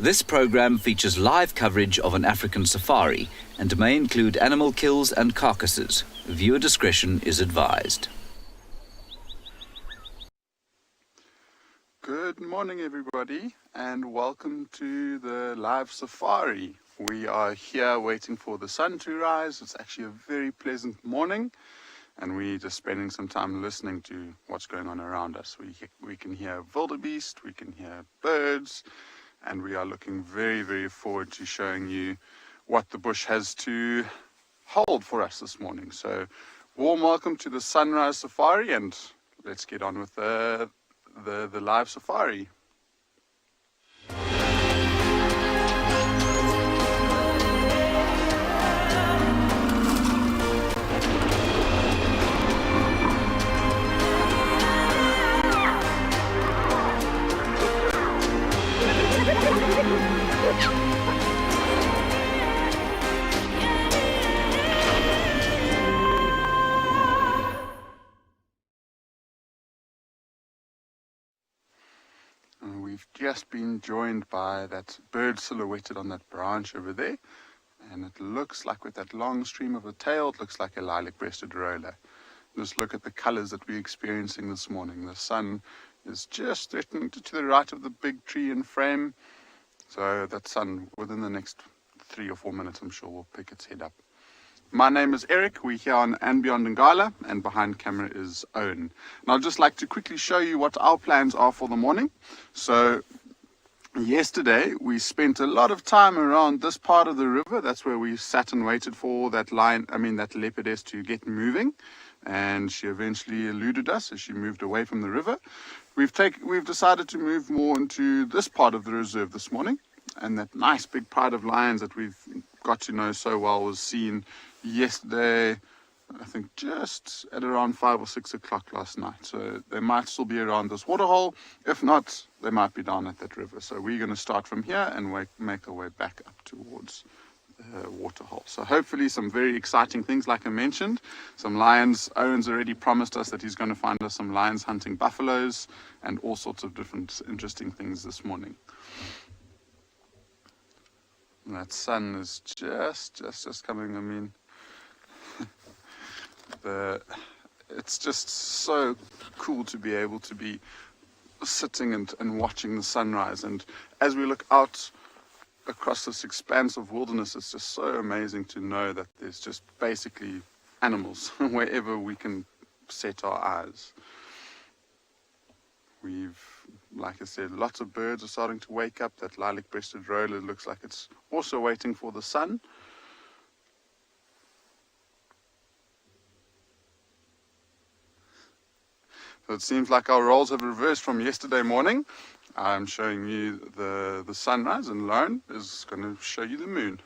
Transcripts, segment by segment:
This program features live coverage of an African safari and may include animal kills and carcasses. Viewer discretion is advised. Good morning, everybody, and welcome to the live safari. We are here waiting for the sun to rise. It's actually a very pleasant morning, and we're just spending some time listening to what's going on around us. We can hear wildebeest, we can hear birds, and we are looking very, very forward to showing you what the bush has to hold for us this morning. So, warm welcome to the sunrise safari, and let's get on with the live safari. We've just been joined by that bird silhouetted on that branch over there, and it looks like, with that long stream of a tail, it looks like a lilac-breasted roller. Just look at the colors that we're experiencing this morning. The sun is just threatening to the right of the big tree and frame, so that sun within the next 3 or 4 minutes I'm sure will pick its head up. My name is Eric. We're here on And Beyond Ngala, and behind camera is Owen. And I'd just like to quickly show you what our plans are for the morning. So yesterday we spent a lot of time around this part of the river. That's where we sat and waited for that leopardess to get moving, and she eventually eluded us as she moved away from the river. We've decided to move more into this part of the reserve this morning, and that nice big pride of lions that we've got to know so well was seen yesterday, I think just at around 5 or 6 o'clock last night. So they might still be around this waterhole. If not, they might be down at that river. So we're going to start from here and make our way back up towards the waterhole. So hopefully some very exciting things, like I mentioned. Some lions. Owen's already promised us that he's going to find us some lions hunting buffaloes and all sorts of different interesting things this morning. And that sun is just coming. I mean, it's just so cool to be able to be sitting and watching the sunrise. And as we look out across this expanse of wilderness, it's just so amazing to know that there's just basically animals wherever we can set our eyes. Like I said, lots of birds are starting to wake up. That lilac-breasted roller looks like it's also waiting for the sun. So it seems like our roles have reversed from yesterday morning. I'm showing you the sunrise, and Lauren is going to show you the moon.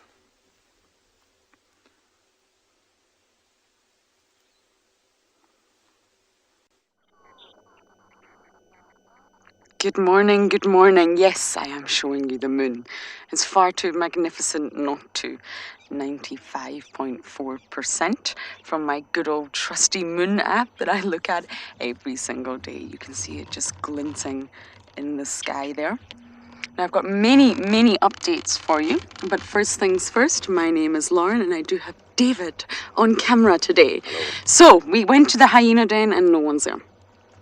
Good morning, good morning. Yes, I am showing you the moon. It's far too magnificent not to. 95.4% from my good old trusty moon app that I look at every single day. You can see it just glinting in the sky there. Now I've got many updates for you, but first things first, my name is Lauren and I do have David on camera today. Hello. So we went to the hyena den and no one's there.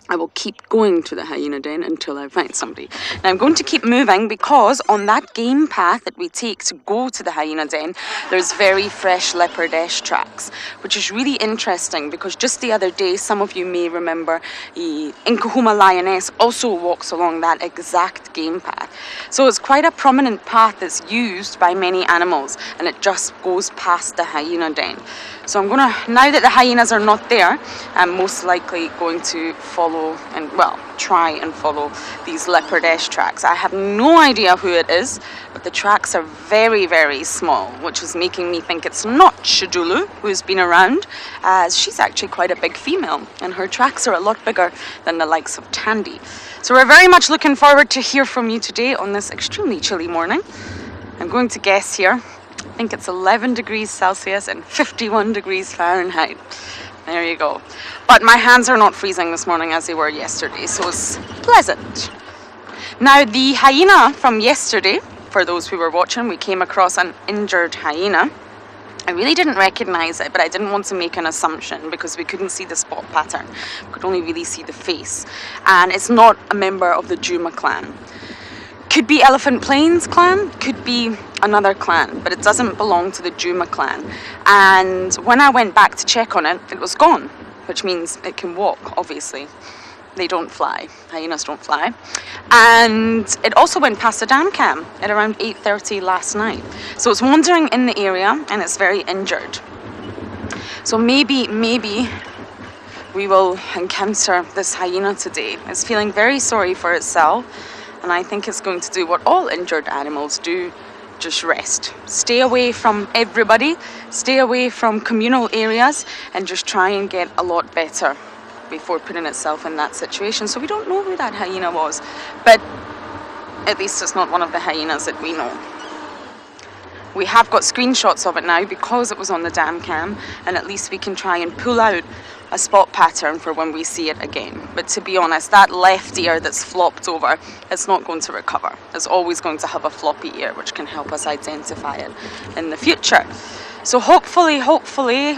I will keep going to the hyena den until I find somebody. Now I'm going to keep moving because on that game path that we take to go to the hyena den, there's very fresh leopard-esque tracks, which is really interesting because just the other day, some of you may remember, the Nkahuma lioness also walks along that exact game path. So it's quite a prominent path that's used by many animals, and it just goes past the hyena den. So I'm gonna, now that the hyenas are not there, I'm most likely going to try and follow these leopard-esque tracks. I have no idea who it is, but the tracks are very small, which is making me think it's not Shadulu who's been around, as she's actually quite a big female, and her tracks are a lot bigger than the likes of Tandy. So we're very much looking forward to hear from you today on this extremely chilly morning. I'm going to guess here, I think it's 11 degrees Celsius and 51 degrees Fahrenheit. There you go. But my hands are not freezing this morning as they were yesterday, so it's pleasant. Now the hyena from yesterday, for those who were watching, we came across an injured hyena. I really didn't recognize it, but I didn't want to make an assumption because we couldn't see the spot pattern. We could only really see the face. And it's not a member of the Duma clan. Could be Elephant Plains clan, could be another clan, but it doesn't belong to the Duma clan. And when I went back to check on it, it was gone, which means it can walk, obviously. They don't fly. Hyenas don't fly. And it also went past the dam cam at around 8:30 last night. So it's wandering in the area and it's very injured. So maybe we will encounter this hyena today. It's feeling very sorry for itself, and I think it's going to do what all injured animals do, just rest. Stay away from everybody, stay away from communal areas, and just try and get a lot better before putting itself in that situation. So we don't know who that hyena was, but at least it's not one of the hyenas that we know. We have got screenshots of it now because it was on the dam cam, and at least we can try and pull out a spot pattern for when we see it again. But to be honest, that left ear that's flopped over, it's not going to recover. It's always going to have a floppy ear, which can help us identify it in the future. So hopefully,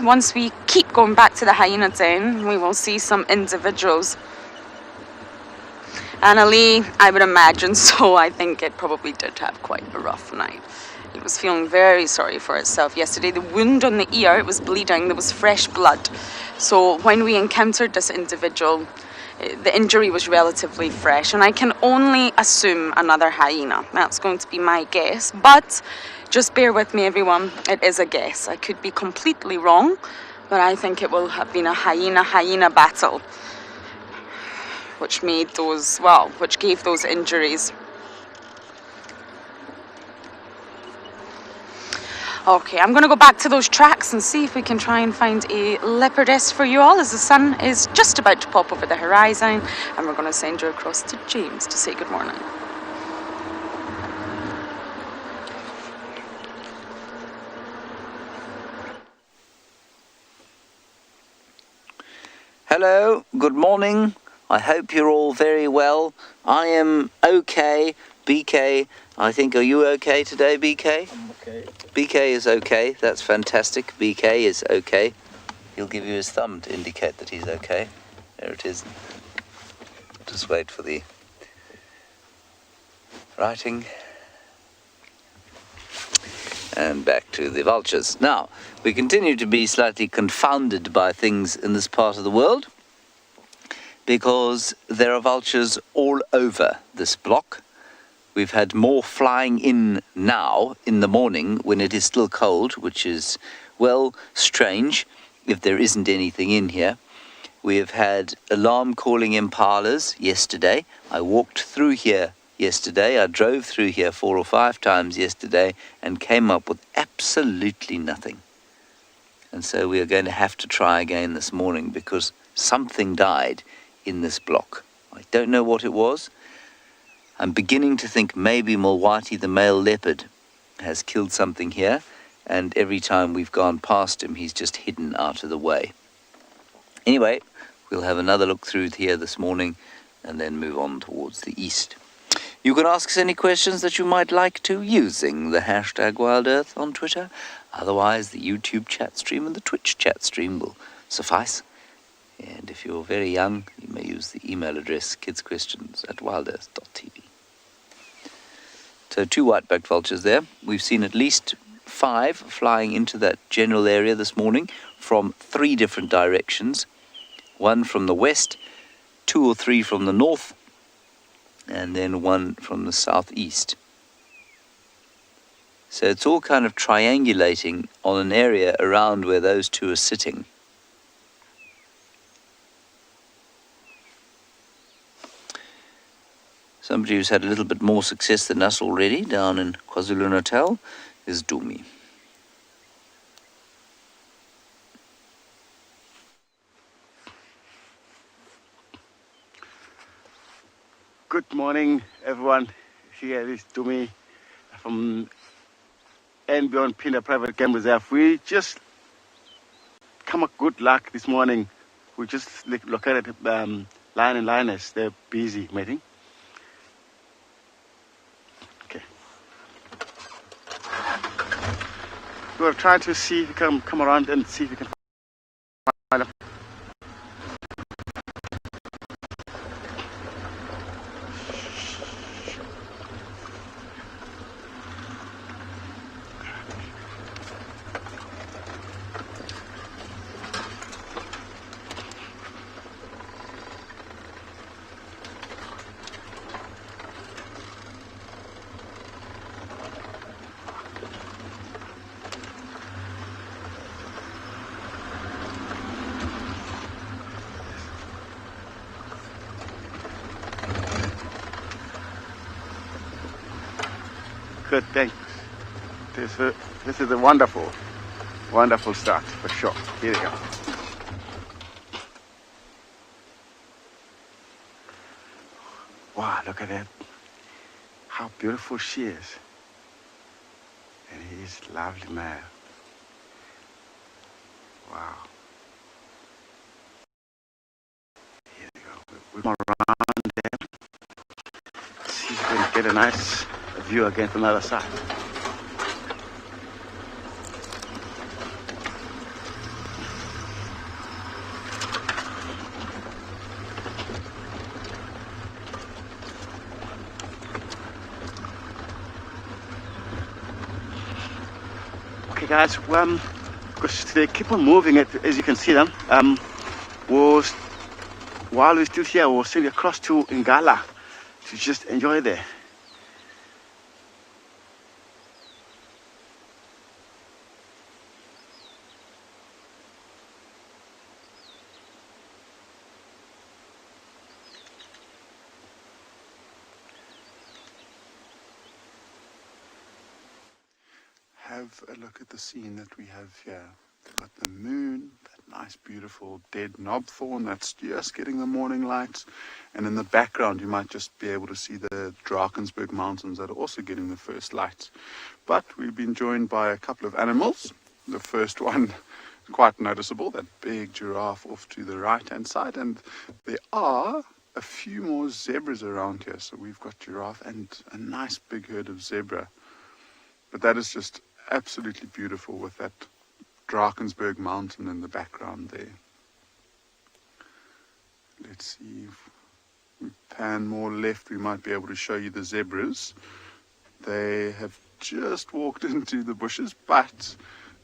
once we keep going back to the hyena den, we will see some individuals. Annalie, I would imagine so. I think it probably did have quite a rough night. It was feeling very sorry for itself yesterday. The wound on the ear, it was bleeding. There was fresh blood. So when we encountered this individual, the injury was relatively fresh. And I can only assume another hyena. That's going to be my guess. But just bear with me, everyone. It is a guess. I could be completely wrong, but I think it will have been a hyena battle, which made those, well, which gave those injuries. Okay, I'm going to go back to those tracks and see if we can try and find a leopardess for you all, as the sun is just about to pop over the horizon, and we're going to send you across to James to say good morning. Hello, good morning. I hope you're all very well. I am okay. BK, I think, are you okay today, BK? I'm okay. BK is okay. That's fantastic. BK is okay. He'll give you his thumb to indicate that he's okay. There it is. Just wait for the writing. And back to the vultures. Now, we continue to be slightly confounded by things in this part of the world because there are vultures all over this block. We've had more flying in now in the morning when it is still cold, which is, well, strange if there isn't anything in here. We have had alarm calling impalas yesterday. I walked through here yesterday. I drove through here 4 or 5 times yesterday and came up with absolutely nothing. And so we are going to have to try again this morning because something died in this block. I don't know what it was. I'm beginning to think maybe Mulwati, the male leopard, has killed something here, and every time we've gone past him, he's just hidden out of the way. Anyway, we'll have another look through here this morning and then move on towards the east. You can ask us any questions that you might like to using the hashtag WildEarth on Twitter. Otherwise, the YouTube chat stream and the Twitch chat stream will suffice. And if you're very young, you may use the email address kidsquestions@wildearth.tv. So 2 white-backed vultures there. We've seen at least 5 flying into that general area this morning from 3 different directions. 1 from the west, 2 or 3 from the north, and then 1 from the southeast. So it's all kind of triangulating on an area around where those 2 are sitting. Somebody who's had a little bit more success than us already down in KwaZulu-Natal is Dumi. Good morning, everyone. Here is Dumi from and Beyond Pina Private Game Reserve. We just come up good luck this morning. We just located lion and lioness. They're busy mating. Okay. We'll try to see if we can come around and see if we can find them. Good, thanks. This is a wonderful, wonderful start for sure. Here we go. Wow, look at that. How beautiful she is. And he's lovely man. Wow. Here we go. We'll come around there. See if we can get a nice view again from the other side. Okay guys, because they keep on moving it, as you can see them, while we're still here, we'll send you across to Ngala to just enjoy there. Have a look at the scene that we have here. We've got the moon, that nice beautiful dead knobthorn that's just getting the morning light, and in the background you might just be able to see the Drakensberg mountains that are also getting the first light. But we've been joined by a couple of animals. The first one quite noticeable, that big giraffe off to the right hand side, and there are a few more zebras around here. So we've got giraffe and a nice big herd of zebra. But that is just absolutely beautiful with that Drakensberg mountain in the background there. Let's see if we pan more left, we might be able to show you the zebras. They have just walked into the bushes, but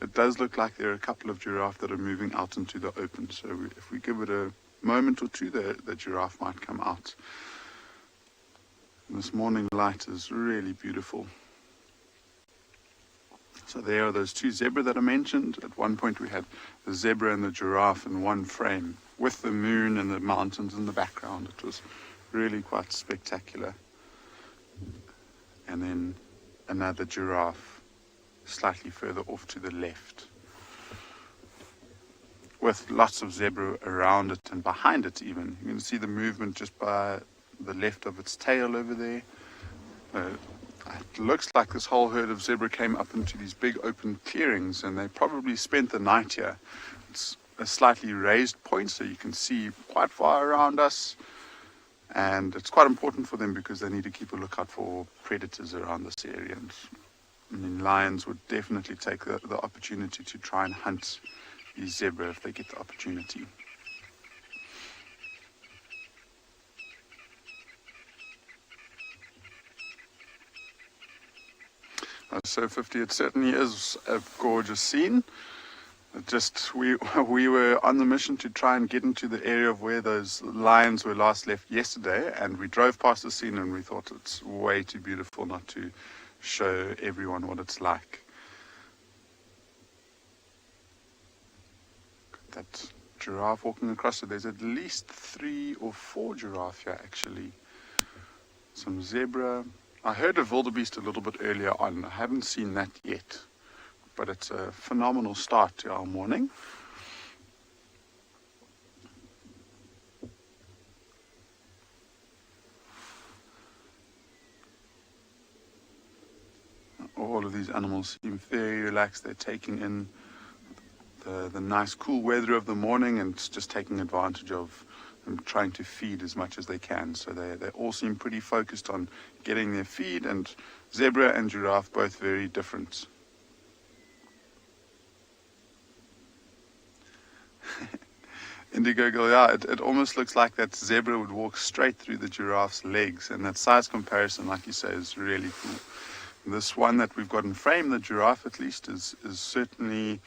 it does look like there are a couple of giraffe that are moving out into the open. So if we give it a moment or two, the giraffe might come out. And this morning light is really beautiful. So there are those two zebra that I mentioned. At one point we had the zebra and the giraffe in one frame with the moon and the mountains in the background. It was really quite spectacular. And then another giraffe slightly further off to the left, with lots of zebra around it and behind it even. You can see the movement just by the left of its tail over there. It looks like this whole herd of zebra came up into these big open clearings, and they probably spent the night here. It's a slightly raised point, so you can see quite far around us, and it's quite important for them because they need to keep a lookout for predators around this area. And I mean, lions would definitely take the opportunity to try and hunt these zebra if they get the opportunity. So 50, it certainly is a gorgeous scene. We were on the mission to try and get into the area of where those lions were last left yesterday, and we drove past the scene and we thought it's way too beautiful not to show everyone what it's like. That giraffe walking across it. There's at least 3 or 4 giraffe here actually. Some zebra. I heard of wildebeest a little bit earlier on. I haven't seen that yet, but it's a phenomenal start to our morning. All of these animals seem very relaxed. They're taking in the nice cool weather of the morning and just taking advantage of and trying to feed as much as they can. So they all seem pretty focused on getting their feed, and zebra and giraffe both very different. Indiegogo, yeah, it almost looks like that zebra would walk straight through the giraffe's legs, and that size comparison, like you say, is really cool. This one that we've got in frame, the giraffe at least, is certainly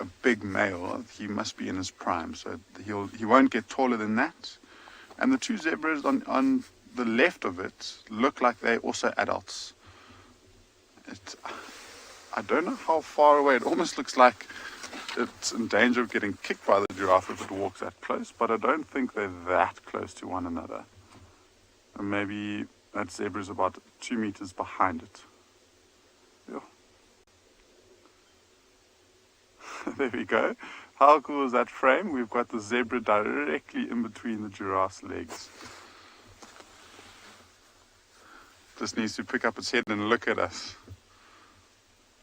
a big male. He must be in his prime, so he won't get taller than that. And the two zebras on the left of it look like they're also adults. I don't know how far away. It almost looks like it's in danger of getting kicked by the giraffe if it walks that close, but I don't think they're that close to one another. And maybe that zebra is about 2 meters behind it. Yeah. There we go. How cool is that frame? We've got the zebra directly in between the giraffe's legs. Just needs to pick up its head and look at us.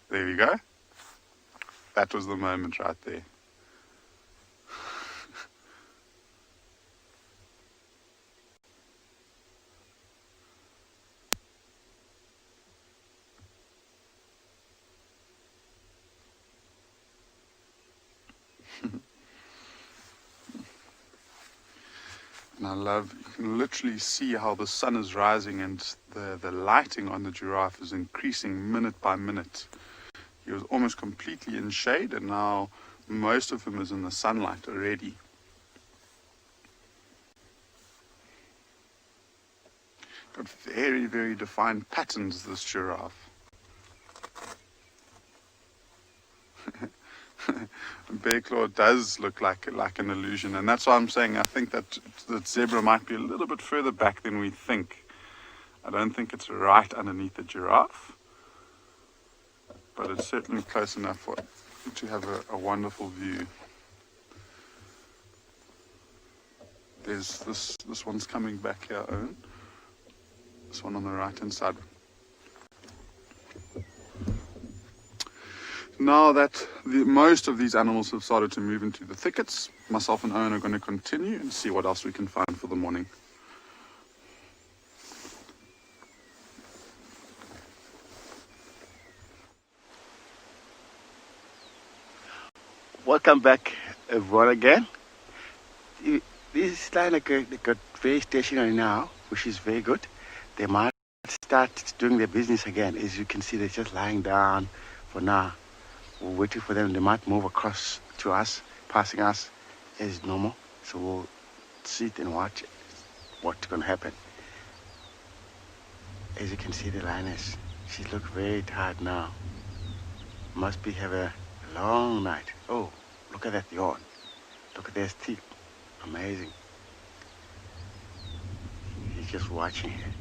There we go. That was the moment right there. And I love, you can literally see how the sun is rising and the lighting on the giraffe is increasing minute by minute. He was almost completely in shade, and now most of him is in the sunlight already. Got very, very defined patterns, this giraffe. Bear claw does look like an illusion, and that's why I'm saying I think that zebra might be a little bit further back than we think. I don't think it's right underneath the giraffe, but it's certainly close enough to have a wonderful view. There's this one's coming back here, Owen. This one on the right hand side. Now that most of these animals have started to move into the thickets, myself and Owen are going to continue and see what else we can find for the morning. Welcome back, everyone, again. This is like a very stationary now, which is very good. They might start doing their business again. As you can see, they're just lying down for now. We're waiting for them. They might move across to us, passing us as normal. So we'll sit and watch what's going to happen. As you can see, the lioness, she looks very tired now. Must be have a long night. Oh, look at that yawn. Look at their teeth. Amazing. He's just watching here.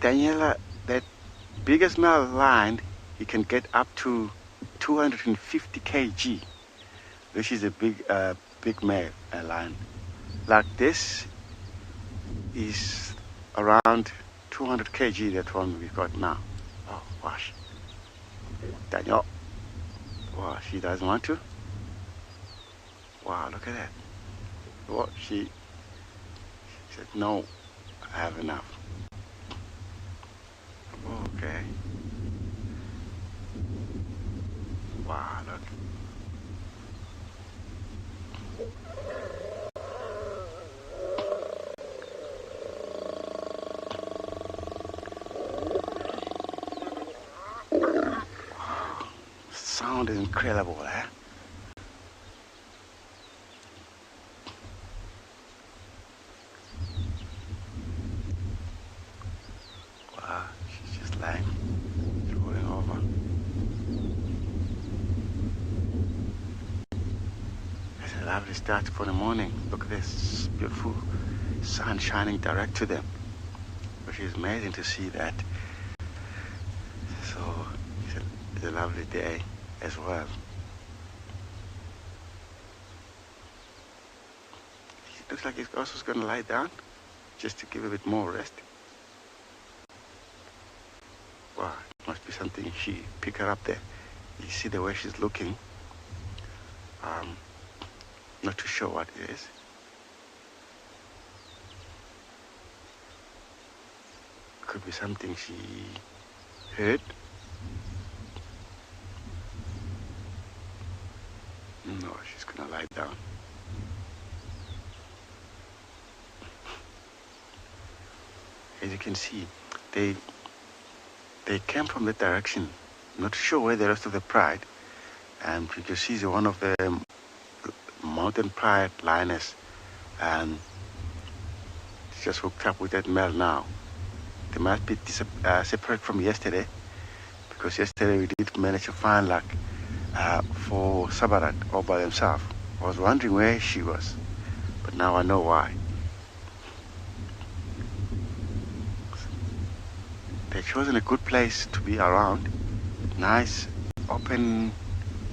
Daniela, that biggest male lion, he can get up to 250 kg. This is a big male lion. Like this is around 200 kg, that one we've got now. Oh, gosh. Daniel. Wow, she doesn't want to. Wow, look at that. Well, she said, no, I have enough. Okay. Wow, look. Sound is incredible, eh? Wow, she's just lying, rolling over. It's a lovely start for the morning. Look at this beautiful sun shining direct to them, which is amazing to see that. So it's a lovely day as well. It looks like he's also going to lie down just to give a bit more rest. Wow, it must be something she picked her up there. You see the way she's looking. Not too sure what it is. Could be something she heard. No, she's gonna lie down. As you can see, they came from that direction. Not sure where the rest of the pride. And because she's one of the mountain pride lioness, and she just hooked up with that male now. They must be separate from yesterday, because yesterday we did manage to find like 4 sabarat all by themselves. I was wondering where she was, but now I know why. They've chosen a good place to be around. Nice open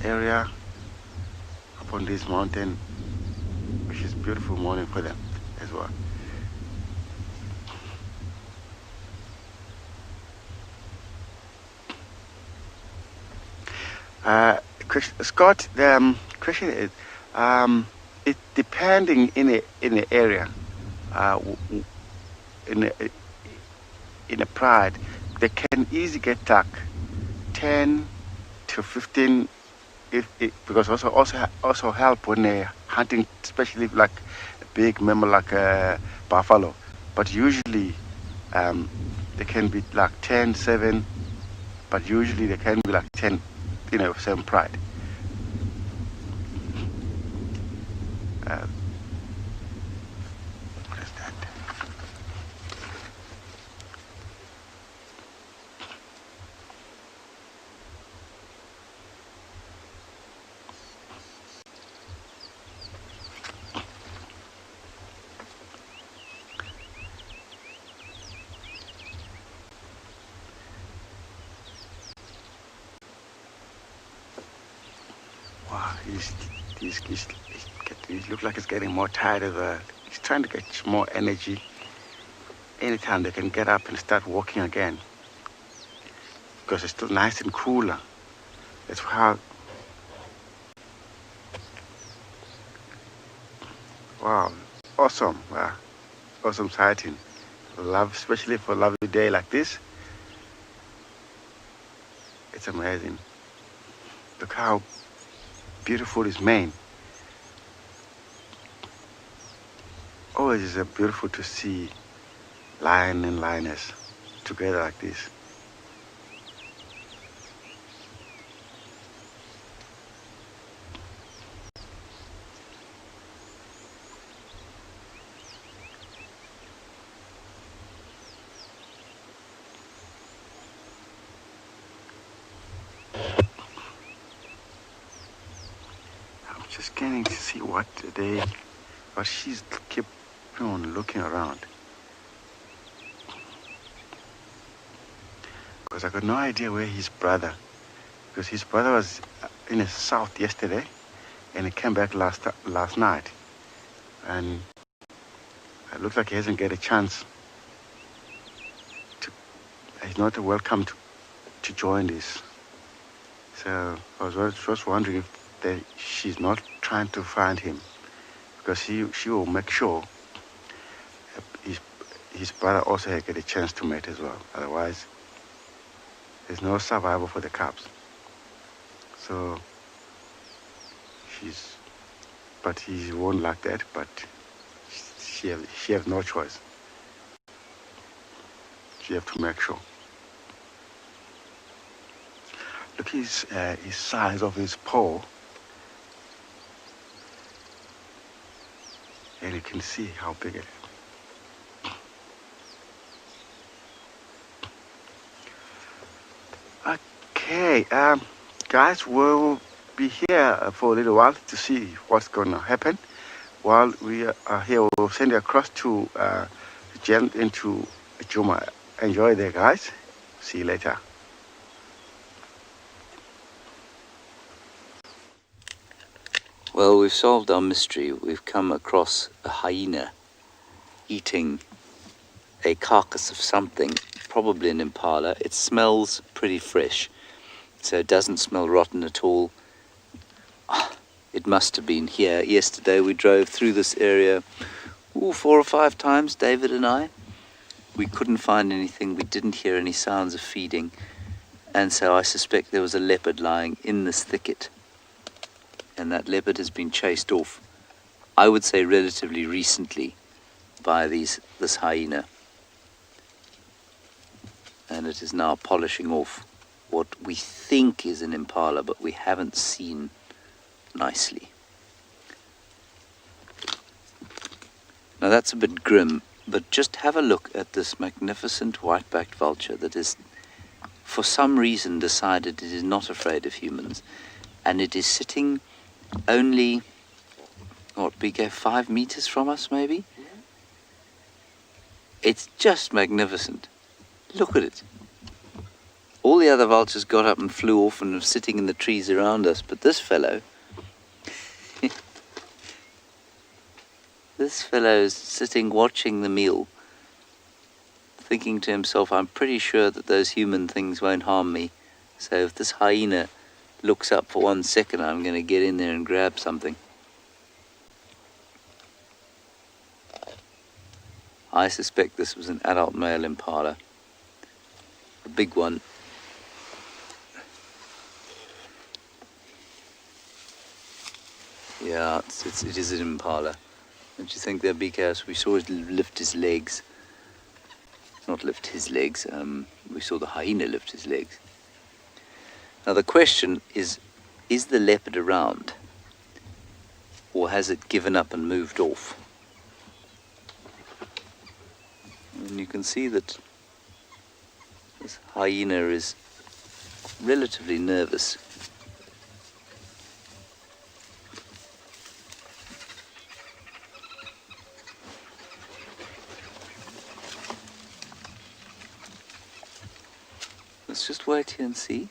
area up on this mountain, which is beautiful morning for them as well. Scott, the question is, it depending in the area, in a pride, they can easily get like 10 to 15, because also help when they're hunting, especially like a big mammal like a buffalo. But usually they can be like 10, 7, but usually they can be like 10, same pride. What is that? Wow, he looks like he's getting more tired of he's trying to get more energy. Anytime they can get up and start walking again, because it's still nice and cooler. That's how. Wow, awesome! Wow, awesome sighting. Love, especially for a lovely day like this. It's amazing. Look how beautiful is Maine. Always is beautiful to see lion and lioness together like this. I'm just getting to see what she's keep on looking around. Because I got no idea where his brother, because his brother was in the south yesterday, and he came back last night, and it looks like he hasn't get a chance to. He's not welcome to join this. So I was just wondering if she's not trying to find him, because she will make sure his brother also get a chance to mate as well. Otherwise, there's no survival for the cubs. So but he won't like that. But she has no choice. She have to make sure. Look his size of his paw, and you can see how big it is. Okay, guys, we'll be here for a little while to see what's going to happen. While we are here, we'll send you across to Jen into Juma. Enjoy there, guys. See you later. Well, we've solved our mystery. We've come across a hyena eating a carcass of something, probably an impala. It smells pretty fresh, so it doesn't smell rotten at all. It must have been here. Yesterday we drove through this area 4 or 5 times, David and I, We couldn't find anything, we didn't hear any sounds of feeding, and so I suspect there was a leopard lying in this thicket. And that leopard has been chased off, I would say relatively recently, by this hyena. And it is now polishing off what we think is an impala, but we haven't seen nicely. Now that's a bit grim, but just have a look at this magnificent white-backed vulture that is, for some reason, decided it is not afraid of humans. And it is sitting only, what, BK, 5 meters from us, maybe? It's just magnificent. Look at it. All the other vultures got up and flew off and were sitting in the trees around us, but this fellow, this fellow is sitting watching the meal, thinking to himself, I'm pretty sure that those human things won't harm me, so if this hyena looks up for 1 second, I'm going to get in there and grab something. I suspect this was an adult male impala, a big one. Yeah, it is an impala. Don't you think there, BKS? We saw it lift his legs. Not lift his legs, we saw the hyena lift his legs. Now the question is the leopard around? Or has it given up and moved off? And you can see that this hyena is relatively nervous. Let's just wait here and see.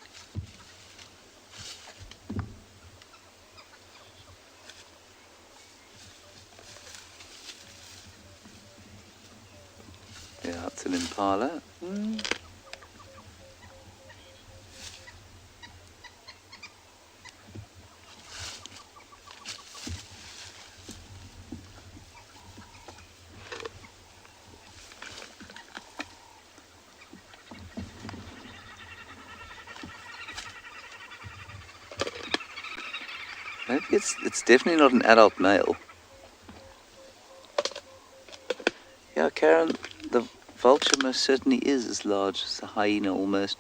Yeah, it's an impala. Maybe it's definitely not an adult male. Yeah, Karen, the vulture most certainly is as large as the hyena almost.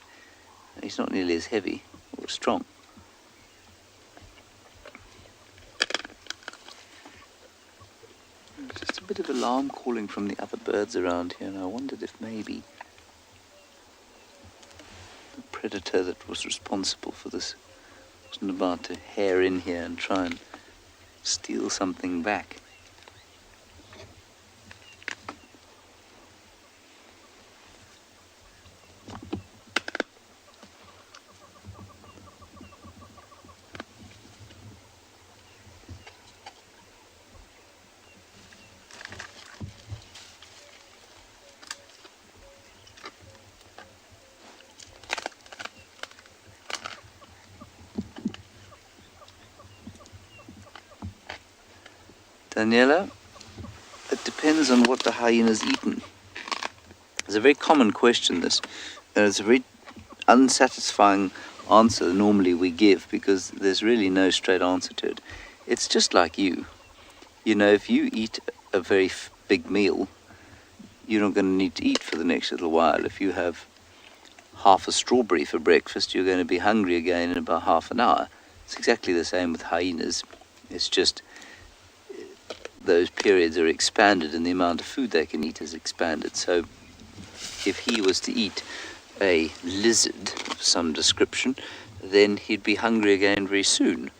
He's not nearly as heavy or strong. Just a bit of alarm calling from the other birds around here, and I wondered if maybe the predator that was responsible for this wasn't about to hair in here and try and steal something back. Daniela, it depends on what the hyena's eaten. It's a very common question, this. And it's a very unsatisfying answer normally we give because there's really no straight answer to it. It's just like you. You know, if you eat a very big meal, you're not going to need to eat for the next little while. If you have half a strawberry for breakfast, you're going to be hungry again in about half an hour. It's exactly the same with hyenas. It's just those periods are expanded and the amount of food they can eat is expanded. So if he was to eat a lizard of some description, then he'd be hungry again very soon.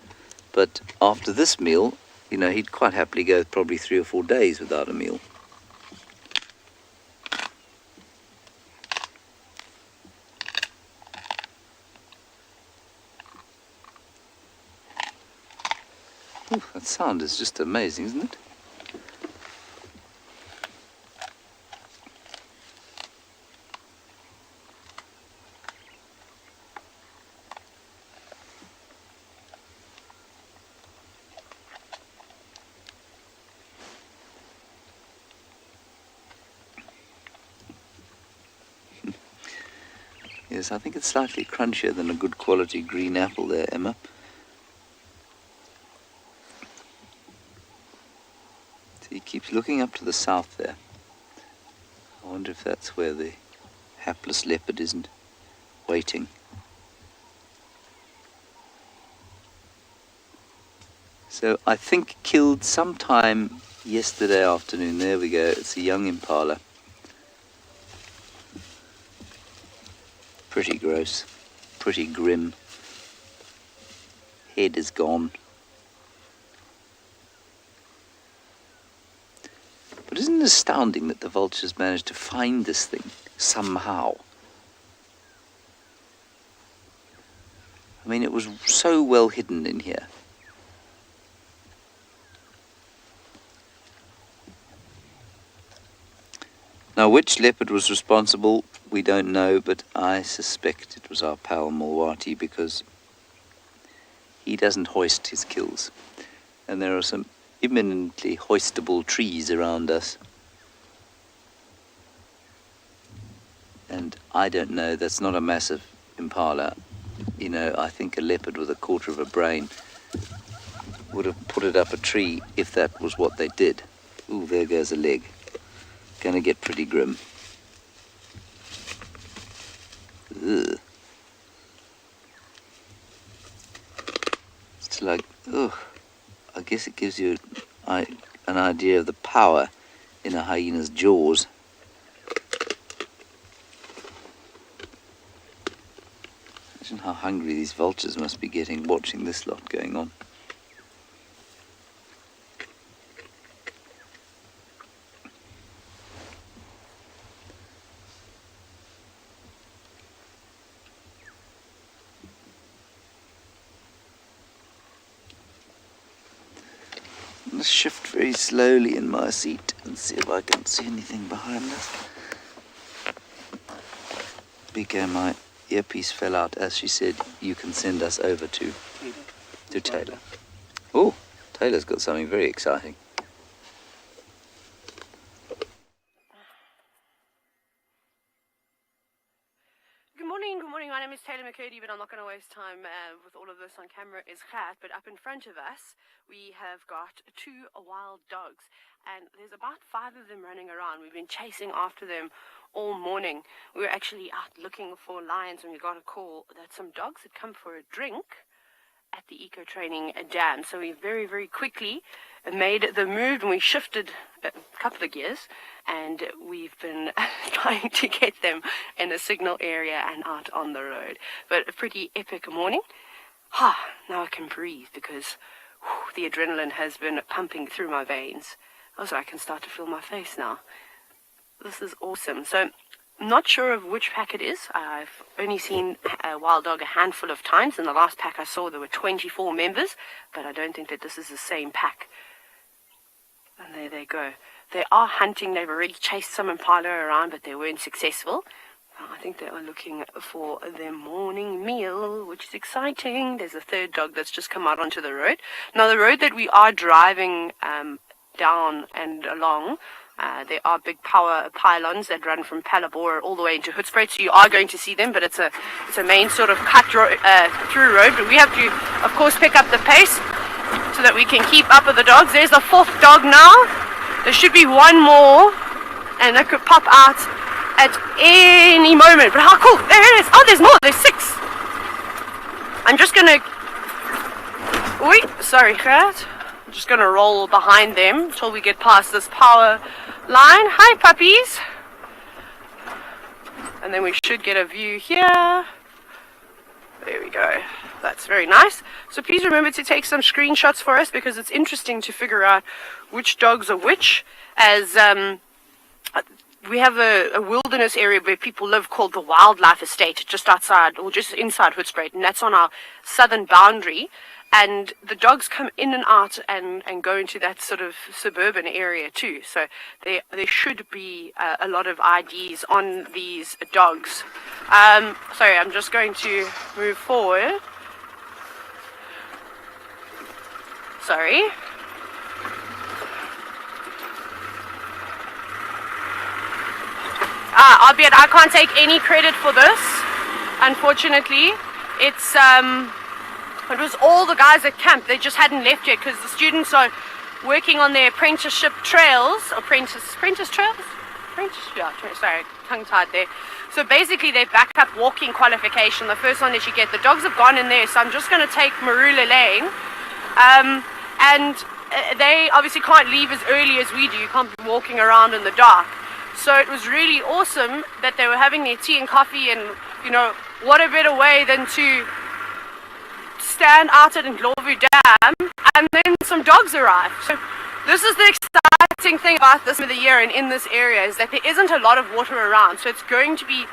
But after this meal, you know, he'd quite happily go probably 3 or 4 days without a meal. Ooh, that sound is just amazing, isn't it? Yes, I think it's slightly crunchier than a good quality green apple there, Emma. So he keeps looking up to the south there. I wonder if that's where the hapless leopard isn't waiting. So I think killed sometime yesterday afternoon. There we go, it's a young impala. Pretty gross, pretty grim. Head is gone. But isn't it astounding that the vultures managed to find this thing somehow? I mean, it was so well hidden in here. Now, which leopard was responsible, we don't know, but I suspect it was our pal Mulwati, because he doesn't hoist his kills. And there are some imminently hoistable trees around us. And I don't know, that's not a massive impala. You know, I think a leopard with a quarter of a brain would have put it up a tree if that was what they did. Ooh, there goes a leg. Gonna get pretty grim. Ugh. It's like, ugh. I guess it gives you an idea of the power in a hyena's jaws. Imagine how hungry these vultures must be getting watching this lot going on. Let's shift very slowly in my seat and see if I can see anything behind us. BK, my earpiece fell out. As she said, you can send us over to Taylor. Oh, Taylor's got something very exciting. Good morning. My name is Taylor McCurdy, but I'm not going to waste time with all of this on camera. Is Kat, but up in front of us we have got 2 wild dogs, and there's about 5 of them running around. We've been chasing after them all morning. We were actually out looking for lions when we got a call that some dogs had come for a drink at the eco training dam. So we very, very quickly made the move, and we shifted a couple of gears, and we've been trying to get them in a signal area and out on the road. But a pretty epic morning. Now I can breathe because the adrenaline has been pumping through my veins. Also, I can start to feel my face now. This is awesome. So I'm not sure of which pack it is. I've only seen a wild dog a handful of times. In the last pack I saw there were 24 members, but I don't think that this is the same pack. And there they go. They are hunting. They've already chased some impala around, but they weren't successful. I think they are looking for their morning meal, which is exciting. There's a third dog that's just come out onto the road. Now, the road that we are driving down and along, there are big power pylons that run from Palabora all the way into Hoedspruit, so you are going to see them, but it's a main sort of cut through road. But we have to, of course, pick up the pace so that we can keep up with the dogs. There's the 4th dog now. There should be 1 more, and that could pop out at any moment. But how cool! There it is. Oh, there's more. There's 6. I'm just gonna. Sorry, Gert. I'm just gonna roll behind them until we get past this power line. Hi, puppies. And then we should get a view here. There we go. That's very nice. So please remember to take some screenshots for us, because it's interesting to figure out which dogs are which, as we have a wilderness area where people live called the Wildlife Estate, just outside or just inside Hoedspruit, and that's on our southern boundary. And the dogs come in and out and go into that sort of suburban area too. So there should be a lot of IDs on these dogs. Sorry, I'm just going to move forward. Sorry. Albeit I can't take any credit for this. unfortunately. It was all the guys at camp. They just hadn't left yet because the students are working on their apprenticeship trails. Apprentice trails? Sorry, tongue-tied there. So basically they backed up walking qualification, the first one that you get. The dogs have gone in there, so I'm just going to take Marula Lane. And they obviously can't leave as early as we do. You can't be walking around in the dark. So it was really awesome that they were having their tea and coffee, and, you know, what a better way than to stand out at Ndlovu Dam, and then some dogs arrived. So this is the exciting thing about this time of the year and in this area, is that there isn't a lot of water around. So it's going to be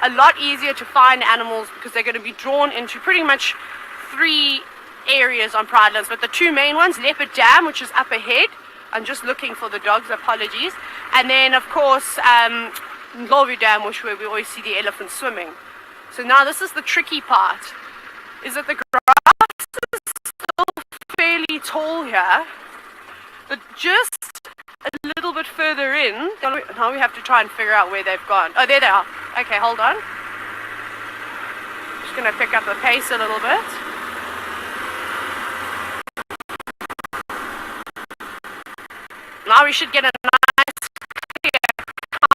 a lot easier to find animals because they're going to be drawn into pretty much 3 areas on Pridelands. But the 2 main ones, Leopard Dam, which is up ahead. I'm just looking for the dogs, apologies. And then, of course, Ndlovu Dam, where we always see the elephants swimming. So now this is the tricky part, is that the grass is still fairly tall here, but just a little bit further in, now we have to try and figure out where they've gone. Oh, there they are. Okay, hold on. Just going to pick up the pace a little bit. Now we should get a nice clear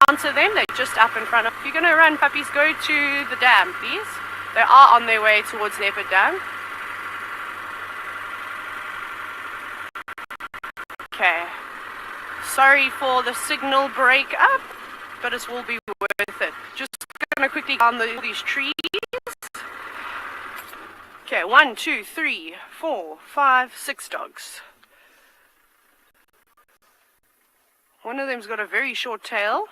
count of them. They're just up in front of. If you're going to run, puppies, go to the dam, please. They are on their way towards Leopard Dam. Okay. Sorry for the signal break up, but it will be worth it. Just going to quickly down these trees. Okay, 1, 2, 3, 4, 5, 6 dogs. One of them's got a very short tail,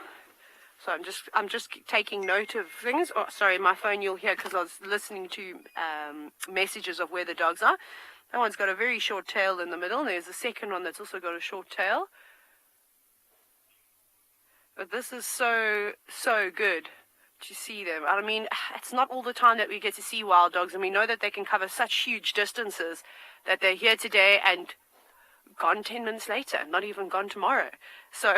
so I'm just taking note of things. Oh, sorry, my phone you'll hear because I was listening to messages of where the dogs are. That one's got a very short tail in the middle, and there's a second one that's also got a short tail. But this is so good to see them. I mean, it's not all the time that we get to see wild dogs, and we know that they can cover such huge distances, that they're here today and gone 10 minutes later, not even gone tomorrow. So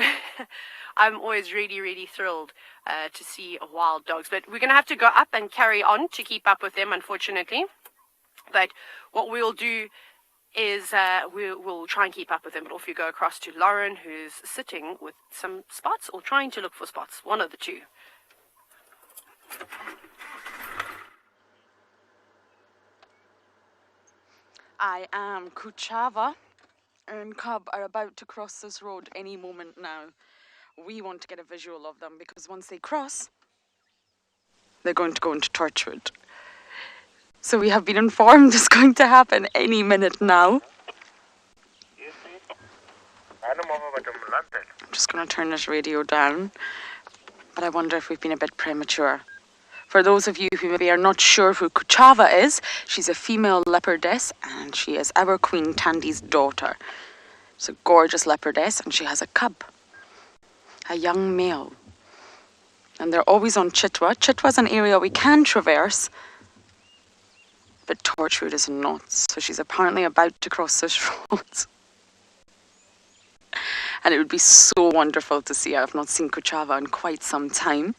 I'm always really thrilled to see wild dogs. But we're going to have to go up and carry on to keep up with them, unfortunately. But what we'll do is we'll try and keep up with them. But off you go across to Lauren, who's sitting with some spots or trying to look for spots, one of the two. I am Kuchava and Cub are about to cross this road any moment now. We want to get a visual of them because once they cross, they're going to go into Torchwood. So we have been informed it's going to happen any minute now. I'm just going to turn this radio down, but I wonder if we've been a bit premature. For those of you who maybe are not sure who Kuchava is, she's a female leopardess and she is our Queen Tandy's daughter. She's a gorgeous leopardess and she has a cub, a young male. And they're always on Chitwa. Chitwa's an area we can traverse, but Torchwood is not. So she's apparently about to cross this road. And it would be so wonderful to see her. I've not seen Kuchava in quite some time.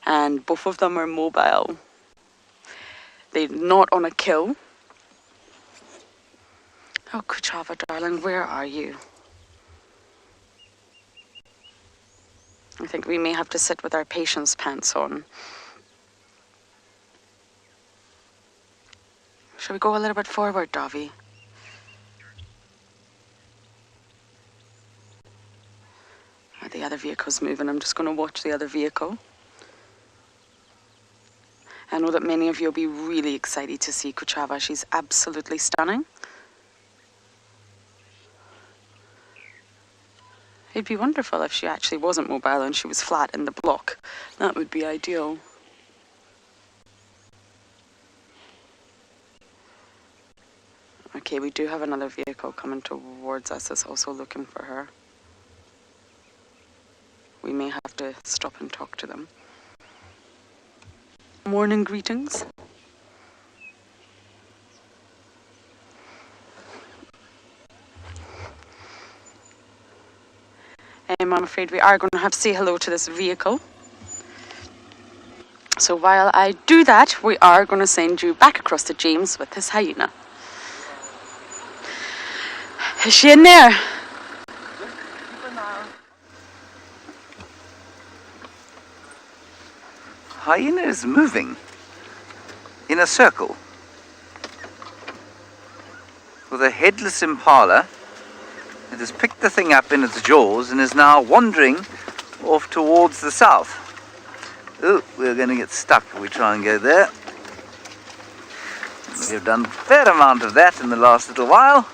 And both of them are mobile. They're not on a kill. Oh, Kuchava, darling, where are you? I think we may have to sit with our patience pants on. Shall we go a little bit forward, Davi? The other vehicle's moving. I'm just going to watch the other vehicle. I know that many of you will be really excited to see Kuchava. She's absolutely stunning. It'd be wonderful if she actually wasn't mobile and she was flat in the block. That would be ideal. Okay, we do have another vehicle coming towards us that's also looking for her. We may have to stop and talk to them. Morning greetings. I'm afraid we are going to have to say hello to this vehicle. So while I do that, we are going to send you back across to James with his hyena. Is she in there? Hyena is moving in a circle with a headless impala. It has picked the thing up in its jaws and is now wandering off towards the south. Oh, we're going to get stuck if we try and go there. We've done a fair amount of that in the last little while.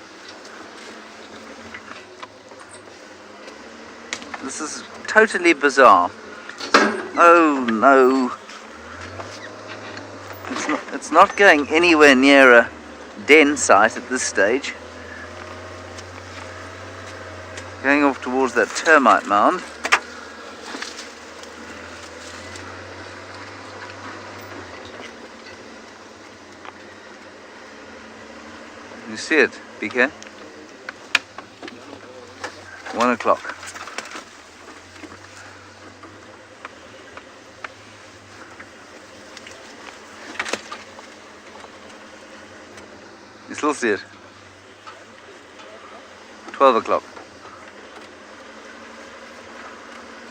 This is totally bizarre. Oh no. It's not going anywhere near a den site at this stage. Going off towards that termite mound. You see it, BK? 1 o'clock. You still see it? 12 o'clock.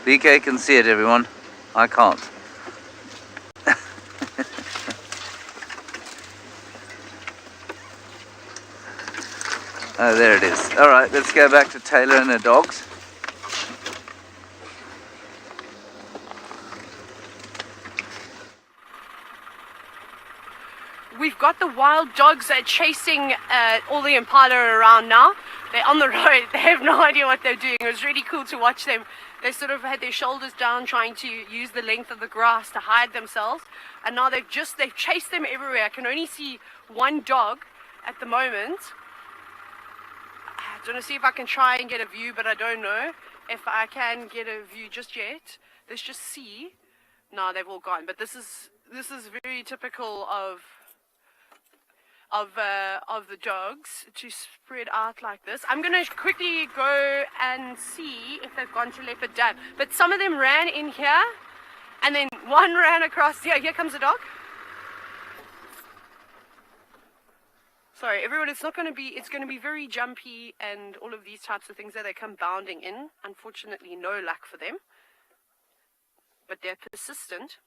BK can see it, everyone. I can't. Oh, there it is. All right, let's go back to Taylor and her dogs. We've got the wild dogs chasing all the impala around now. They're on the road. They have no idea what they're doing. It was really cool to watch them. They sort of had their shoulders down trying to use the length of the grass to hide themselves. And now they've chased them everywhere. I can only see one dog at the moment. I'm going to see if I can try and get a view, but I don't know if I can get a view just yet. Let's just see. No, they've all gone. But this is very typical of the dogs to spread out like this. I'm going to quickly go and see if they've gone to Leopard Dam. But some of them ran in here, and then one ran across here. Here comes a dog. Sorry, everyone, it's going to be very jumpy and all of these types of things that they come bounding in. Unfortunately, no luck for them. But they're persistent.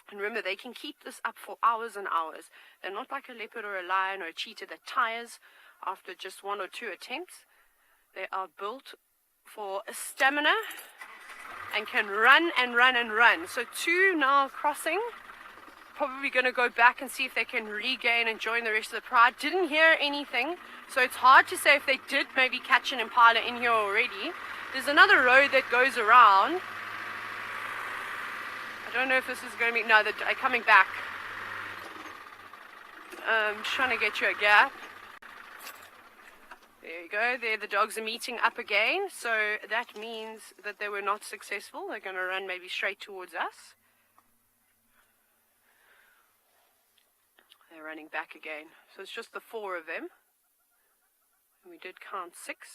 And remember, they can keep this up for hours and hours. They're not like a leopard or a lion or a cheetah that tires after just 1 or 2 attempts. They are built for stamina and can run and run and run. So 2 now crossing. Probably going to go back and see if they can regain and join the rest of the pride. Didn't hear anything, so it's hard to say if they did maybe catch an impala in here already. There's another road that goes around. I don't know if this is going to be... No, they're coming back. Just trying to get you a gap. There you go. There, the dogs are meeting up again. So that means that they were not successful. They're going to run maybe straight towards us. They're running back again. So it's just the 4 of them. And we did count 6.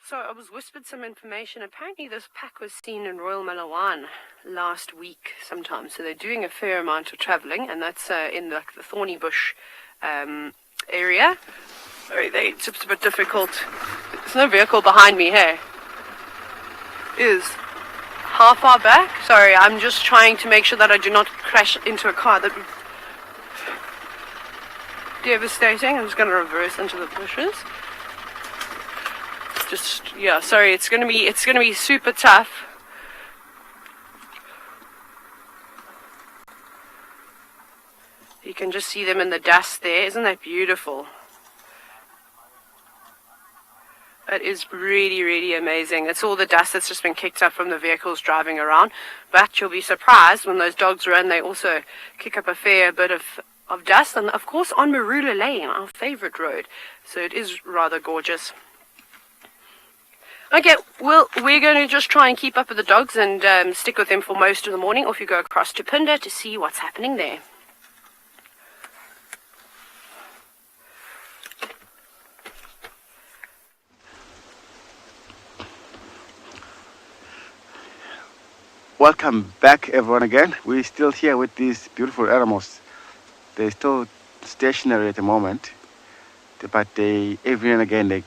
So I was whispered some information. Apparently this pack was seen in Royal Malawan last week sometime. So they're doing a fair amount of travelling, and that's in the thorny bush area. Sorry, it's a bit difficult. There's no vehicle behind me here. How far back? Sorry, I'm just trying to make sure that I do not crash into a car. That would be devastating. I'm just going to reverse into the bushes. Yeah, sorry, it's gonna be super tough. You can just see them in the dust there. Isn't that beautiful? That is really, really amazing. It's all the dust that's just been kicked up from the vehicles driving around. But you'll be surprised when those dogs run, they also kick up a fair bit of dust. And of course on Marula Lane, our favorite road. So it is rather gorgeous. Okay, well, we're going to just try and keep up with the dogs and stick with them for most of the morning. Off you go across to Pinda to see what's happening there. Welcome back everyone again. We're still here with these beautiful animals. They're still stationary at the moment, but they every and again they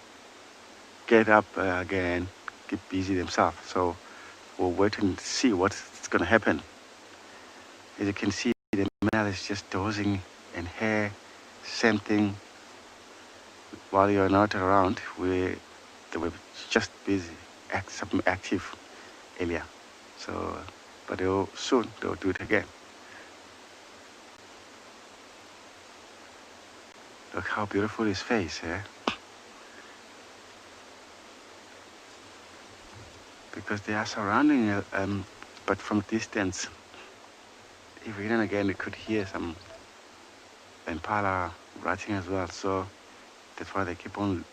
get up again, get busy themselves. So we'll wait and see what's going to happen. As you can see, the male is just dozing and here, same thing. While you're not around, they were just busy, something active earlier. So, but soon they'll do it again. Look how beautiful his face, eh? Because they are surrounding but from distance. Every and again, you could hear some impala ratting as well. So that's why they keep on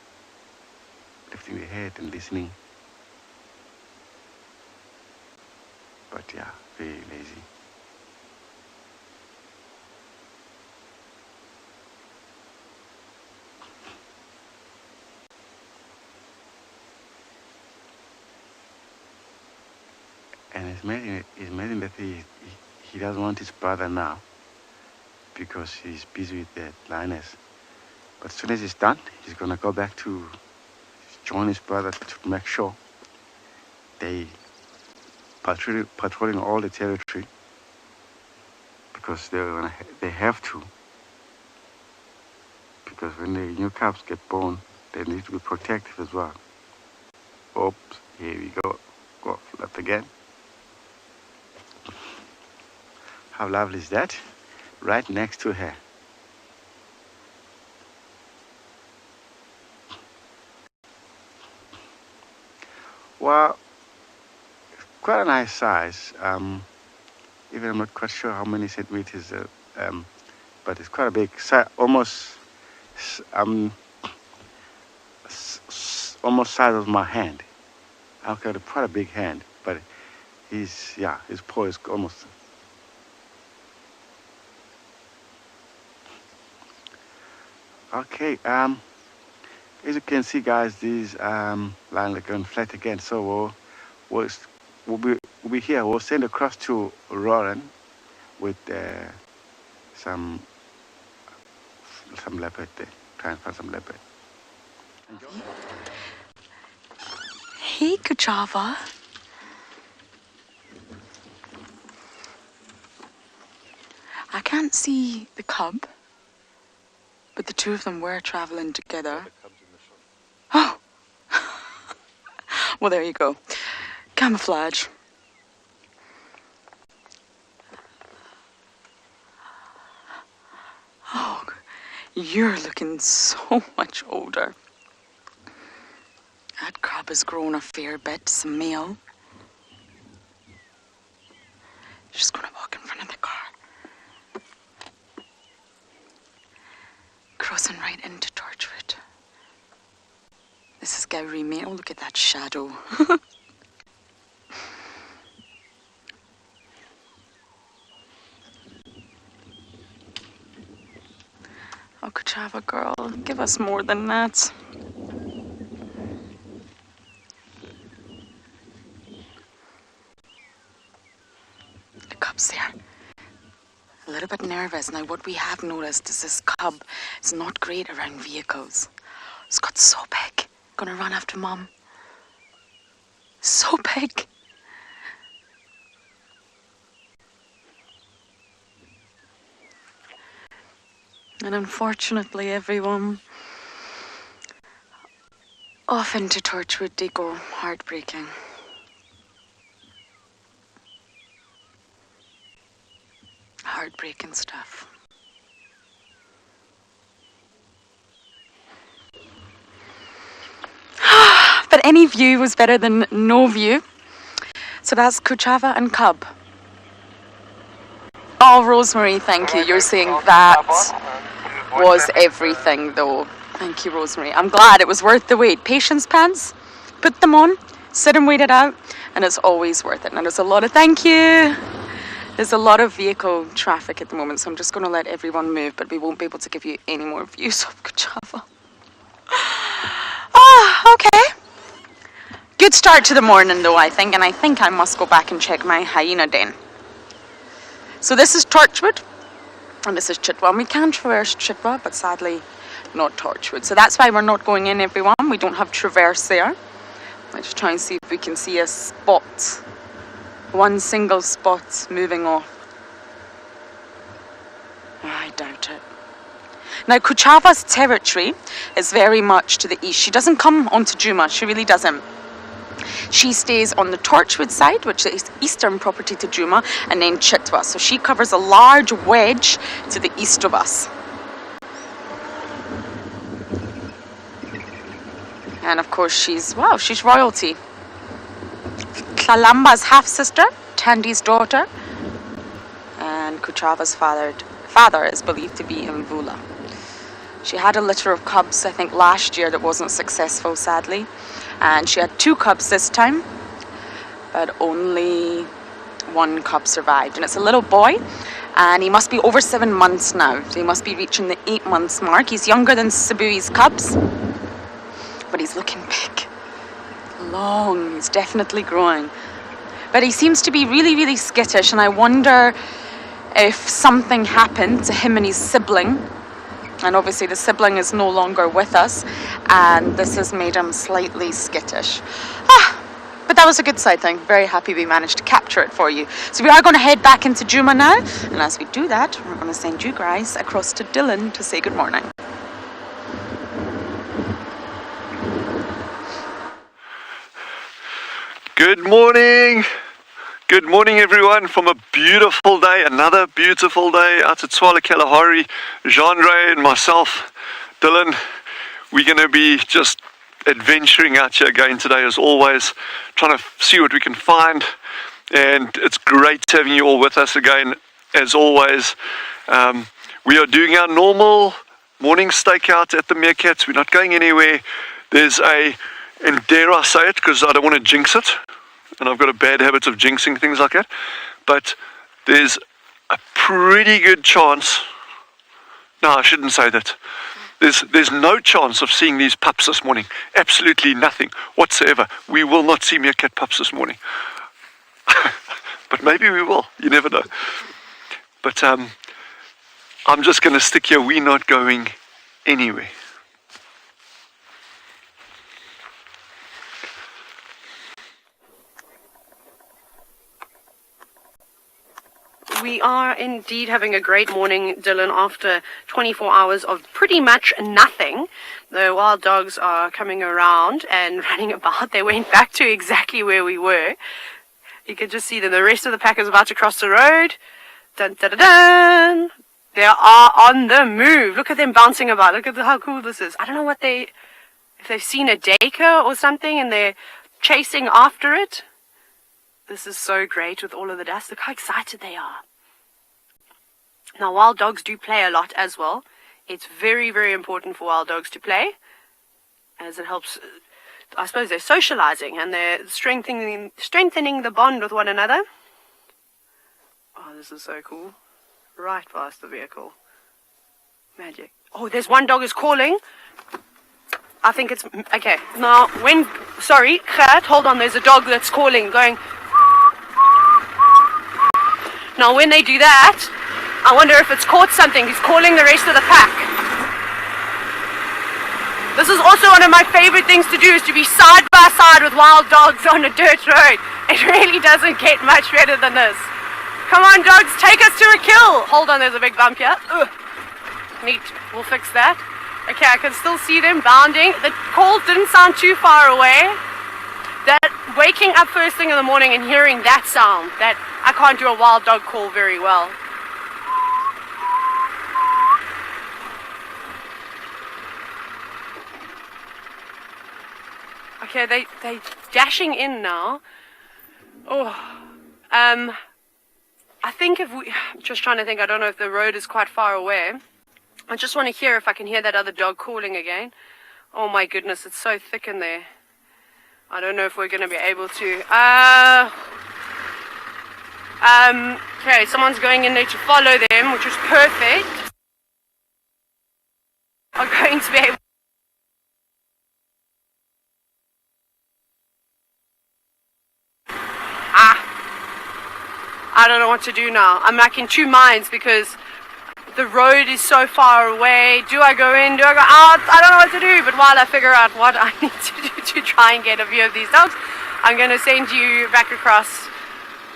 lifting their head and listening. But yeah, very lazy. And it's amazing that he doesn't want his brother now because he's busy with the lioness. But as soon as he's done, he's gonna go back to join his brother to make sure they patrolling all the territory because they have to. Because when the new calves get born, they need to be protective as well. Oops, here we go. Go left again. How lovely is that? Right next to her. Well, quite a nice size. Even I'm not quite sure how many centimeters, but it's quite a big size, almost size of my hand. I've got quite a big hand, but his paw is almost. Okay, as you can see, guys, these lines are going flat again. So we'll be here. We'll send across to Roran with some leopard there. Try and find some leopard. Hey, Kachava. I can't see the cub, but the two of them were traveling together. Oh! Well, there you go. Camouflage. Oh, you're looking so much older. That cub has grown a fair bit. It's a male. She's gonna walk in front of the car. Crossing right into Torchwood. This is Gowrie male. Look at that shadow. Oh, Kachava girl, give us more than that. The cub's there. A little bit nervous. Now, what we have noticed is this cub is not great around vehicles. It's got so big. Gonna run after Mom. So big. And unfortunately, everyone, off into Torchwood they go. Heartbreaking. Heartbreaking stuff. But any view was better than no view. So that's Kuchava and Cub. Oh, Rosemary, thank you. You're saying that was everything, though. Thank you, Rosemary. I'm glad it was worth the wait. Patience pants, put them on, sit and wait it out, and it's always worth it. And there's a lot of thank you. There's a lot of vehicle traffic at the moment, so I'm just going to let everyone move, but we won't be able to give you any more views of Kuchava. Ah, okay. good start to the morning though, I think, and I think I must go back and check my hyena den. So this is Torchwood, and this is Chitwa. And we can traverse Chitwa, but sadly not Torchwood. So that's why we're not going in, everyone. We don't have traverse there. Let's try and see if we can see a spot. One single spot moving off. I doubt it. Now, Kuchava's territory is very much to the east. She doesn't come onto Djuma, she really doesn't. She stays on the Torchwood side, which is eastern property to Djuma, and then Chitwa. So she covers a large wedge to the east of us. And of course she's royalty. Tlalamba's half-sister, Tandi's daughter, and Kuchava's father is believed to be Mvula. She had a litter of cubs, I think, last year that wasn't successful, sadly. And she had 2 cubs this time, but only 1 cub survived. And it's a little boy, and he must be over 7 months now. So he must be reaching the 8 months mark. He's younger than Sibui's cubs, but he's looking big. Long, he's definitely growing. But he seems to be really, really skittish, and I wonder if something happened to him and his sibling. And obviously the sibling is no longer with us, and this has made him slightly skittish. But that was a good side thing. Very happy we managed to capture it for you. So we are going to head back into Djuma now, and as we do that, we're going to send you guys across to Dylan to say good morning. Good morning! Good morning everyone from a beautiful day, another beautiful day out at Tswalu Kalahari. Jean-Ray and myself, Dylan, we're going to be just adventuring out here again today as always, trying to see what we can find, and it's great having you all with us again as always. We are doing our normal morning stakeout at the Meerkats. We're not going anywhere. There's and dare I say it, because I don't want to jinx it, and I've got a bad habit of jinxing things like that, but there's a pretty good chance, no, I shouldn't say that, there's no chance of seeing these pups this morning, absolutely nothing whatsoever. We will not see meerkat pups this morning, but maybe we will, you never know. But I'm just going to stick here, we're not going anywhere. We are indeed having a great morning, Dylan, after 24 hours of pretty much nothing. The wild dogs are coming around and running about. They went back to exactly where we were. You can just see them. The rest of the pack is about to cross the road. Dun, dun, dun, dun. They are on the move. Look at them bouncing about. Look at how cool this is. I don't know if they've seen a daker or something and they're chasing after it. This is so great with all of the dust. Look how excited they are. Now, wild dogs do play a lot as well. It's very, very important for wild dogs to play, as it helps, I suppose they're socializing and they're strengthening the bond with one another. Oh, this is so cool. Right past the vehicle. Magic. Oh, there's one dog is calling. I think it's, okay. Now, sorry, Gert, hold on, there's a dog that's calling, going. Now, when they do that, I wonder if it's caught something. He's calling the rest of the pack. This is also one of my favorite things to do, is to be side by side with wild dogs on a dirt road. It really doesn't get much better than this. Come on, dogs, take us to a kill. Hold on, there's a big bump here. Ugh. Neat, we'll fix that. Okay, I can still see them bounding. The call didn't sound too far away. That waking up first thing in the morning and hearing that sound, that I can't do a wild dog call very well. Okay, they dashing in now. Oh, I think I'm just trying to think, I don't know if the road is quite far away. I just want to hear if I can hear that other dog calling again. Oh my goodness, it's so thick in there. I don't know if we're going to be able to. Okay, someone's going in there to follow them, which is perfect. I'm going to be able. I don't know what to do now. I'm like in two minds because the road is so far away. Do I go in? Do I go out? I don't know what to do. But while I figure out what I need to do to try and get a view of these dogs, I'm going to send you back across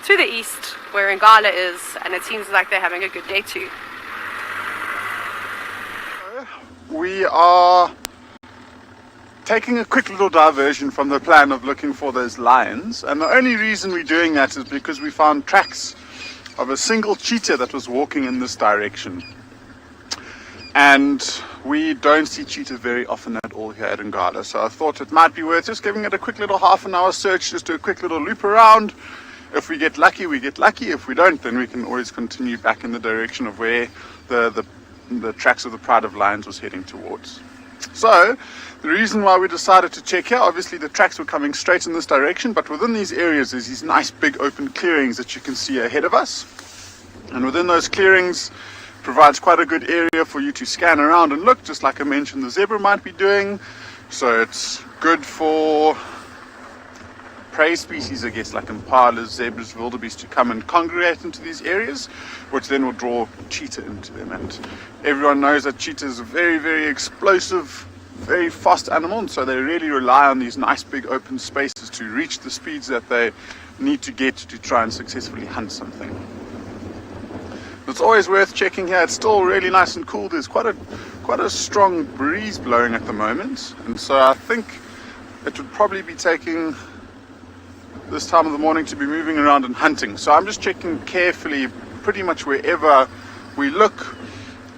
to the east where Ngala is, and it seems like they're having a good day too. We are taking a quick little diversion from the plan of looking for those lions, and the only reason we're doing that is because we found tracks of a single cheetah that was walking in this direction. And we don't see cheetah very often at all here at Ngala, so I thought it might be worth just giving it a quick little half-an-hour search, just do a quick little loop around. If we get lucky, we get lucky. If we don't, then we can always continue back in the direction of where the tracks of the pride of lions was heading towards. So the reason why we decided to check here, obviously the tracks were coming straight in this direction, but within these areas there's these nice big open clearings that you can see ahead of us, and within those clearings provides quite a good area for you to scan around and look, just like I mentioned the zebra might be doing. So it's good for prey species, I guess, like impalas, zebras, wildebeest, to come and congregate into these areas, which then will draw cheetah into them. And everyone knows that cheetah is a very, very explosive, very fast animal, and so they really rely on these nice big open spaces to reach the speeds that they need to get to try and successfully hunt something. It's always worth checking here. It's still really nice and cool. There's quite a strong breeze blowing at the moment, and so I think it would probably be taking this time of the morning to be moving around and hunting. So I'm just checking carefully pretty much wherever we look,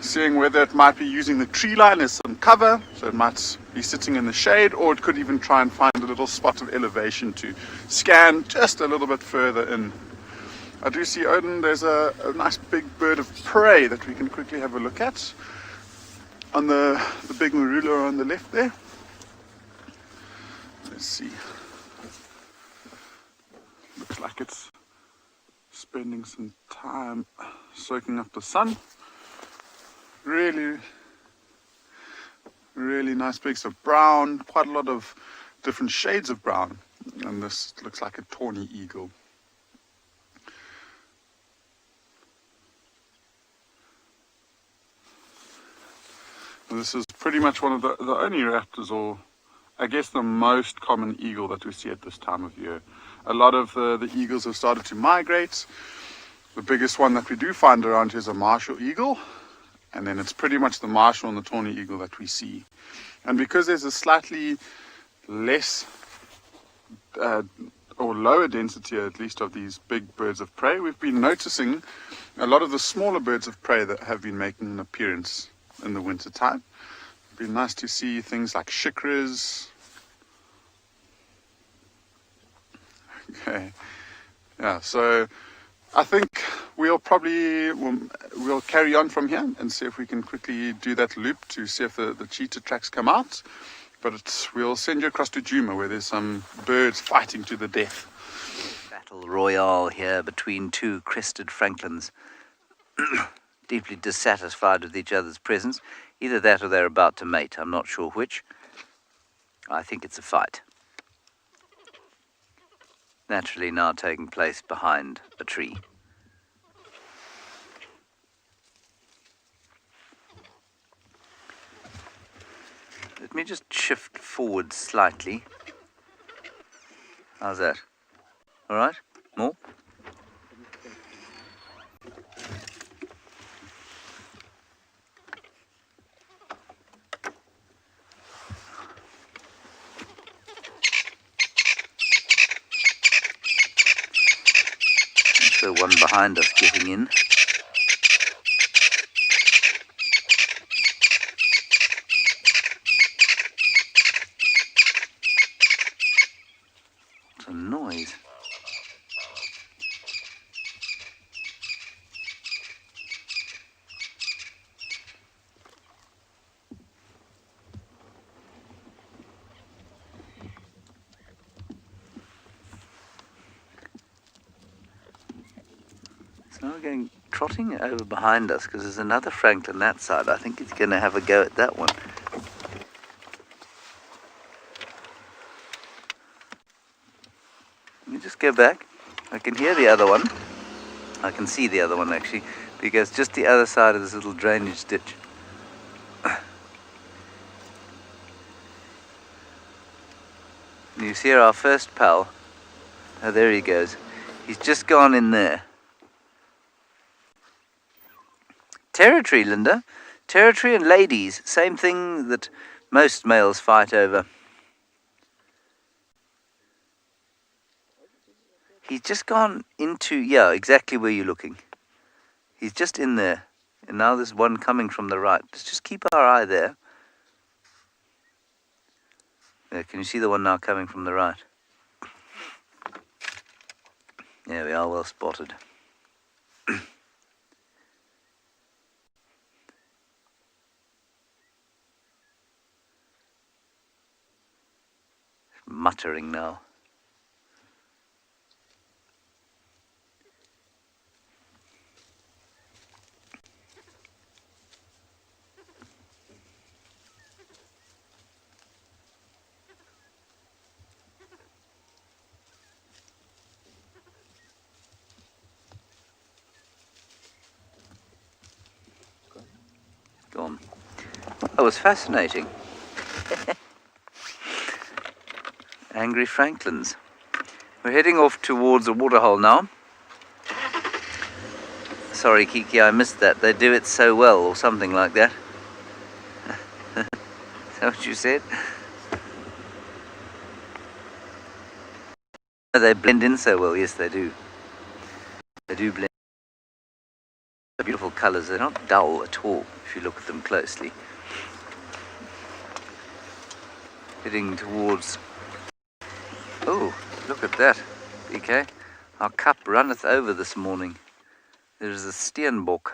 seeing whether it might be using the tree line as some cover, so it might be sitting in the shade, or it could even try and find a little spot of elevation to scan just a little bit further in. I do see, Odin, there's a nice big bird of prey that we can quickly have a look at on the big marula on the left there. Let's see. Looks like it's spending some time soaking up the sun. Really, really nice pigs of brown, quite a lot of different shades of brown, and this looks like a tawny eagle. And this is pretty much one of the only raptors, or I guess the most common eagle that we see at this time of year. A lot of the eagles have started to migrate. The biggest one that we do find around here is a martial eagle, and then it's pretty much the martial and the tawny eagle that we see. And because there's a slightly less or lower density, at least, of these big birds of prey, we've been noticing a lot of the smaller birds of prey that have been making an appearance in the winter time. It'd be nice to see things like shikras. Okay, yeah, so I think we'll carry on from here and see if we can quickly do that loop to see if the cheetah tracks come out. But we'll send you across to Juma, where there's some birds fighting to the death. Battle royale here between two crested francolins, deeply dissatisfied with each other's presence. Either that or they're about to mate. I'm not sure which. I think it's a fight. Naturally now taking place behind a tree. Let me just shift forward slightly. How's that? All right? More? So one behind us getting in. What's a noise? Now we're going trotting over behind us because there's another francolin that side. I think he's going to have a go at that one. Let me just go back. I can hear the other one. I can see the other one actually, because just the other side of this little drainage ditch. You see our first pal. Oh, there he goes. He's just gone in there. Territory, Linda. Territory and ladies. Same thing that most males fight over. He's just gone into, yeah, exactly where you're looking. He's just in there. And now there's one coming from the right. Let's just keep our eye there. There, can you see the one now coming from the right? There we are, well spotted. Muttering now. Gone. That was fascinating. Angry Franklins. We're heading off towards a waterhole now. Sorry, Kiki, I missed that. They do it so well, or something like that. Is that what you said? They blend in so well. Yes, they do. They do blend. Beautiful colours. They're not dull at all if you look at them closely. Heading towards... Oh, look at that, BK. Our cup runneth over this morning. There is a steenbok.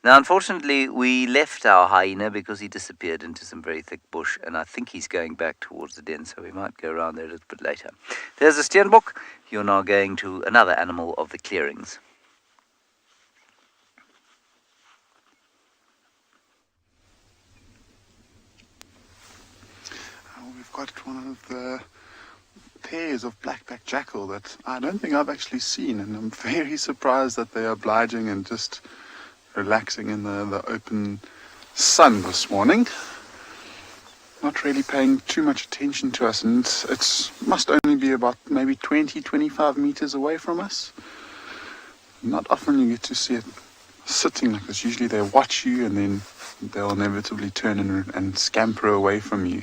Now, unfortunately, we left our hyena because he disappeared into some very thick bush, and I think he's going back towards the den, so we might go around there a little bit later. There's a steenbok. You're now going to another animal of the clearings. We've got one of the pairs of blackback jackal that I don't think I've actually seen, and I'm very surprised that they are obliging and just relaxing in the open sun this morning. Not really paying too much attention to us, and it must only be about maybe 20-25 meters away from us. Not often you get to see it sitting like this. Usually they watch you and then they'll inevitably turn and scamper away from you.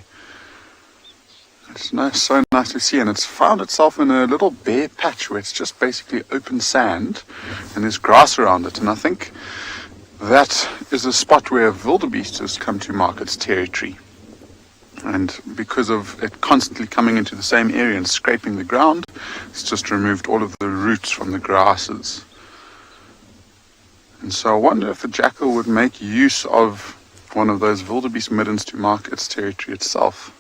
It's so nice to see, and it's found itself in a little bare patch where it's just basically open sand and there's grass around it, and I think that is a spot where a wildebeest has come to mark its territory. And because of it constantly coming into the same area and scraping the ground, it's just removed all of the roots from the grasses. And so I wonder if a jackal would make use of one of those wildebeest middens to mark its territory itself.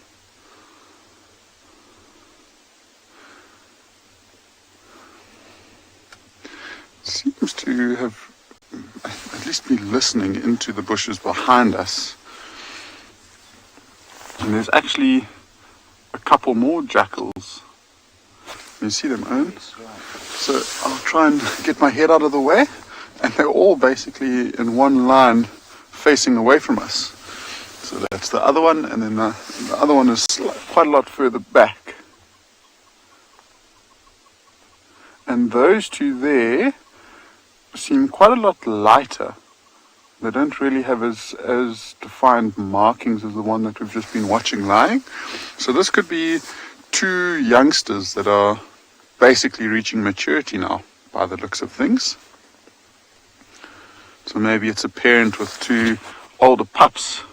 Seems to have at least be listening into the bushes behind us. And there's actually a couple more jackals. You see them, Owen? So I'll try and get my head out of the way, and they're all basically in one line facing away from us. So that's the other one, and then the other one is quite a lot further back. And those two there seem quite a lot lighter. They don't really have as defined markings as the one that we've just been watching lying. So this could be two youngsters that are basically reaching maturity now, by the looks of things. So maybe it's a parent with two older pups.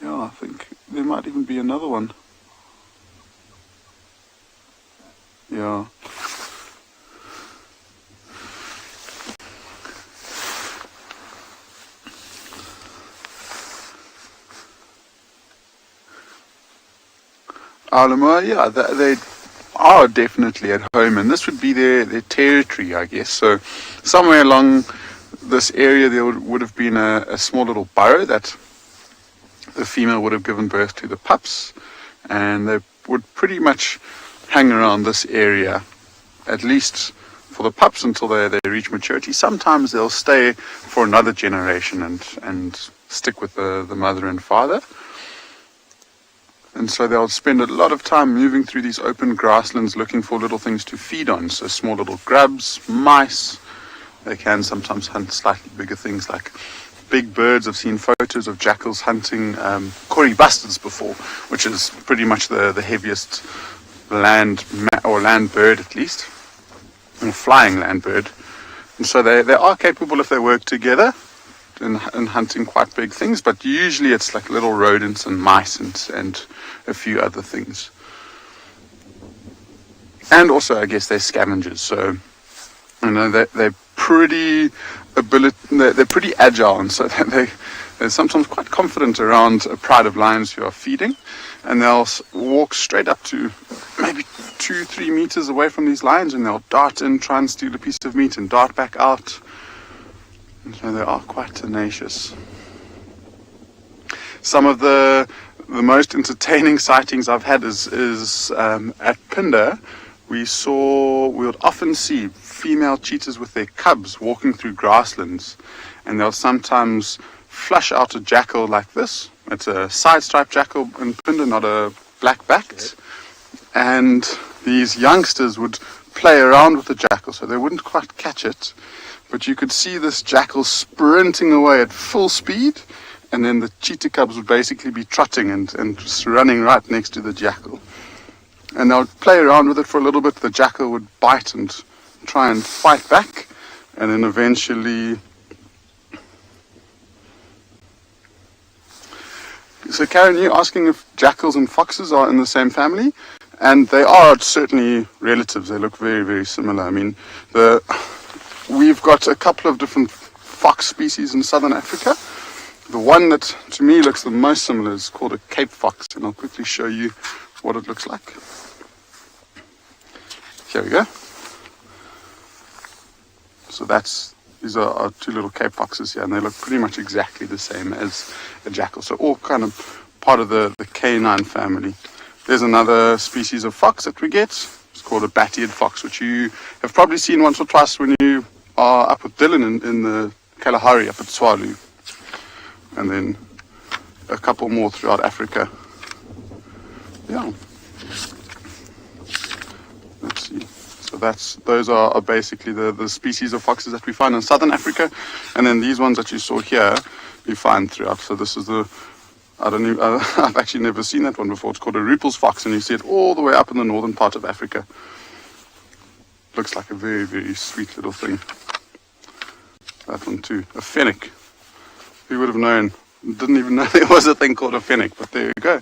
Yeah, I think there might even be another one. Yeah. Alamo, yeah, they are definitely at home, and this would be their territory, I guess. So somewhere along this area there would have been a small little burrow that the female would have given birth to the pups, and they would pretty much hang around this area, at least for the pups, until they reach maturity. Sometimes they'll stay for another generation and stick with the mother and father. And so they'll spend a lot of time moving through these open grasslands looking for little things to feed on. So small little grubs, mice. They can sometimes hunt slightly bigger things like big birds. I've seen photos of jackals hunting kori bustards before, which is pretty much the heaviest land bird, at least, or flying land bird. And so they are capable, if they work together, in hunting quite big things, but usually it's like little rodents and mice and a few other things. And also, I guess, they're scavengers, so you know they're pretty agile, and so they're sometimes quite confident around a pride of lions who are feeding, and they'll walk straight up to maybe 2-3 meters away from these lions, and they'll dart in, try and steal a piece of meat, and dart back out. And so they are quite tenacious. Some of the most entertaining sightings I've had is at Pinder. We would often see female cheetahs with their cubs walking through grasslands, and they'll sometimes flush out a jackal like this. It's a side-striped jackal in Pinder, not a black-backed. And these youngsters would play around with the jackal, so they wouldn't quite catch it. But you could see this jackal sprinting away at full speed, and then the cheetah cubs would basically be trotting and just running right next to the jackal. And they'll play around with it for a little bit. The jackal would bite and try and fight back, and then eventually... So Karen, you're asking if jackals and foxes are in the same family, and they are certainly relatives. They look very, very similar. I mean, we've got a couple of different fox species in southern Africa. The one that to me looks the most similar is called a Cape fox, and I'll quickly show you what it looks like. Here we go. So these are two little Cape foxes here, and they look pretty much exactly the same as a jackal. So all kind of part of the canine family. There's another species of fox that we get. It's called a bat-eared fox, which you have probably seen once or twice when you are up with Dylan in the Kalahari up at Tswalu. And then a couple more throughout Africa. Yeah. Let's see. So those are basically the species of foxes that we find in southern Africa. And then these ones that you saw here, you find throughout. So this is I've actually never seen that one before. It's called a Ruppel's fox, and you see it all the way up in the northern part of Africa. Looks like a very, very sweet little thing. That one too. A fennec. Who would have known? Didn't even know there was a thing called a fennec, but there you go.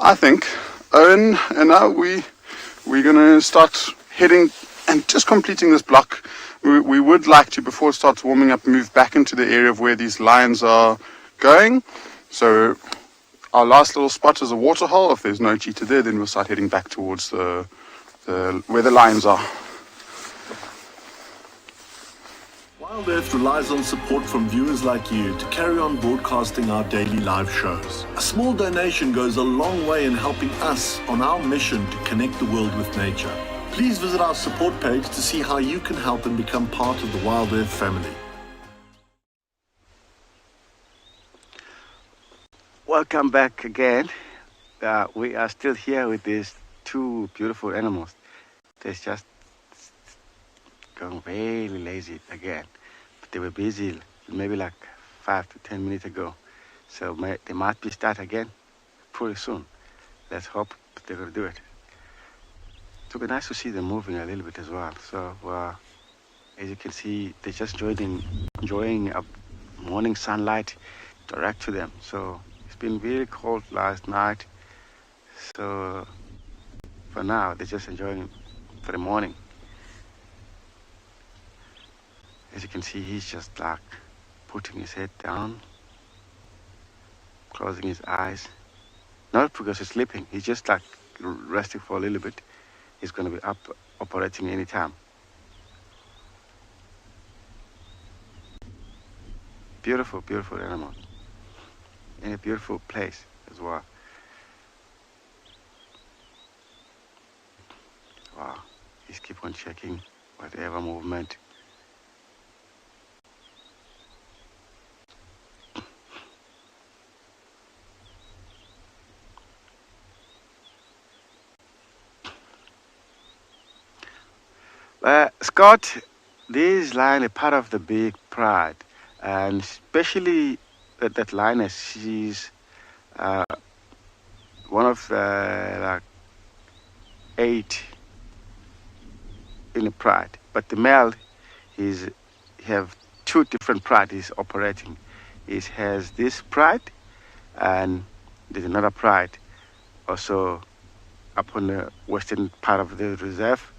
I think, Owen and I, we're going to start heading and just completing this block. We would like to, before it starts warming up, move back into the area of where these lions are going. So our last little spot is a waterhole. If there's no cheetah there, then we'll start heading back towards where the lions are. Wild Earth relies on support from viewers like you to carry on broadcasting our daily live shows. A small donation goes a long way in helping us on our mission to connect the world with nature. Please visit our support page to see how you can help and become part of the Wild Earth family. Welcome back again. We are still here with these two beautiful animals. They're just going very lazy again. But they were busy maybe like 5 to 10 minutes ago. So they might be start again pretty soon. Let's hope they're going to do it. It would be nice to see them moving a little bit as well. So as you can see, they're just enjoying a morning sunlight direct to them. So it's been really cold last night. So for now, they're just enjoying for the morning. As you can see, he's just like putting his head down, closing his eyes. Not because he's sleeping, he's just like resting for a little bit. He's going to be up operating anytime. beautiful, beautiful animal. In a beautiful place as well. Wow, just keep on checking whatever movement. Scott, this lion is part of the big pride, and especially that lioness, she's one of the like 8 in the pride. But the male, he have 2 different pride he's operating. He has this pride, and there's another pride also up on the western part of the reserve,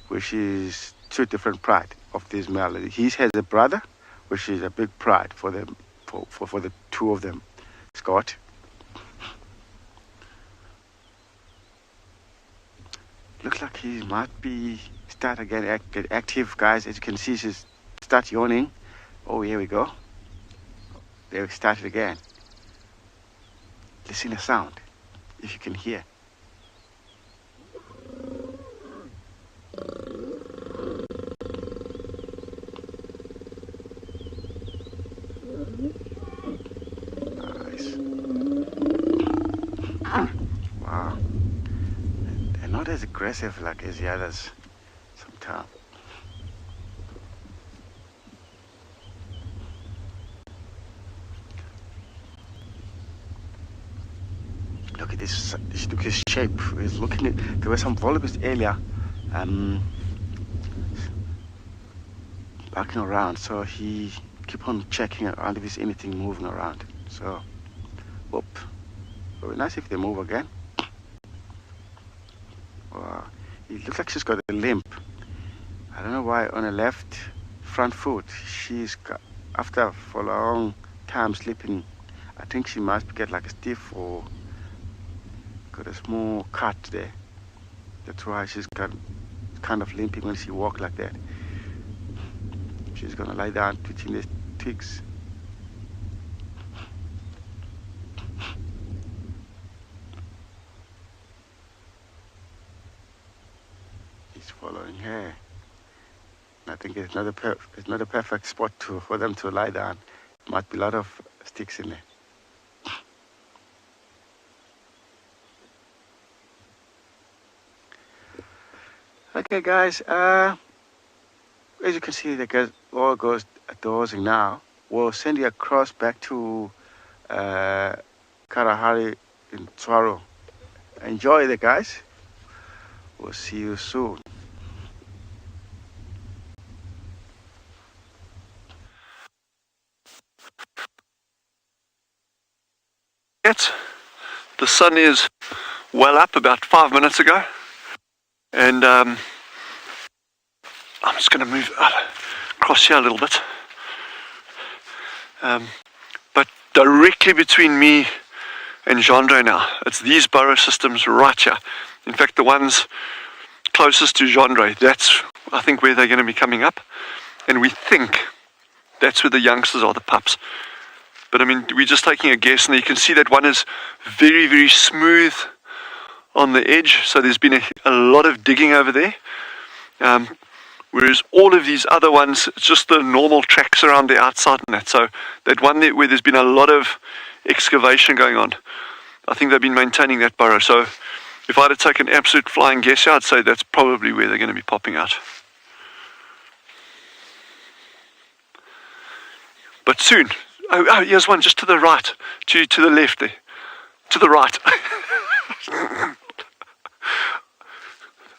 which is 2 different pride of this male. He has a brother, which is a big pride for them, for the 2 of them. Scott. Looks like he might be start again, get active, guys. As you can see, she's start yawning. Oh, here we go. They started again. Listen to the sound, if you can hear. Nice. Wow. They're not as aggressive like as the others sometimes. Look at this, look at his shape. He's looking at, there were some volupus earlier barking around, so he keep on checking around if there's anything moving around. So, whoop. Very nice if they move again. Wow. It looks like she's got a limp. I don't know why on the left front foot. She's got, after for a long time sleeping, I think she must get like a stiff or got a small cut there. That's why she's got kind of limping when she walks like that. She's gonna lie down twitching the twigs. He's following her. I think it's not a perfect spot for them to lie down. Might be a lot of sticks in there. Okay, guys. As you can see, the guys all goes dozing now. We'll send you across back to Kalahari in Tswalu. Enjoy it, guys. We'll see you soon. The sun is well up about 5 minutes ago, and I'm just going to move across here a little bit. But directly between me and Gendre now, it's these burrow systems right here. In fact, the ones closest to Gendre, that's I think where they're going to be coming up, and we think that's where the youngsters are, the pups. But I mean, we're just taking a guess, and you can see that one is very, very smooth on the edge, so there's been a lot of digging over there. Whereas all of these other ones, it's just the normal tracks around the outside and that. So that one there where there's been a lot of excavation going on, I think they've been maintaining that burrow. So if I had to take an absolute flying guess here, I'd say that's probably where they're going to be popping out. But soon. Oh, here's one just to the right, to the left there, to the right.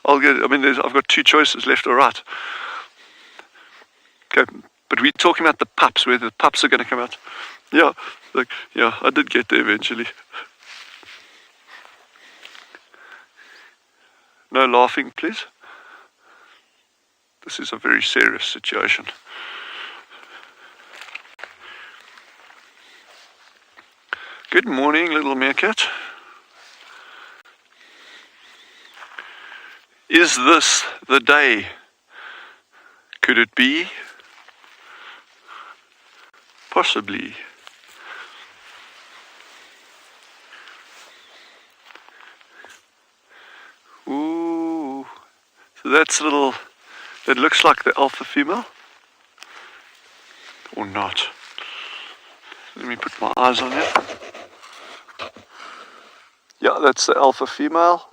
I've got 2 choices, left or right. Okay, but we're talking about the pups, where the pups are going to come out. Yeah, I did get there eventually. No laughing, please. This is a very serious situation. Good morning, little Meerkat. Is this the day? Could it be? Possibly. Ooh. So that's little, that looks like the alpha female. Or not. Let me put my eyes on it. Yeah, that's the alpha female.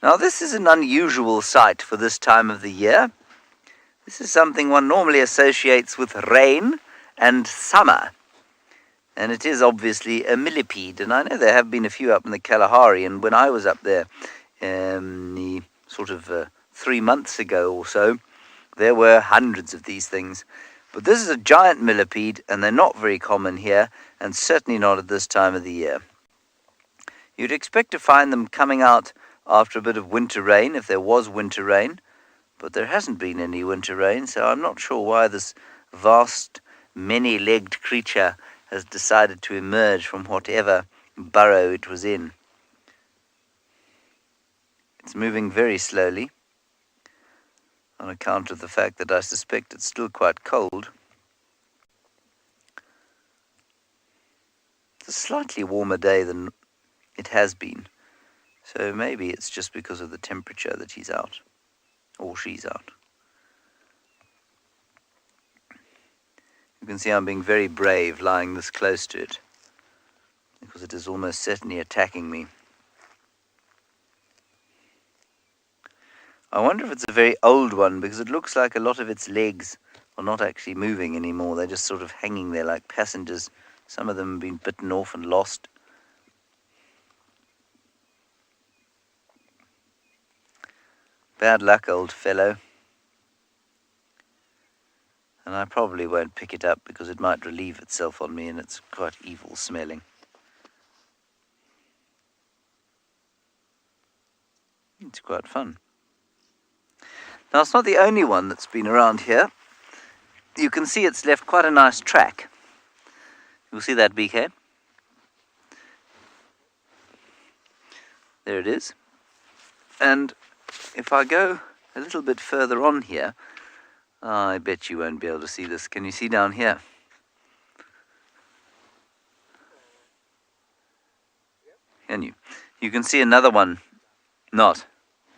Now this is an unusual sight for this time of the year. This is something one normally associates with rain and summer. And it is obviously a millipede. And I know there have been a few up in the Kalahari, and when I was up there sort of 3 months ago or so, there were hundreds of these things. But this is a giant millipede, and they're not very common here, and certainly not at this time of the year. You'd expect to find them coming out after a bit of winter rain, if there was winter rain, but there hasn't been any winter rain, so I'm not sure why this vast, many-legged creature has decided to emerge from whatever burrow it was in. It's moving very slowly, on account of the fact that I suspect it's still quite cold. It's a slightly warmer day than it has been. So maybe it's just because of the temperature that he's out, or she's out. You can see I'm being very brave lying this close to it, because it is almost certainly attacking me. I wonder if it's a very old one, because it looks like a lot of its legs are not actually moving anymore. They're just sort of hanging there like passengers. Some of them have been bitten off and lost. Bad luck, old fellow. And I probably won't pick it up because it might relieve itself on me, and it's quite evil smelling. It's quite fun. Now, it's not the only one that's been around here. You can see it's left quite a nice track. You'll see that, BK? There it is. And if I go a little bit further on here, I bet you won't be able to see this. Can you see down here? Can you? You can see another one. Not.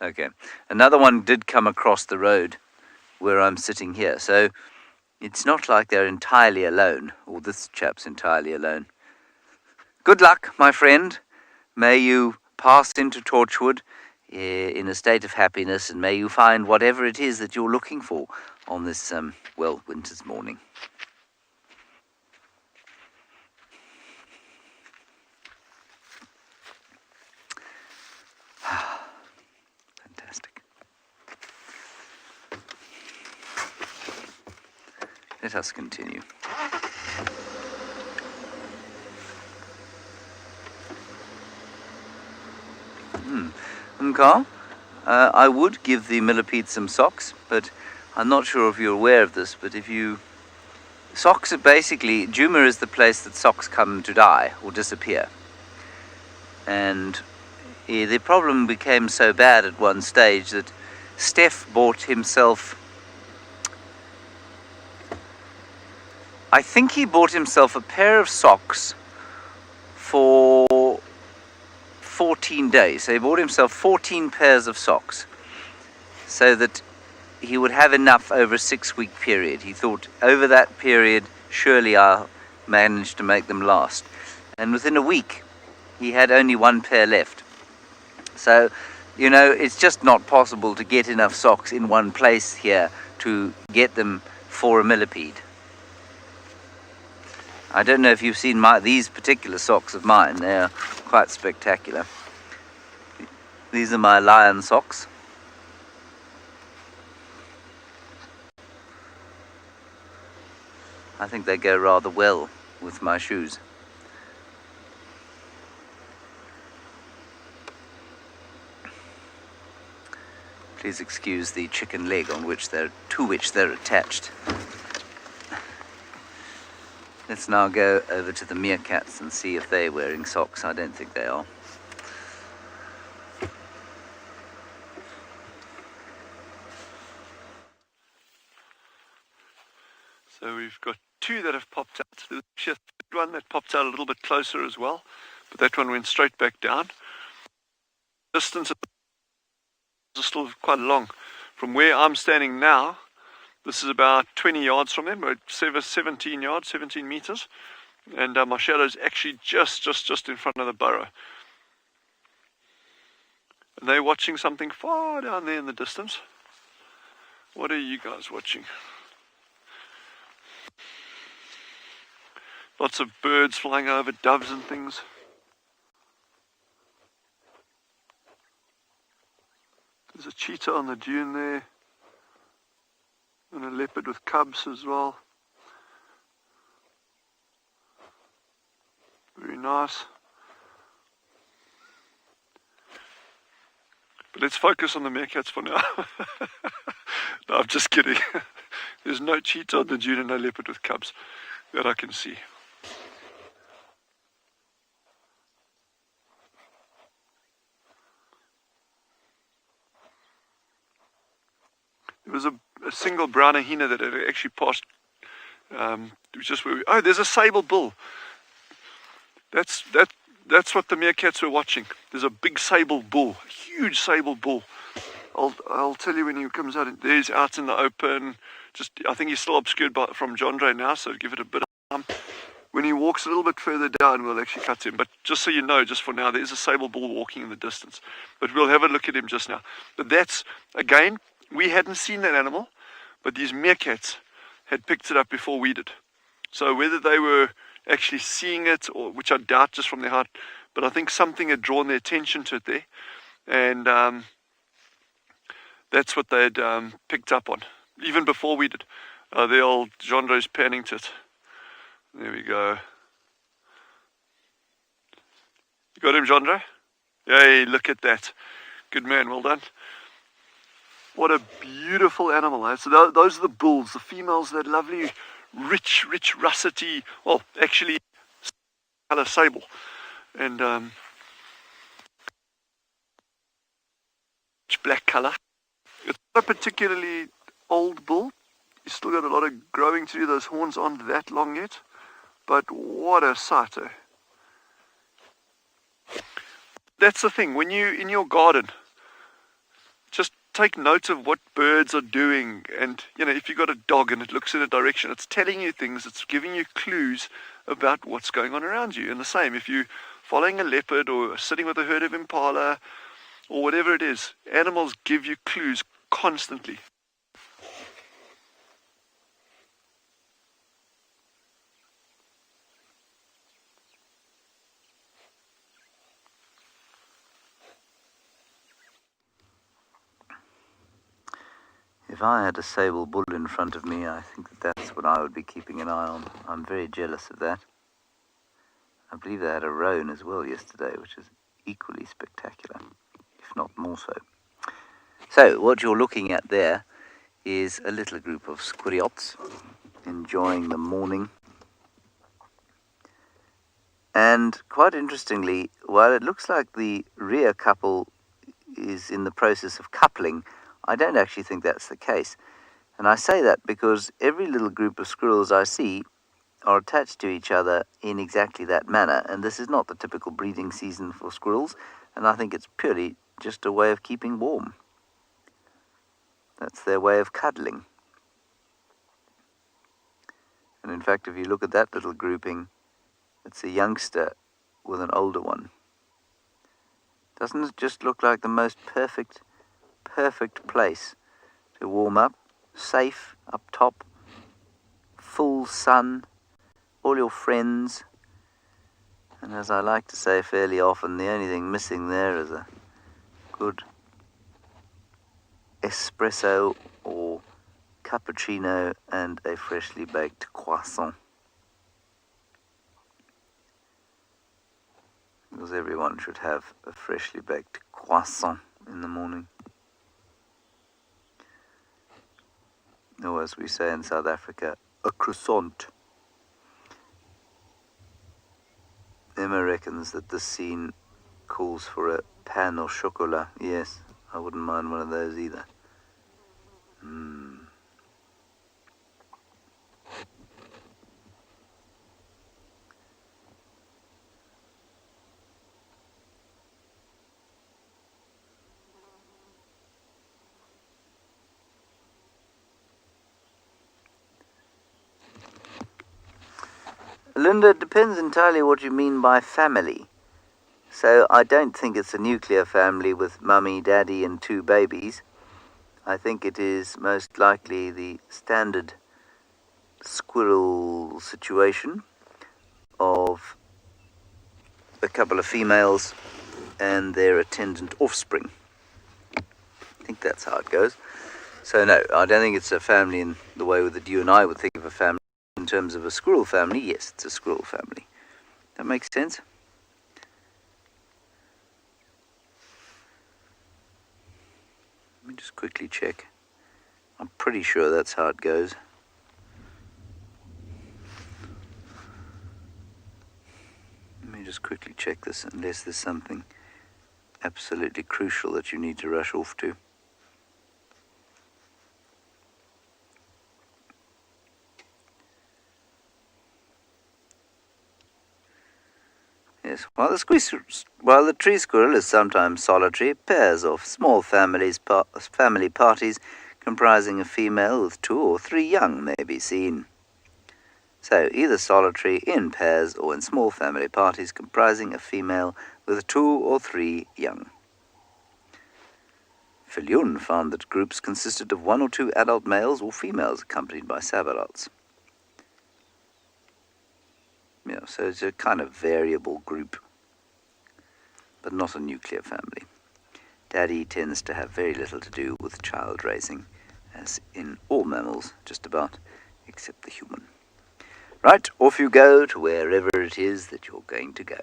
Okay. Another one did come across the road where I'm sitting here. So it's not like they're entirely alone, or this chap's entirely alone. Good luck, my friend. May you pass into Torchwood in a state of happiness, and may you find whatever it is that you're looking for on this, winter's morning. Fantastic. Let us continue. And Carl, I would give the millipede some socks, but I'm not sure if you're aware of this, but socks are basically, Djuma is the place that socks come to die or disappear. And the problem became so bad at one stage that Steph bought himself, I think he bought himself a pair of socks for 14 days. So he bought himself 14 pairs of socks so that he would have enough over a 6-week period. He thought, over that period, surely I'll manage to make them last. And within a week, he had only 1 pair left. So, it's just not possible to get enough socks in one place here to get them for a millipede. I don't know if you've seen these particular socks of mine. They're quite spectacular. These are my lion socks. I think they go rather well with my shoes. Please excuse the chicken leg to which they're attached. Let's now go over to the meerkats and see if they're wearing socks. I don't think they are. So we've got two that have popped out. There's actually a third one that popped out a little bit closer as well, but that one went straight back down. Distance is still quite long. From where I'm standing now, this is about 20 yards from them, 17 yards, 17 meters. And my shadow is actually just in front of the burrow. And they're watching something far down there in the distance. What are you guys watching? Lots of birds flying over, doves and things. There's a cheetah on the dune there. And a leopard with cubs as well. Very nice. But let's focus on the meerkats for now. No, I'm just kidding. There's no cheetah on the dune and no leopard with cubs that I can see. There was a single brown hyena that had actually passed just where oh, there's a sable bull. That's what the meerkats were watching. There's a big sable bull, a huge sable bull. I'll tell you when he comes out. There's out in the open. I think he's still obscured from John Dre now, so give it a bit of time. When he walks a little bit further down, we'll actually cut him. But just so you know, just for now, there's a sable bull walking in the distance. But we'll have a look at him just now. But that's, again, we hadn't seen that animal, but these meerkats had picked it up before we did. So whether they were actually seeing it, or which I doubt just from their height, but I think something had drawn their attention to it there. And that's what they had picked up on, even before we did. The old Gendre's panning to it. There we go. You got him, Gendre? Yay, look at that. Good man, well done. What a beautiful animal. Eh? So those are the bulls, the females, that lovely, rich, russety, well, actually, color sable. And black color. It's not a particularly old bull. He's still got a lot of growing to do. Those horns aren't that long yet. But what a sight. Eh? That's the thing. When you're in your garden, just take note of what birds are doing. And, you know, if you've got a dog and it looks in a direction, it's telling you things. It's giving you clues about what's going on around you. And the same, if you're following a leopard or sitting with a herd of impala or whatever it is, animals give you clues constantly. If I had a sable bull in front of me, I think that's what I would be keeping an eye on. I'm very jealous of that. I believe they had a roan as well yesterday, which is equally spectacular, if not more so. So, what you're looking at there is a little group of squirrels enjoying the morning. And quite interestingly, while it looks like the rear couple is in the process of coupling, I don't actually think that's the case. And I say that because every little group of squirrels I see are attached to each other in exactly that manner. And this is not the typical breeding season for squirrels, and I think it's purely just a way of keeping warm. That's their way of cuddling. And in fact, if you look at that little grouping, it's a youngster with an older one. Doesn't it just look like the most perfect place to warm up? Safe up top, full sun, all your friends. And as I like to say fairly often, the only thing missing there is a good espresso or cappuccino and a freshly baked croissant. Because everyone should have a freshly baked croissant in the morning. or as we say in South Africa, a croissant. Emma reckons that this scene calls for a pain au chocolat. Yes, I wouldn't mind one of those either. Linda, it depends entirely what you mean by family. So I don't think it's a nuclear family with mummy, daddy and 2 babies. I think it is most likely the standard squirrel situation of a couple of females and their attendant offspring. I think that's how it goes. So no, I don't think it's a family in the way that you and I would think of a family. In terms of a squirrel family, yes, it's a squirrel family. That makes sense? Let me just quickly check. I'm pretty sure that's how it goes. Let me just quickly check this, unless there's something absolutely crucial that you need to rush off to. Yes, while the tree squirrel is sometimes solitary, pairs of small family parties comprising a female with 2 or 3 young may be seen. So, either solitary, in pairs, or in small family parties comprising a female with 2 or 3 young. Viljoen found that groups consisted of 1 or 2 adult males or females accompanied by sub-adults. Yeah, so it's a kind of variable group, but not a nuclear family. Daddy tends to have very little to do with child raising, as in all mammals, just about, except the human. Right, off you go to wherever it is that you're going to go.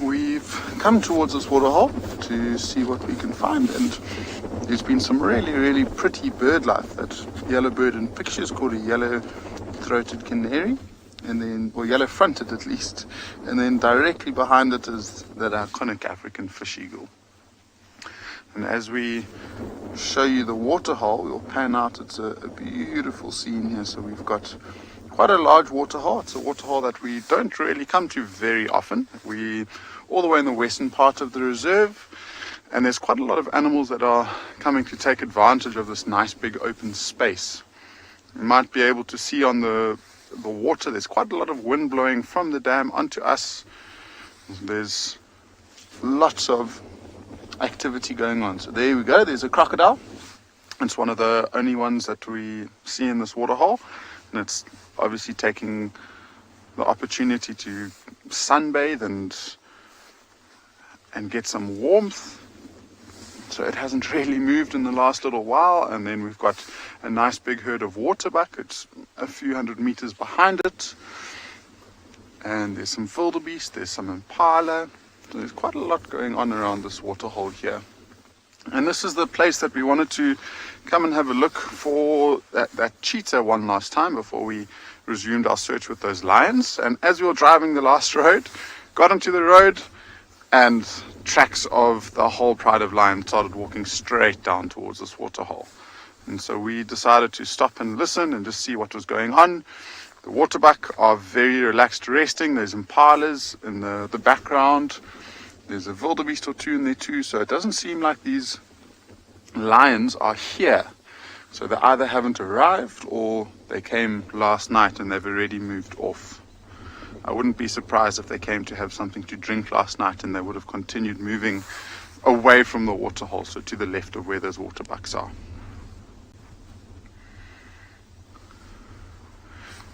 We've come towards this waterhole to see what we can find, and there's been some really pretty bird life. That yellow bird in pictures called a yellow-throated canary, and then, or yellow-fronted at least, and then directly behind it is that iconic African fish eagle. And as we show you the waterhole, we'll pan out. It's a beautiful scene here. So we've got quite a large waterhole. It's a waterhole that we don't really come to very often. We're all the way in the western part of the reserve, and there's quite a lot of animals that are coming to take advantage of this nice big open space. You might be able to see on the water, there's quite a lot of wind blowing from the dam onto us. There's lots of activity going on. So there we go, there's a crocodile. It's one of the only ones that we see in this waterhole, and it's obviously taking the opportunity to sunbathe and get some warmth. So it hasn't really moved in the last little while. And then we've got a nice big herd of waterbuck. It's a few hundred meters behind it, and there's some wildebeest, there's some impala. So there's quite a lot going on around this waterhole here. And this is the place that we wanted to come and have a look for that cheetah one last time before we resumed our search with those lions. And as we were driving the last road, got onto the road, and tracks of the whole pride of lions started walking straight down towards this waterhole. And so we decided to stop and listen and just see what was going on. The waterbuck are very relaxed resting. There's impalas in the background. There's a wildebeest or 2 in there too. So it doesn't seem like these lions are here. So they either haven't arrived or they came last night and they've already moved off. I wouldn't be surprised if they came to have something to drink last night and they would have continued moving away from the waterhole, so to the left of where those waterbucks are.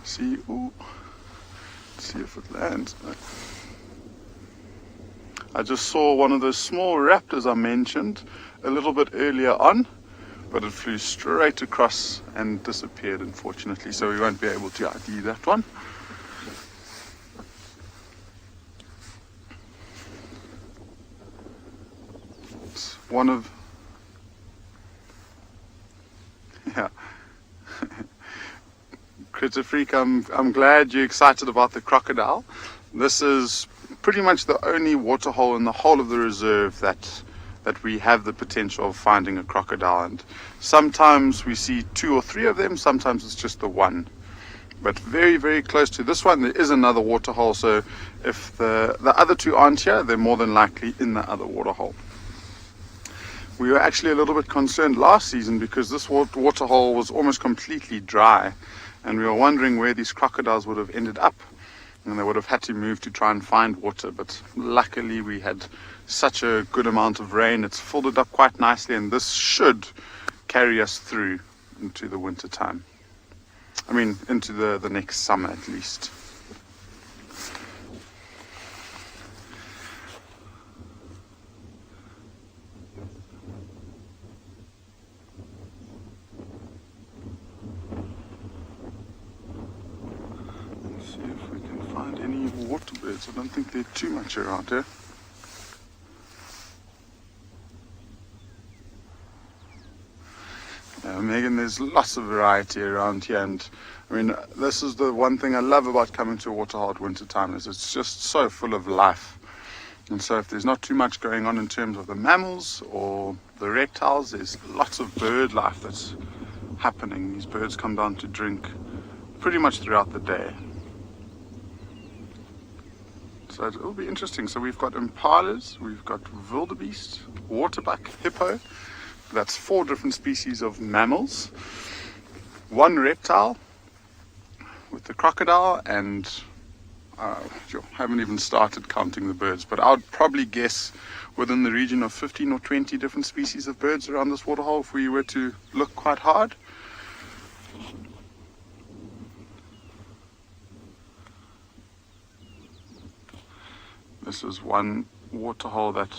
See, ooh, let's see if it lands. I just saw one of those small raptors I mentioned a little bit earlier on, but it flew straight across and disappeared, unfortunately, so we won't be able to ID that one. one of... Yeah. Critter Freak, I'm glad you're excited about the crocodile. This is pretty much the only waterhole in the whole of the reserve that we have the potential of finding a crocodile, and sometimes we see 2 or 3 of them, sometimes it's just the one. But very, very close to this one there is another waterhole, so if the other 2 aren't here, they're more than likely in the other waterhole. We were actually a little bit concerned last season because this waterhole was almost completely dry, and we were wondering where these crocodiles would have ended up, and they would have had to move to try and find water. But luckily we had such a good amount of rain, it's filled it up quite nicely, and this should carry us through into the winter time. I mean, into the next summer at least. Let's see if we can find any water birds. I don't think there are too much around here. Megan, there's lots of variety around here, and I mean, this is the one thing I love about coming to a waterhole at winter time, is it's just so full of life. And so if there's not too much going on in terms of the mammals or the reptiles, there's lots of bird life that's happening. These birds come down to drink pretty much throughout the day. So it'll be interesting. So we've got impalas, we've got wildebeest, waterbuck, hippo. That's 4 different species of mammals, 1 reptile with the crocodile, and I haven't even started counting the birds, but I would probably guess within the region of 15 or 20 different species of birds around this waterhole if we were to look quite hard. This is one waterhole that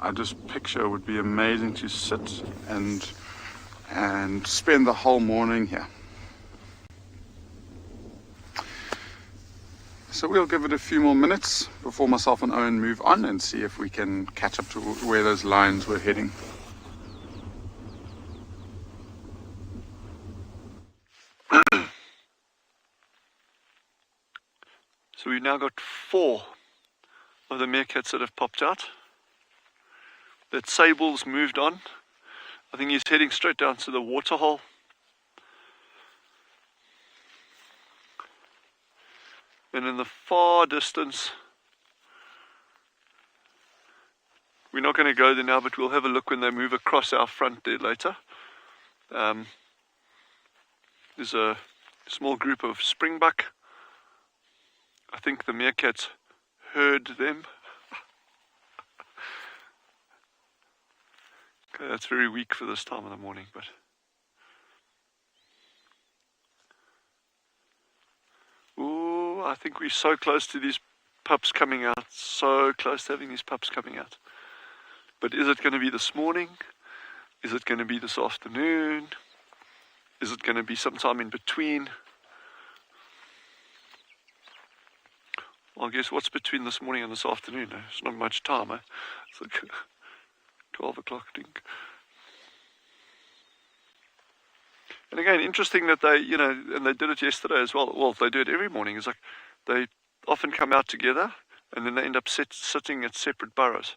I just picture would be amazing to sit and spend the whole morning here. So we'll give it a few more minutes before myself and Owen move on and see if we can catch up to where those lines were heading. So we've now got 4 of the meerkats that have popped out. That Sable's moved on. I think he's heading straight down to the waterhole. And in the far distance, we're not going to go there now, but we'll have a look when they move across our front there later. There's a small group of springbuck. I think the meerkats heard them. Okay, that's very weak for this time of the morning, but ooh, I think we're so close to these pups coming out, so close to having these pups coming out. But is it going to be this morning? Is it going to be this afternoon? Is it going to be sometime in between? Well, I guess what's between this morning and this afternoon? It's not much time, eh? It's like 12 o'clock, I think. And again, interesting that they, and they did it yesterday as well. Well, they do it every morning. It's like they often come out together and then they end up sitting at separate burrows.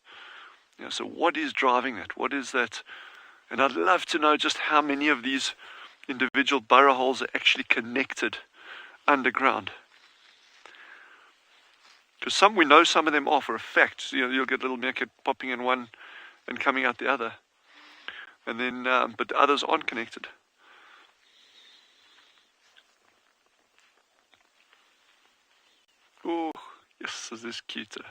So what is driving that? What is that? And I'd love to know just how many of these individual burrow holes are actually connected underground. Because we know some of them are for a fact. You'll get a little meerkat popping in one and coming out the other. And then, but others aren't connected. Oh, yes, this is cuter.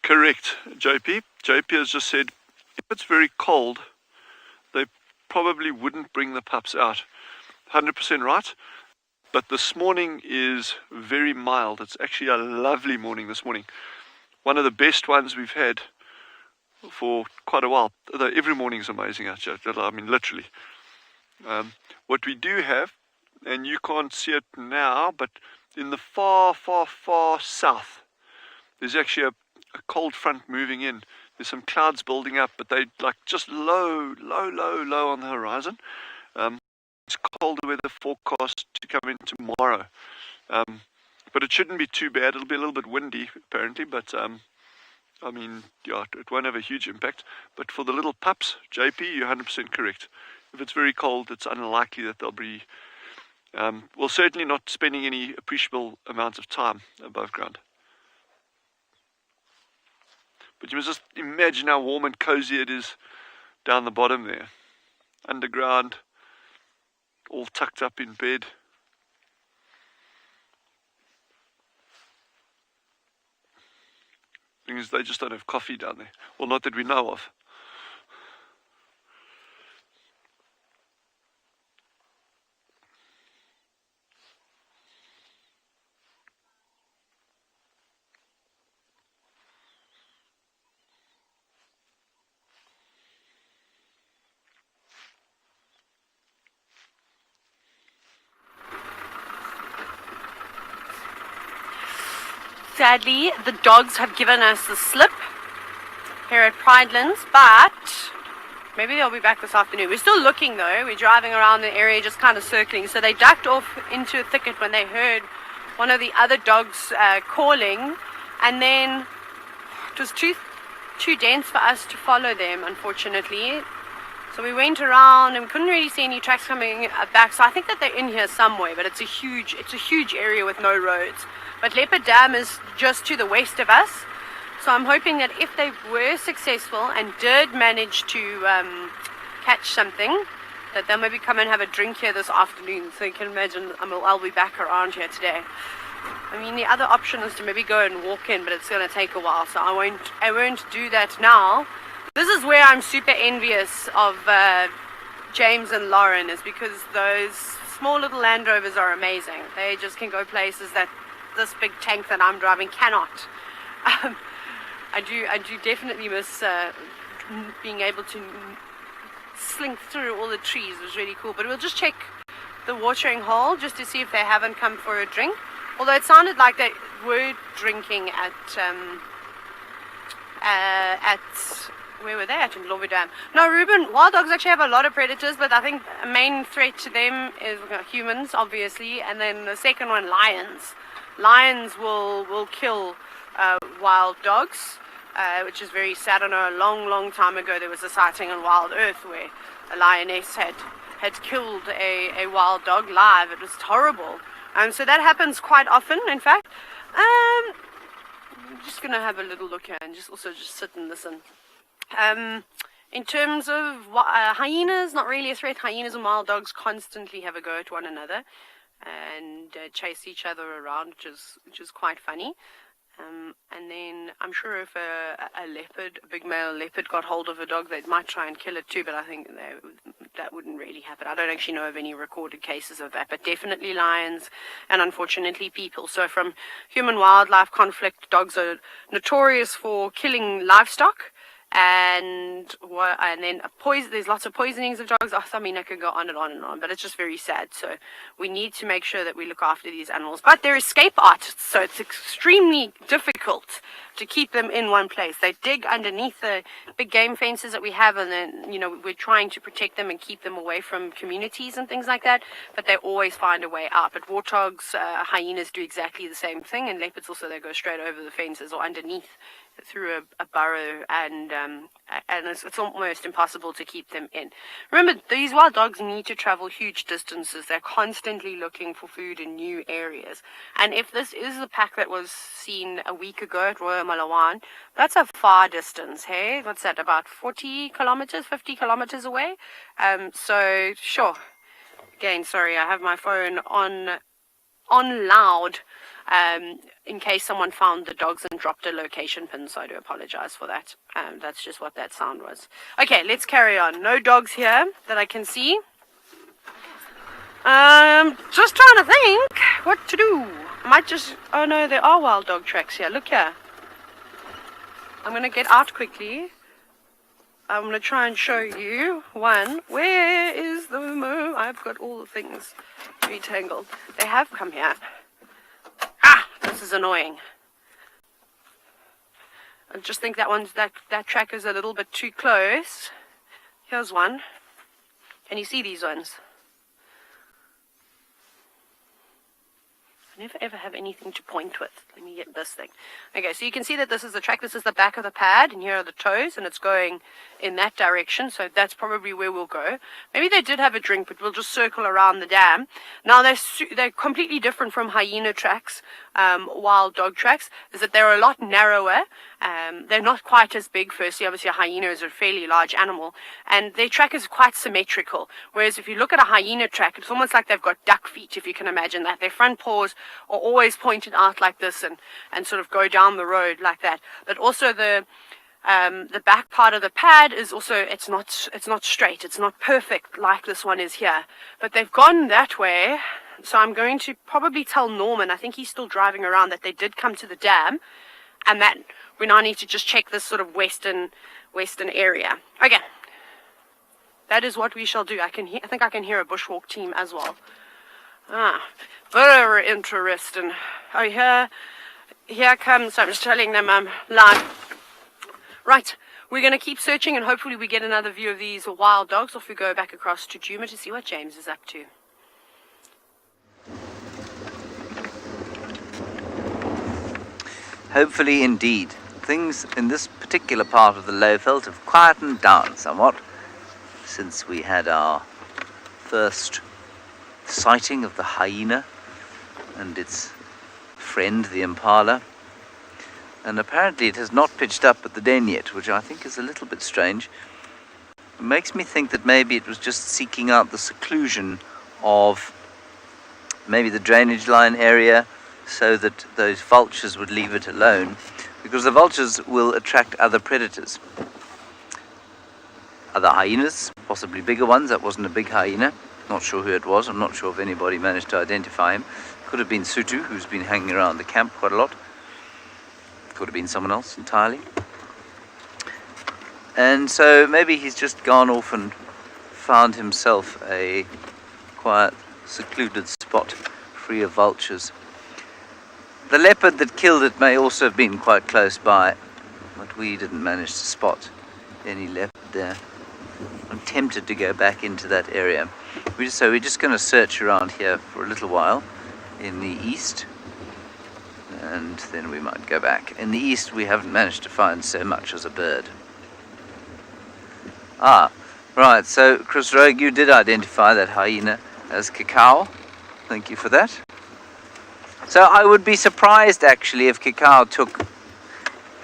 Correct, JP. JP has just said, if it's very cold, they probably wouldn't bring the pups out. 100% right. But this morning is very mild. It's actually a lovely morning this morning. One of the best ones we've had for quite a while. Although every morning is amazing out here. I mean, literally. What we do have and you can't see it now, but in the far, far, far south, there's actually a cold front moving in. There's some clouds building up, but they're like just low on the horizon. It's colder weather forecast to come in tomorrow. But it shouldn't be too bad. It'll be a little bit windy, apparently, but I mean, yeah, it won't have a huge impact. But for the little pups, JP, you're 100% correct. If it's very cold, it's unlikely that they'll be, well, certainly not spending any appreciable amounts of time above ground. But you must just imagine how warm and cozy it is down the bottom there. Underground, all tucked up in bed. Thing is, they just don't have coffee down there. Well, not that we know of. Sadly, the dogs have given us the slip here at Pridelands, but maybe they'll be back this afternoon. We're still looking though. We're driving around the area just kind of circling. So they ducked off into a thicket when they heard one of the other dogs calling, and then it was too dense for us to follow them, unfortunately. So we went around and we couldn't really see any tracks coming back. So I think that they're in here somewhere, but it's a huge area with no roads. But Leopard Dam is just to the west of us. So I'm hoping that if they were successful and did manage to catch something, that they'll maybe come and have a drink here this afternoon. So you can imagine I'll be back around here today. I mean, the other option is to maybe go and walk in, but it's going to take a while. So I won't do that now. This is where I'm super envious of James and Lauren, is because those small little Land Rovers are amazing. They just can go places that this big tank that I'm driving cannot. I do definitely miss being able to slink through all the trees. It was really cool. But we'll just check the watering hole just to see if they haven't come for a drink. Although it sounded like they were drinking at where were they at in Lower Dam? No, Ruben, wild dogs actually have a lot of predators, but I think a main threat to them is humans, obviously, and then the second one, lions. Lions will kill wild dogs, which is very sad. I know a long time ago there was a sighting on Wild Earth where a lioness had killed a wild dog live. It was horrible. So that happens quite often, in fact. I'm just going to have a little look here and just sit and listen. In terms of hyenas, not really a threat. Hyenas and wild dogs constantly have a go at one another and chase each other around, which is quite funny. And then I'm sure if a leopard, a big male leopard, got hold of a dog, they might try and kill it too, but I think that wouldn't really happen. I don't actually know of any recorded cases of that, but definitely lions and unfortunately people. So from human-wildlife conflict, dogs are notorious for killing livestock. And then there's lots of poisonings of dogs. I mean, I could go on and on and on, but it's just very sad. So we need to make sure that we look after these animals. But they're escape artists, so it's extremely difficult to keep them in one place. They dig underneath the big game fences that we have, and then, we're trying to protect them and keep them away from communities and things like that, but they always find a way out. But warthogs, hyenas do exactly the same thing, and leopards also, they go straight over the fences or underneath through a burrow, and it's almost impossible to keep them in. Remember, these wild dogs need to travel huge distances. They're constantly looking for food in new areas. And if this is the pack that was seen a week ago at Royal Malawan, that's a far distance, hey? What's that, about 40 kilometers, 50 kilometers away? So, sure. Again, sorry, I have my phone on loud, in case someone found the dogs and dropped a location pin, so I do apologize for that. That's just what that sound was. Okay, let's carry on. No dogs here that I can see. Just trying to think what to do. I might just, oh no, there are wild dog tracks here. Look here. I'm going to get out quickly. I'm going to try and show you one. Where is the I've got all the things retangled. They have come here. Ah, this is annoying. I just think that track is a little bit too close. Here's one. Can you see these ones? I never ever have anything to point with. Let me get this thing. Okay, so you can see that this is the track. This is the back of the pad, and here are the toes, and it's going in that direction. So that's probably where we'll go. Maybe they did have a drink, but we'll just circle around the dam. Now they're completely different from hyena tracks, wild dog tracks. Is that they're a lot narrower. They're not quite as big. Firstly, obviously a hyena is a fairly large animal, and their track is quite symmetrical. Whereas if you look at a hyena track, it's almost like they've got duck feet, if you can imagine that. Their front paws are always pointed out like this, and sort of go down the road like that. But also the back part of the pad is also, it's not straight, it's not perfect like this one is here. But they've gone that way, so I'm going to probably tell Norman, I think he's still driving around, that they did come to the dam, and that we now need to just check this sort of western area. Okay, that is what we shall do. I think I can hear a bushwalk team as well. Ah, very interesting. Oh, here comes, I'm just telling them I'm live. Right, we're going to keep searching, and hopefully we get another view of these wild dogs, or if we go back across to Juma to see what James is up to. Hopefully indeed. Things in this particular part of the Lowveld have quietened down somewhat since we had our first sighting of the hyena and its friend, the impala. And apparently it has not pitched up at the den yet, which I think is a little bit strange. It makes me think that maybe it was just seeking out the seclusion of maybe the drainage line area, so that those vultures would leave it alone, because the vultures will attract other predators. Other hyenas, possibly bigger ones. That wasn't a big hyena. Not sure who it was. I'm not sure if anybody managed to identify him. Could have been Sutu, who's been hanging around the camp quite a lot. Could have been someone else entirely. And so maybe he's just gone off and found himself a quiet, secluded spot free of vultures. The leopard that killed it may also have been quite close by, but we didn't manage to spot any leopard there. I'm tempted to go back into that area. So we're just going to search around here for a little while in the east, and then we might go back. In the east we haven't managed to find so much as a bird. Ah, right, so Chris Rogue, you did identify that hyena as Cacao. Thank you for that. So I would be surprised actually if Cacao took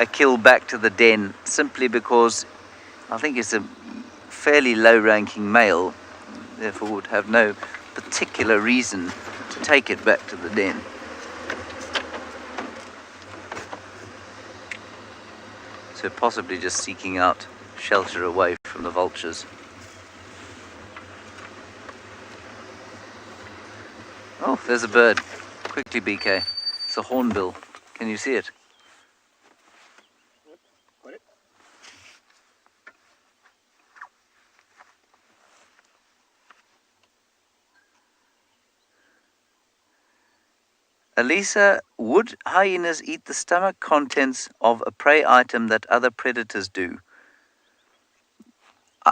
a kill back to the den, simply because I think it's a fairly low-ranking male, therefore would have no particular reason to take it back to the den. So possibly just seeking out shelter away from the vultures. Oh, there's a bird. Quickly, BK. It's a hornbill. Can you see it? Got it. Elisa, would hyenas eat the stomach contents of a prey item that other predators do?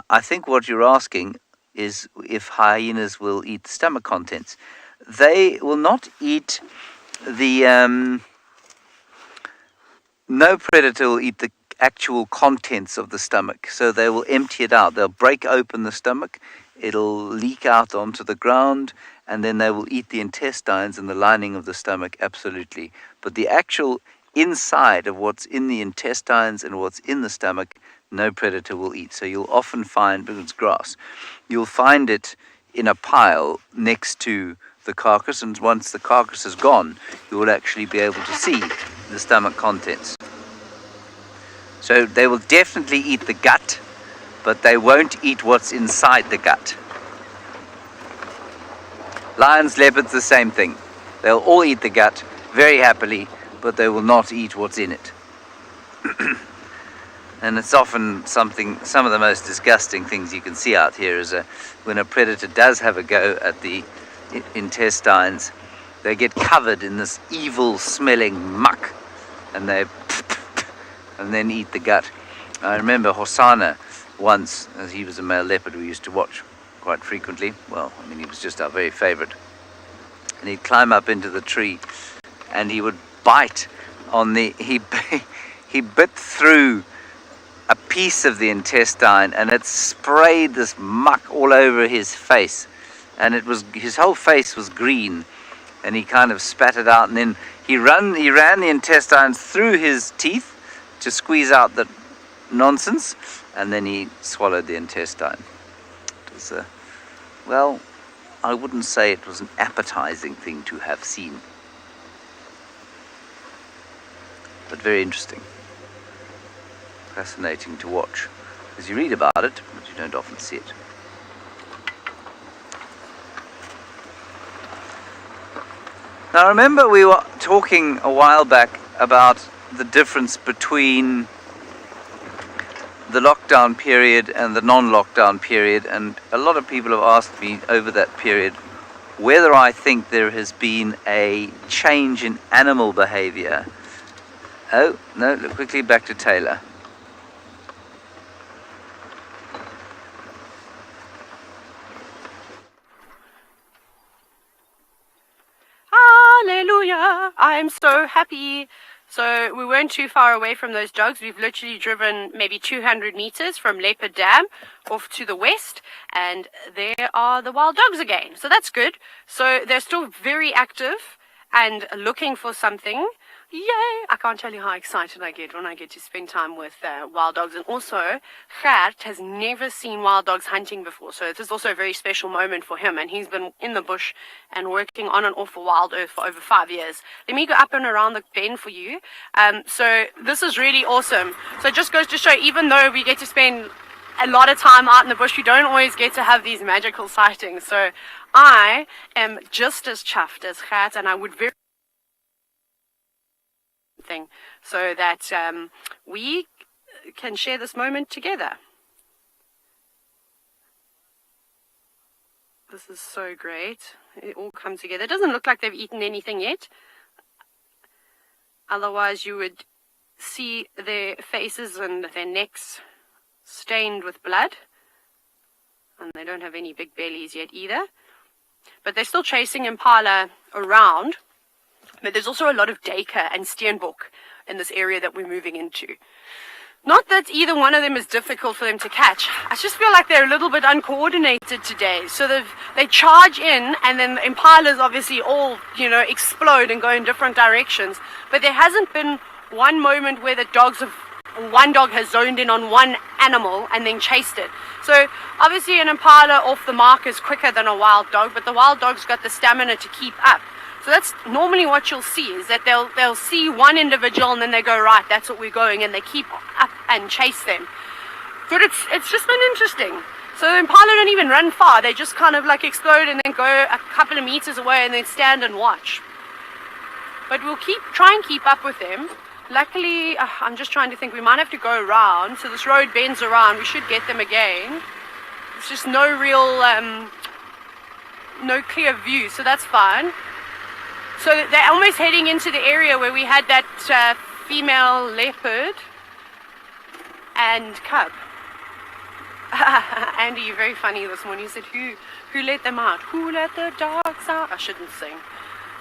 I think what you're asking is if hyenas will eat the stomach contents. They will not eat the... no predator will eat the actual contents of the stomach, so they will empty it out. They'll break open the stomach, it'll leak out onto the ground, and then they will eat the intestines and the lining of the stomach, absolutely. But the actual inside of what's in the intestines and what's in the stomach, no predator will eat. So you'll often find, because it's grass, you'll find it in a pile next to the carcass, and once the carcass is gone, you will actually be able to see the stomach contents. So they will definitely eat the gut, but they won't eat what's inside the gut. Lions, leopards, the same thing. They'll all eat the gut very happily, but they will not eat what's in it. And it's often some of the most disgusting things you can see out here is when a predator does have a go at the intestines, they get covered in this evil smelling muck and they and then eat the gut. I remember Hosanna once, as he was a male leopard we used to watch quite frequently. Well, I mean, he was just our very favorite. And he'd climb up into the tree and he would bite on he bit through a piece of the intestine and it sprayed this muck all over his face, and his whole face was green, and he kind of spat it out, and then he ran the intestines through his teeth to squeeze out the nonsense, and then he swallowed the intestine. It was well, I wouldn't say it was an appetizing thing to have seen, but very interesting. Fascinating to watch, because you read about it, but you don't often see it. Now remember, we were talking a while back about the difference between the lockdown period and the non-lockdown period, and a lot of people have asked me over that period whether I think there has been a change in animal behavior. Oh, no, look quickly back to Taylor. Hallelujah! I'm so happy. So we weren't too far away from those dogs. We've literally driven maybe 200 meters from Leopard Dam off to the west, and there are the wild dogs again. So that's good. So they're still very active and looking for something. Yay! I can't tell you how excited I get when I get to spend time with wild dogs. And also, Gert has never seen wild dogs hunting before. So this is also a very special moment for him. And he's been in the bush and working on and off for Wild Earth for over 5 years. Let me go up and around the bend for you. So this is really awesome. So it just goes to show, even though we get to spend a lot of time out in the bush, you don't always get to have these magical sightings. So I am just as chuffed as Gert, and I would very thing so that we can share this moment together. This is so great. It all comes together. It doesn't look like they've eaten anything yet. Otherwise you would see their faces and their necks stained with blood. And they don't have any big bellies yet either. But they're still chasing impala around. But there's also a lot of duiker and steenbok in this area that we're moving into. Not that either one of them is difficult for them to catch. I just feel like they're a little bit uncoordinated today. So they charge in, and then the impalas obviously all, explode and go in different directions. But there hasn't been one moment where one dog has zoned in on one animal and then chased it. So obviously an impala off the mark is quicker than a wild dog, but the wild dog's got the stamina to keep up. So that's normally what you'll see, is that they'll see one individual and then they go, right, that's what we're going, and they keep up and chase them. But it's just been interesting. So the impala don't even run far. They just kind of like explode and then go a couple of meters away and then stand and watch. But we'll try and keep up with them. Luckily, I'm just trying to think, we might have to go around. So this road bends around. We should get them again. It's just no real, no clear view, so that's fine. So they're almost heading into the area where we had that female leopard and cub. Andy, you're very funny this morning. You said, who let them out? Who let the dogs out? I shouldn't sing.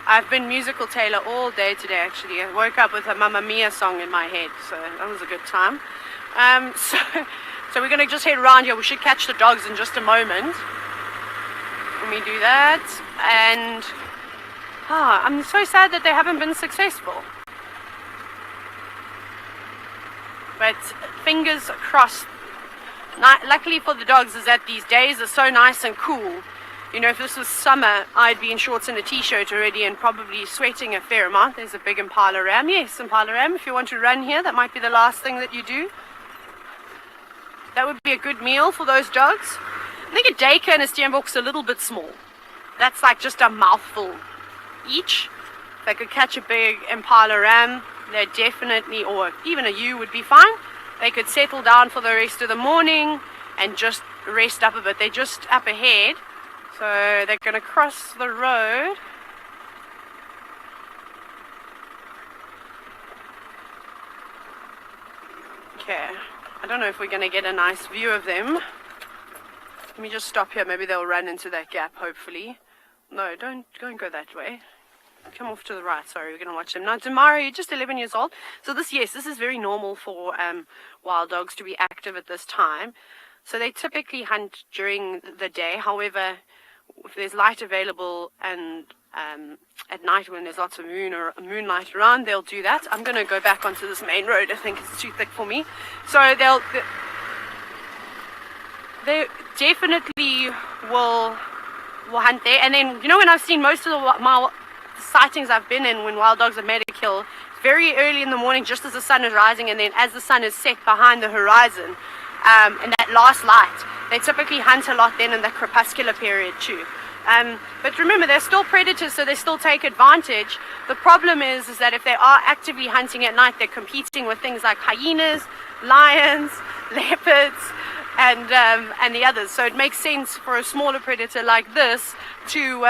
I've been musical Taylor all day today, actually. I woke up with a Mamma Mia song in my head, so that was a good time. So we're going to just head around here. We should catch the dogs in just a moment. Let me do that. And I'm so sad that they haven't been successful. But fingers crossed. Luckily for the dogs is that these days are so nice and cool. If this was summer, I'd be in shorts and a t-shirt already and probably sweating a fair amount. There's a big impala ram. Yes, impala ram. If you want to run here, that might be the last thing that you do. That would be a good meal for those dogs. I think a duiker and a steenbok's a little bit small. That's like just a mouthful each. If they could catch a big impala ram, they're definitely, or even a ewe would be fine. they could settle down for the rest of the morning and just rest up a bit. They're just up ahead, so they're going to cross the road. Okay, I don't know if we're going to get a nice view of them. Let me just stop here. Maybe they'll run into that gap, hopefully. No, don't go that way. Come off to the right. Sorry, we're going to watch them. Now, Damari, you're just 11 years old. So this is very normal for wild dogs to be active at this time. So they typically hunt during the day. However, if there's light available and at night when there's lots of moonlight around, they'll do that. I'm going to go back onto this main road. I think it's too thick for me. So they definitely will hunt there. And then, you know, when I've seen most of my sightings I've been in when wild dogs have made a kill, very early in the morning, just as the sun is rising, and then as the sun is set behind the horizon, and that last light, they typically hunt a lot then in the crepuscular period too. But remember, they're still predators, so they still take advantage. The problem is that if they are actively hunting at night, they're competing with things like hyenas, lions, leopards, and the others. So it makes sense for a smaller predator like this to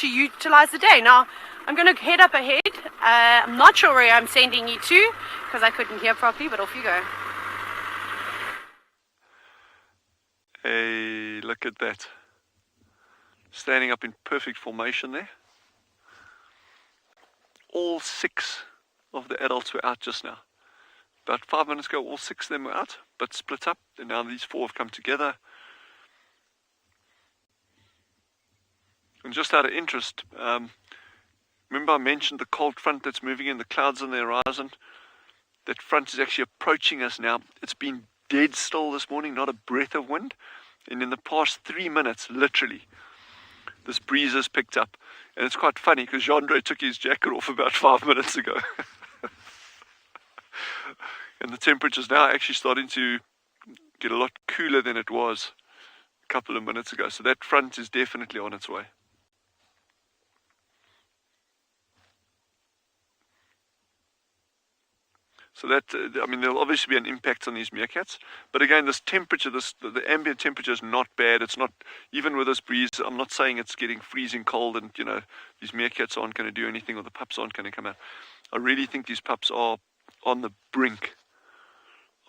utilize the day. Now, I'm going to head up ahead. I'm not sure where I'm sending you to because I couldn't hear properly, but off you go. Hey, look at that. Standing up in perfect formation there. All 6 of the adults were out just now. About 5 minutes ago, all 6 of them were out, but split up, and now these 4 have come together. And just out of interest, remember I mentioned the cold front that's moving in, the clouds on the horizon? That front is actually approaching us now. It's been dead still this morning, not a breath of wind. And in the past 3 minutes, literally, this breeze has picked up. And it's quite funny because Jean-Andre took his jacket off about 5 minutes ago. And the temperature's now actually starting to get a lot cooler than it was a couple of minutes ago. So that front is definitely on its way. So that, I mean, there'll obviously be an impact on these meerkats. But again, this temperature, the ambient temperature is not bad. It's not, even with this breeze, I'm not saying it's getting freezing cold and, you know, these meerkats aren't going to do anything or the pups aren't going to come out. I really think these pups are on the brink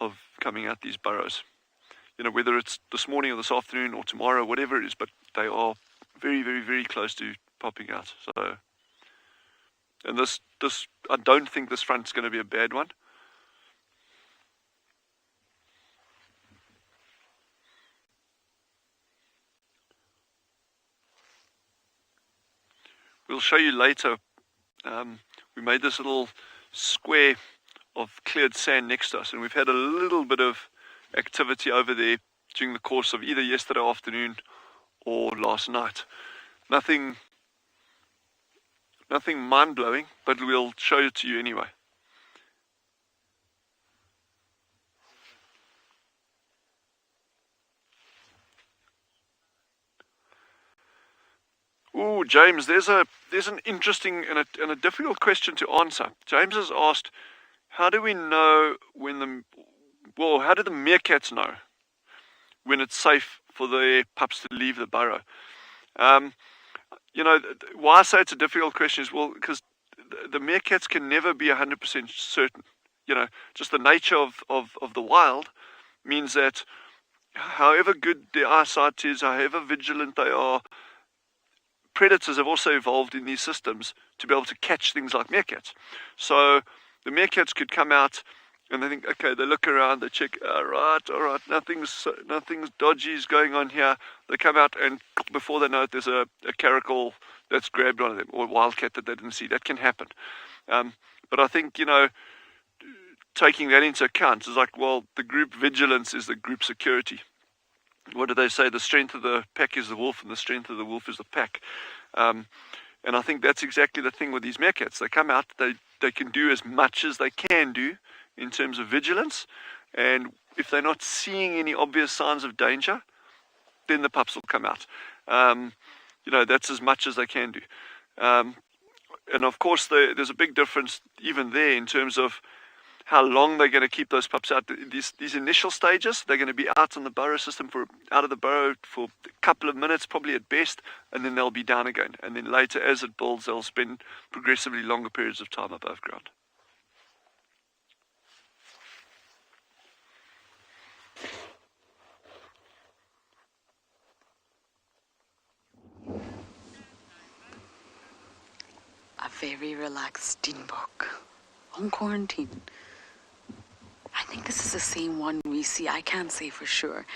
of coming out these burrows. You know, whether it's this morning or this afternoon or tomorrow, whatever it is, but they are very, very, very close to popping out. So, and this, I don't think this front's going to be a bad one. We'll show you later. We made this little square of cleared sand next to us, and we've had a little bit of activity over there during the course of either yesterday afternoon or last night. Nothing mind-blowing, but we'll show it to you anyway. Ooh, James, there's an interesting and a difficult question to answer. James has asked, how do we know how do the meerkats know when it's safe for the pups to leave the burrow? You know, why I say it's a difficult question is, well, because the meerkats can never be 100% certain. You know, just the nature of the wild means that however good their eyesight is, however vigilant they are, predators have also evolved in these systems to be able to catch things like meerkats. So the meerkats could come out and they think, okay, they look around, they check, all right, nothing's dodgy is going on here. They come out and before they know it, there's a caracal that's grabbed one of them or a wildcat that they didn't see. That can happen. But I think, you know, taking that into account is like, well, the group vigilance is the group security. What do they say? The strength of the pack is the wolf and the strength of the wolf is the pack. And I think that's exactly the thing with these meerkats. They come out, they can do as much as they can do in terms of vigilance. And if they're not seeing any obvious signs of danger, then the pups will come out. You know, that's as much as they can do. And of course, there's a big difference even there in terms of how long they're going to keep those pups out. These initial stages, they're going to be out on the burrow system out of the burrow for a couple of minutes, probably at best, and then they'll be down again. And then later, as it builds, they'll spend progressively longer periods of time above ground. A very relaxed steenbok on quarantine. I think this is the same one we see. I can't say for sure,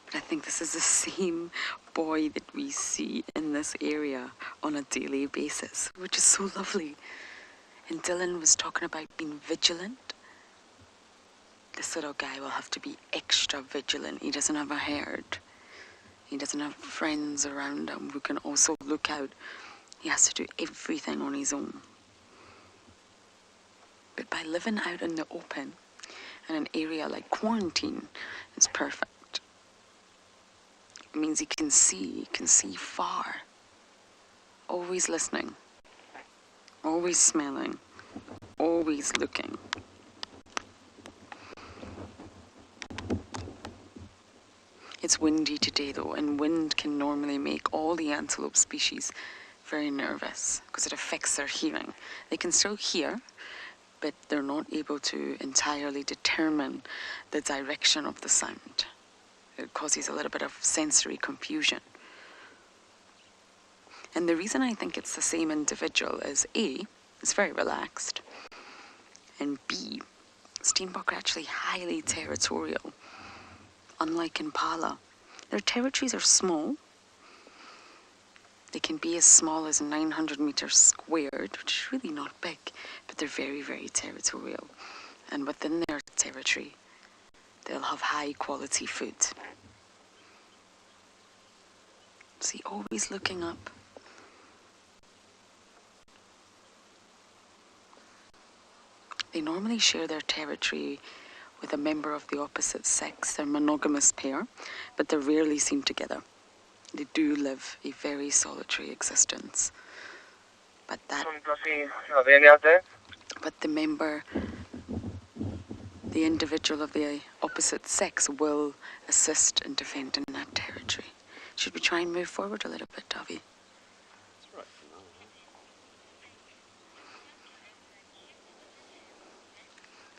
but I think this is the same boy that we see in this area on a daily basis, which is so lovely. And Dylan was talking about being vigilant. This little guy will have to be extra vigilant. He doesn't have a herd. He doesn't have friends around him who can also look out. He has to do everything on his own. But by living out in the open, in an area like quarantine, it's perfect. It means he can see far. Always listening. Always smelling. Always looking. It's windy today though, and wind can normally make all the antelope species very nervous because it affects their hearing. They can still hear, but they're not able to entirely determine the direction of the sound. It causes a little bit of sensory confusion. And the reason I think it's the same individual is A, it's very relaxed, and B, steenbok are actually highly territorial, unlike impala. Their territories are small. They can be as small as 900 meters squared, which is really not big, but they're very, very territorial. And within their territory, they'll have high quality food. See, always looking up. They normally share their territory with a member of the opposite sex. They're a monogamous pair, but they're rarely seen together. They do live a very solitary existence. But the individual of the opposite sex will assist in defending that territory. Should we try and move forward a little bit, Davi?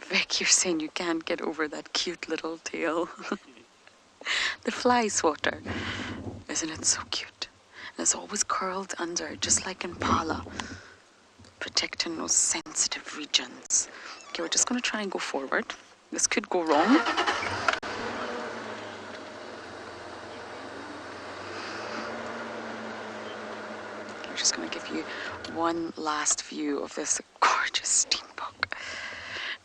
Vic, you're saying you can't get over that cute little tail. The fly swatter. Isn't it so cute? And it's always curled under, just like impala, protecting those sensitive regions. Okay, we're just going to try and go forward. This could go wrong. We're just going to give you one last view of this gorgeous steenbok.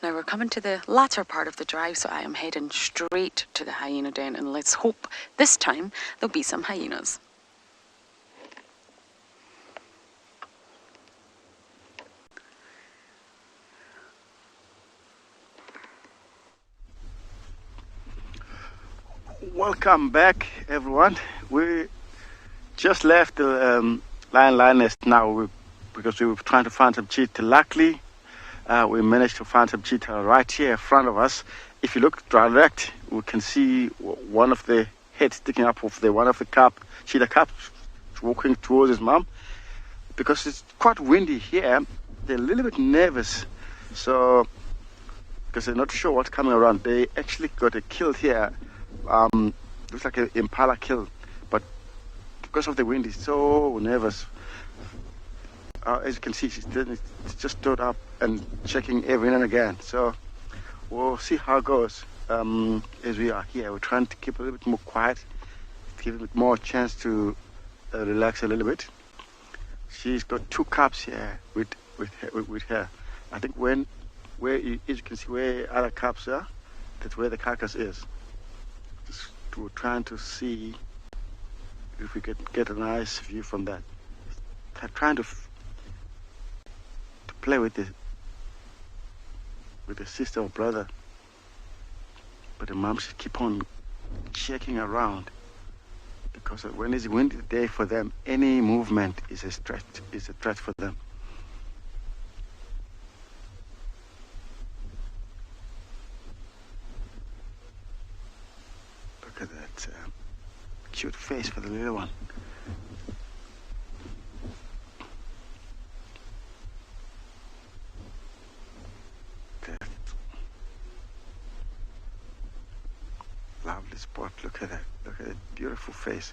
Now we're coming to the latter part of the drive, so I am heading straight to the hyena den, and let's hope this time there'll be some hyenas. Welcome back, everyone. We just left the lioness now because we were trying to find some cheetah. Luckily, we managed to find some cheetah right here in front of us. If you look direct, we can see one of the heads sticking up of one of the cheetah cubs walking towards his mom. Because it's quite windy here, they're a little bit nervous. So, because they're not sure what's coming around. They actually got a kill here. Looks like an impala kill. But because of the wind, he's so nervous. As you can see, she's just stood up and checking every now and again. So we'll see how it goes as we are here. We're trying to keep a little bit more quiet, give a bit more chance to relax a little bit. She's got two cubs here with her. I think as you can see where other cubs are, that's where the carcass is. We're trying to see if we can get a nice view from that. They're trying to play with the sister or brother, but the mom should keep on checking around, because when it's a windy day for them, any movement is a threat for them. It's a cute face for the little one. Lovely spot. Look at that. Look at that beautiful face.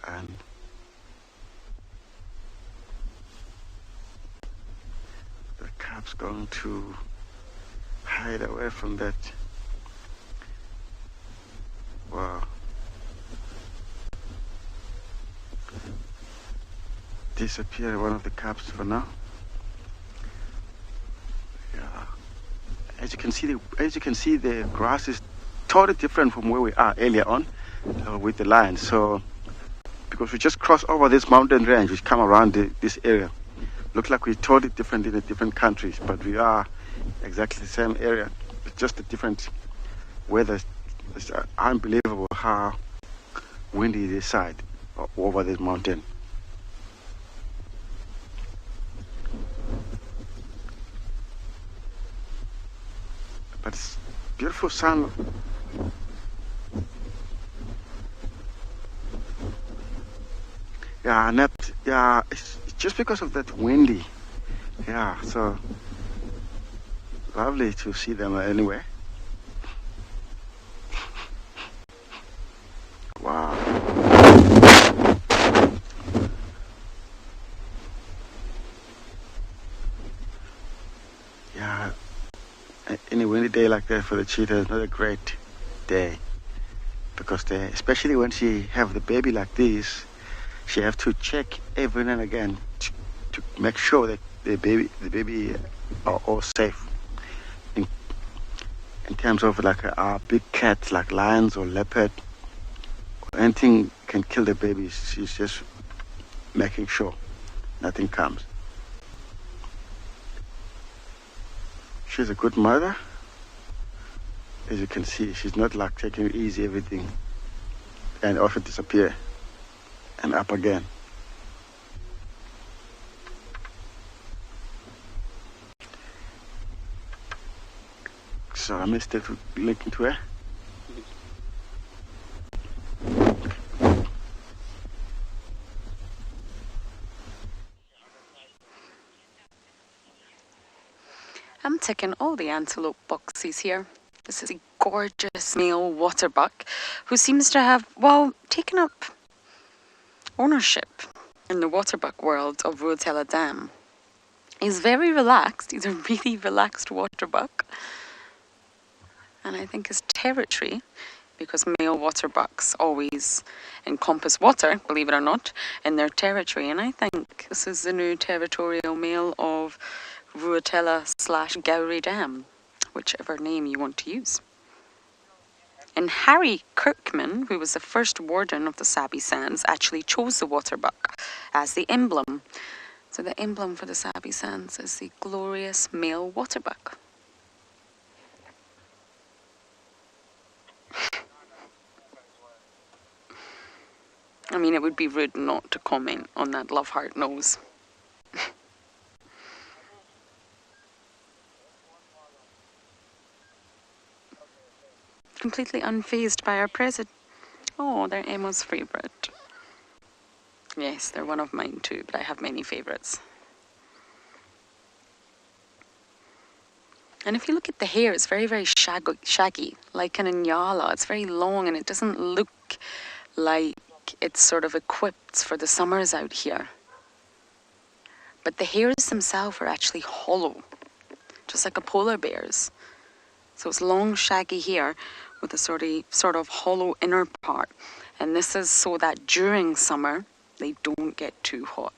And the cub's going to hide away from that. Wow. Disappear one of the cubs for now. Yeah. As you can see, the grass is totally different from where we are earlier on with the lions. So because we just crossed over this mountain range, we come around this area. Looks like we're totally different in the different countries, but we are exactly the same area. It's just a different weather. It's unbelievable how windy this side over this mountain. But it's beautiful sun. Yeah, and it's just because of that windy. Yeah, so lovely to see them anyway. Wow. Yeah, any windy day like that for the cheetah is not a great day, because especially when she have the baby like this, she have to check every now and again to make sure that the baby are all safe. In terms of like big cats like lions or leopard, or anything can kill the baby, she's just making sure nothing comes. She's a good mother. As you can see, she's not like taking it easy, everything, and also disappear and up again. So I missed it linking to her. I'm ticking all the antelope boxes here. This is a gorgeous male waterbuck who seems to have, well, taken up ownership in the waterbuck world of Vulture Dam. He's very relaxed. He's a really relaxed waterbuck. And I think his territory, because male waterbucks always encompass water, believe it or not, in their territory. And I think this is the new territorial male of Vulture/Kalahari Dam, whichever name you want to use. And Harry Kirkman, who was the first warden of the Sabi Sands, actually chose the waterbuck as the emblem. So the emblem for the Sabi Sands is the glorious male waterbuck. I mean, it would be rude not to comment on that love heart nose. Completely unfazed by our present. Oh, they're Emma's favourite. Yes, they're one of mine too, but I have many favourites. And if you look at the hair, it's very, very shaggy, like an Inyala. It's very long and it doesn't look like it's sort of equipped for the summers out here. But the hairs themselves are actually hollow, just like a polar bear's. So it's long, shaggy hair with a sort of hollow inner part. And this is so that during summer, they don't get too hot.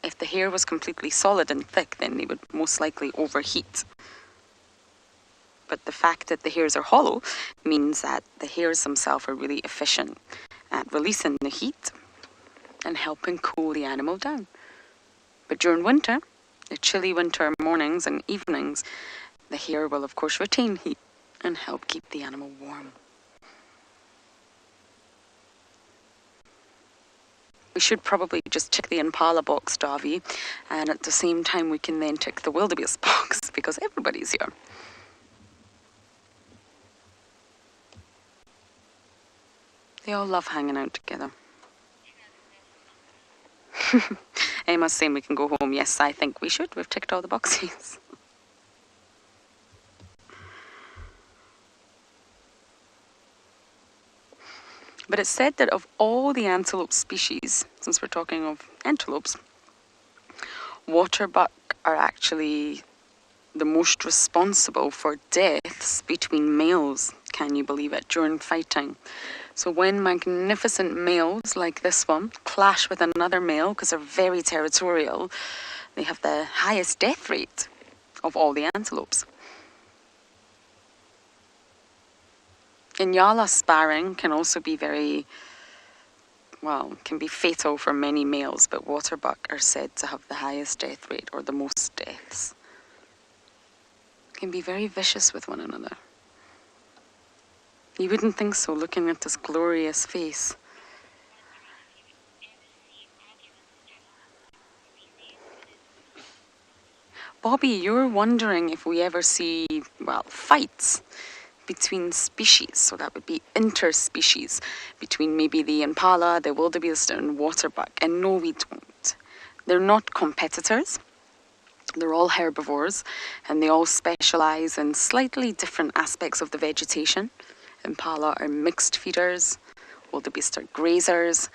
If the hair was completely solid and thick, then they would most likely overheat. But the fact that the hairs are hollow means that the hairs themselves are really efficient at releasing the heat and helping cool the animal down. But during winter, the chilly winter mornings and evenings, the hair will of course retain heat and help keep the animal warm. We should probably just tick the impala box, Davi, and at the same time we can then tick the wildebeest box because everybody's here. They all love hanging out together. Emma's saying we can go home. Yes, I think we should. We've ticked all the boxes. But it's said that of all the antelope species, since we're talking of antelopes, Waterbuck are actually the most responsible for deaths between males, can you believe it, during fighting. So when magnificent males like this one clash with another male, because they're very territorial, they have the highest death rate of all the antelopes. Inyala sparring can also be can be fatal for many males, but Waterbuck are said to have the highest death rate, or the most deaths. Can be very vicious with one another. You wouldn't think so, looking at this glorious face. Bobby, you're wondering if we ever see, fights between species, so that would be interspecies, between maybe the impala, the wildebeest and waterbuck, and no, we don't. They're not competitors. They're all herbivores, and they all specialize in slightly different aspects of the vegetation. Impala are mixed feeders, wildebeest are grazers,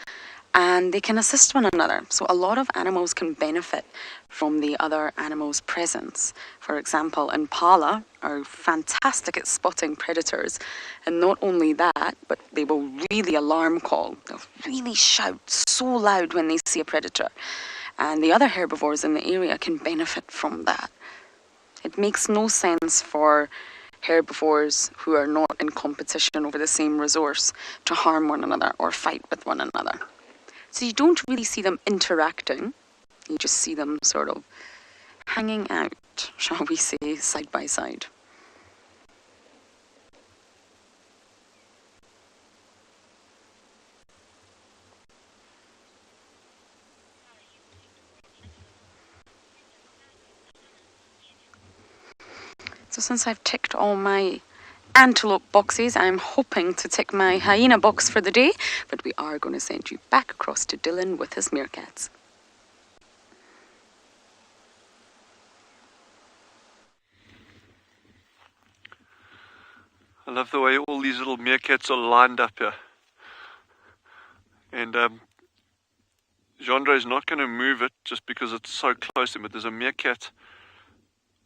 and they can assist one another. So a lot of animals can benefit from the other animals' presence. For example, impala are fantastic at spotting predators, and not only that, but they will really alarm call. They'll really shout so loud when they see a predator. And the other herbivores in the area can benefit from that. It makes no sense for herbivores who are not in competition over the same resource to harm one another or fight with one another. So you don't really see them interacting, you just see them sort of hanging out, shall we say, side by side. So since I've ticked all my antelope boxes, I'm hoping to tick my hyena box for the day, but we are going to send you back across to Dylan with his meerkats. I love the way all these little meerkats are lined up here. And Jandre is not going to move it just because it's so close to him, but there's a meerkat.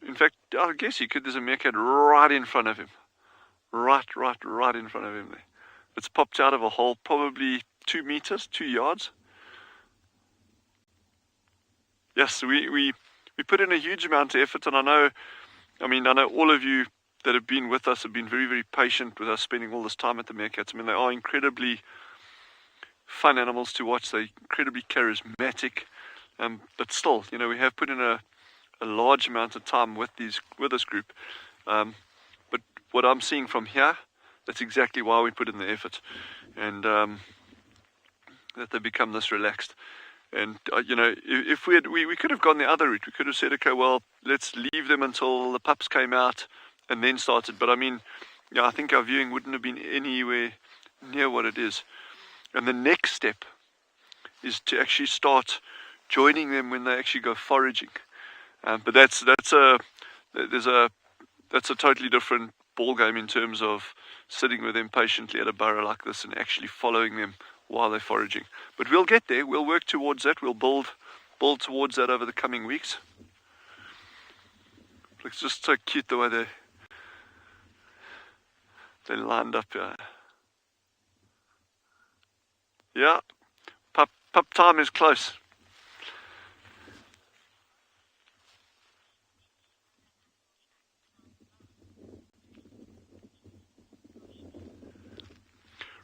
In fact, I guess there's a meerkat right in front of him. Right in front of him there. It's popped out of a hole, probably 2 meters, 2 yards. Yes, we put in a huge amount of effort, and I know all of you that have been with us have been very, very patient with us spending all this time at the meerkats. I mean, they are incredibly fun animals to watch. They're incredibly charismatic, but still, we have put in a large amount of time with this group. But what I'm seeing from here, that's exactly why we put in the effort, and that they become this relaxed. And if we could have gone the other route. We could have said, okay, well, let's leave them until the pups came out and then started. But I think our viewing wouldn't have been anywhere near what it is. And the next step is to actually start joining them when they actually go foraging. But that's a totally different ball game in terms of sitting with them patiently at a burrow like this and actually following them while they're foraging. But we'll get there. We'll work towards that. We'll build towards that over the coming weeks. It's just so cute the way they lined up here. Yeah, pup time is close.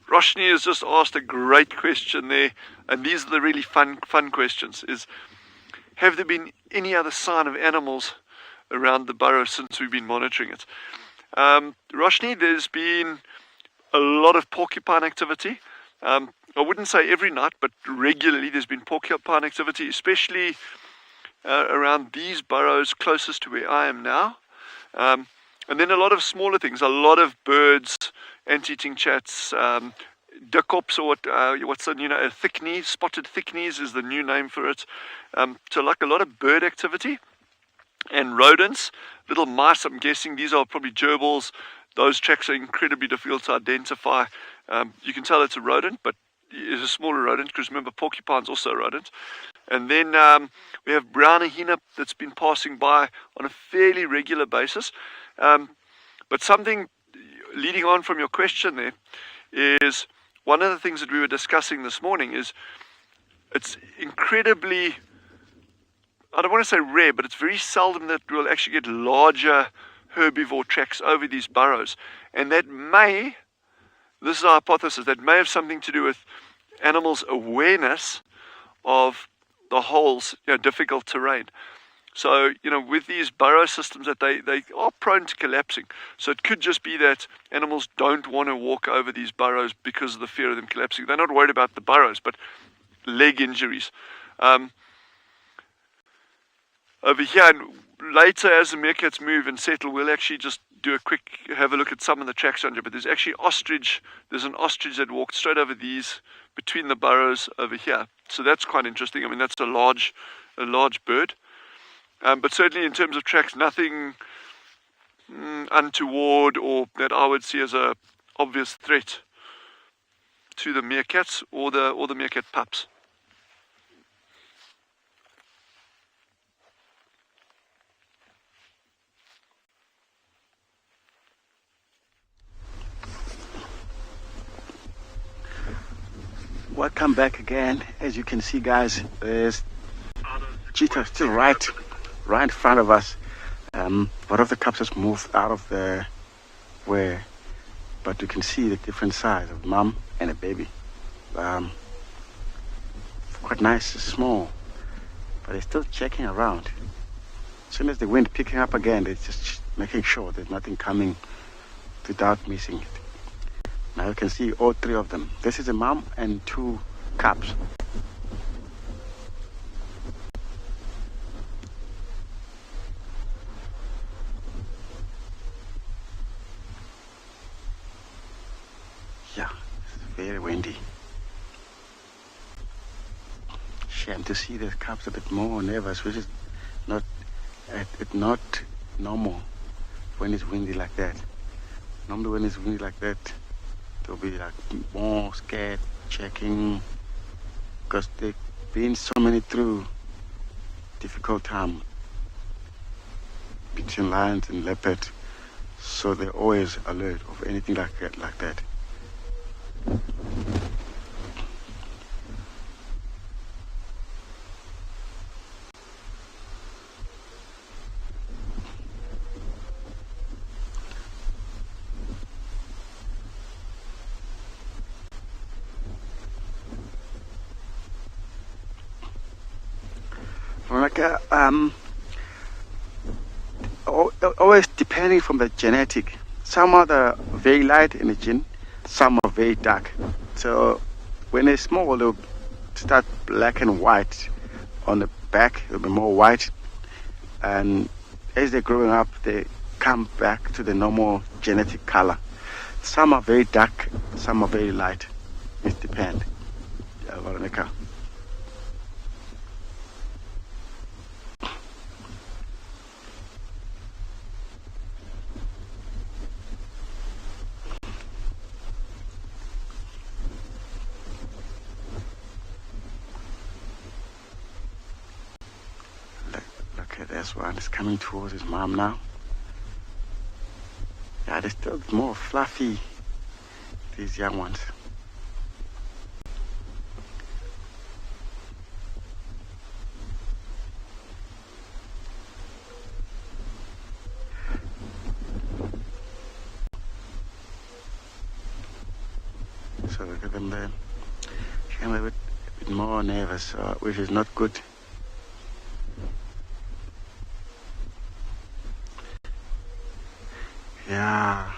Roshni has just asked a great question there, and these are the really fun questions. Have there been any other sign of animals around the burrow since we've been monitoring it? Roshni, there's been a lot of porcupine activity. I wouldn't say every night, but regularly there's been porcupine activity, especially around these burrows closest to where I am now. And then a lot of smaller things, a lot of birds, ant-eating chats, dikops, or what's the, a thick knee, spotted thick knees is the new name for it. So like a lot of bird activity and rodents, little mice. I'm guessing these are probably gerbils. Those tracks are incredibly difficult to identify. You can tell it's a rodent, but it's a smaller rodent, because remember, porcupine's also a rodent. And then we have brown hyena that's been passing by on a fairly regular basis. But something leading on from your question there is, one of the things that we were discussing this morning is it's incredibly, I don't want to say rare, but it's very seldom that we'll actually get larger herbivore tracks over these burrows. And that may, this is our hypothesis, that may have something to do with animals' awareness of the holes, difficult terrain. So, with these burrow systems, that they are prone to collapsing. So it could just be that animals don't want to walk over these burrows because of the fear of them collapsing. They're not worried about the burrows, but leg injuries. Over here, and later as the meerkats move and settle, we'll actually just do have a look at some of the tracks on here. But there's actually there's an ostrich that walked straight over these, between the burrows over here. So that's quite interesting. I mean, that's a large bird. But certainly in terms of tracks, nothing untoward or that I would see as a obvious threat to the meerkats or the meerkat pups. Welcome back again. As you can see, guys, there's Cheetah still right in front of us. One of the cubs has moved out of the way, but you can see the different size of mom and a baby. Quite nice, small, but they're still checking around. As soon as the wind picking up again, they're just making sure there's nothing coming without missing it. Now you can see all three of them. This is a mom and two cubs. Yeah, it's very windy. Shame to see the cubs a bit more nervous, which is not normal when it's windy like that. Normally when it's windy like that, they'll be like more scared, checking, because they've been so many through difficult time between lions and leopard, so they're always alert of anything like that. Always depending from the genetic. Some are very light in the gene, some are very dark. So when they're small, they'll start black and white on the back. They'll be more white, and as they're growing up, they come back to the normal genetic color. Some are very dark, some are very light. It depends. This one is coming towards his mom now. Yeah, they're still more fluffy, these young ones. So look at them there. I'm a bit more nervous, which is not good. Yeah,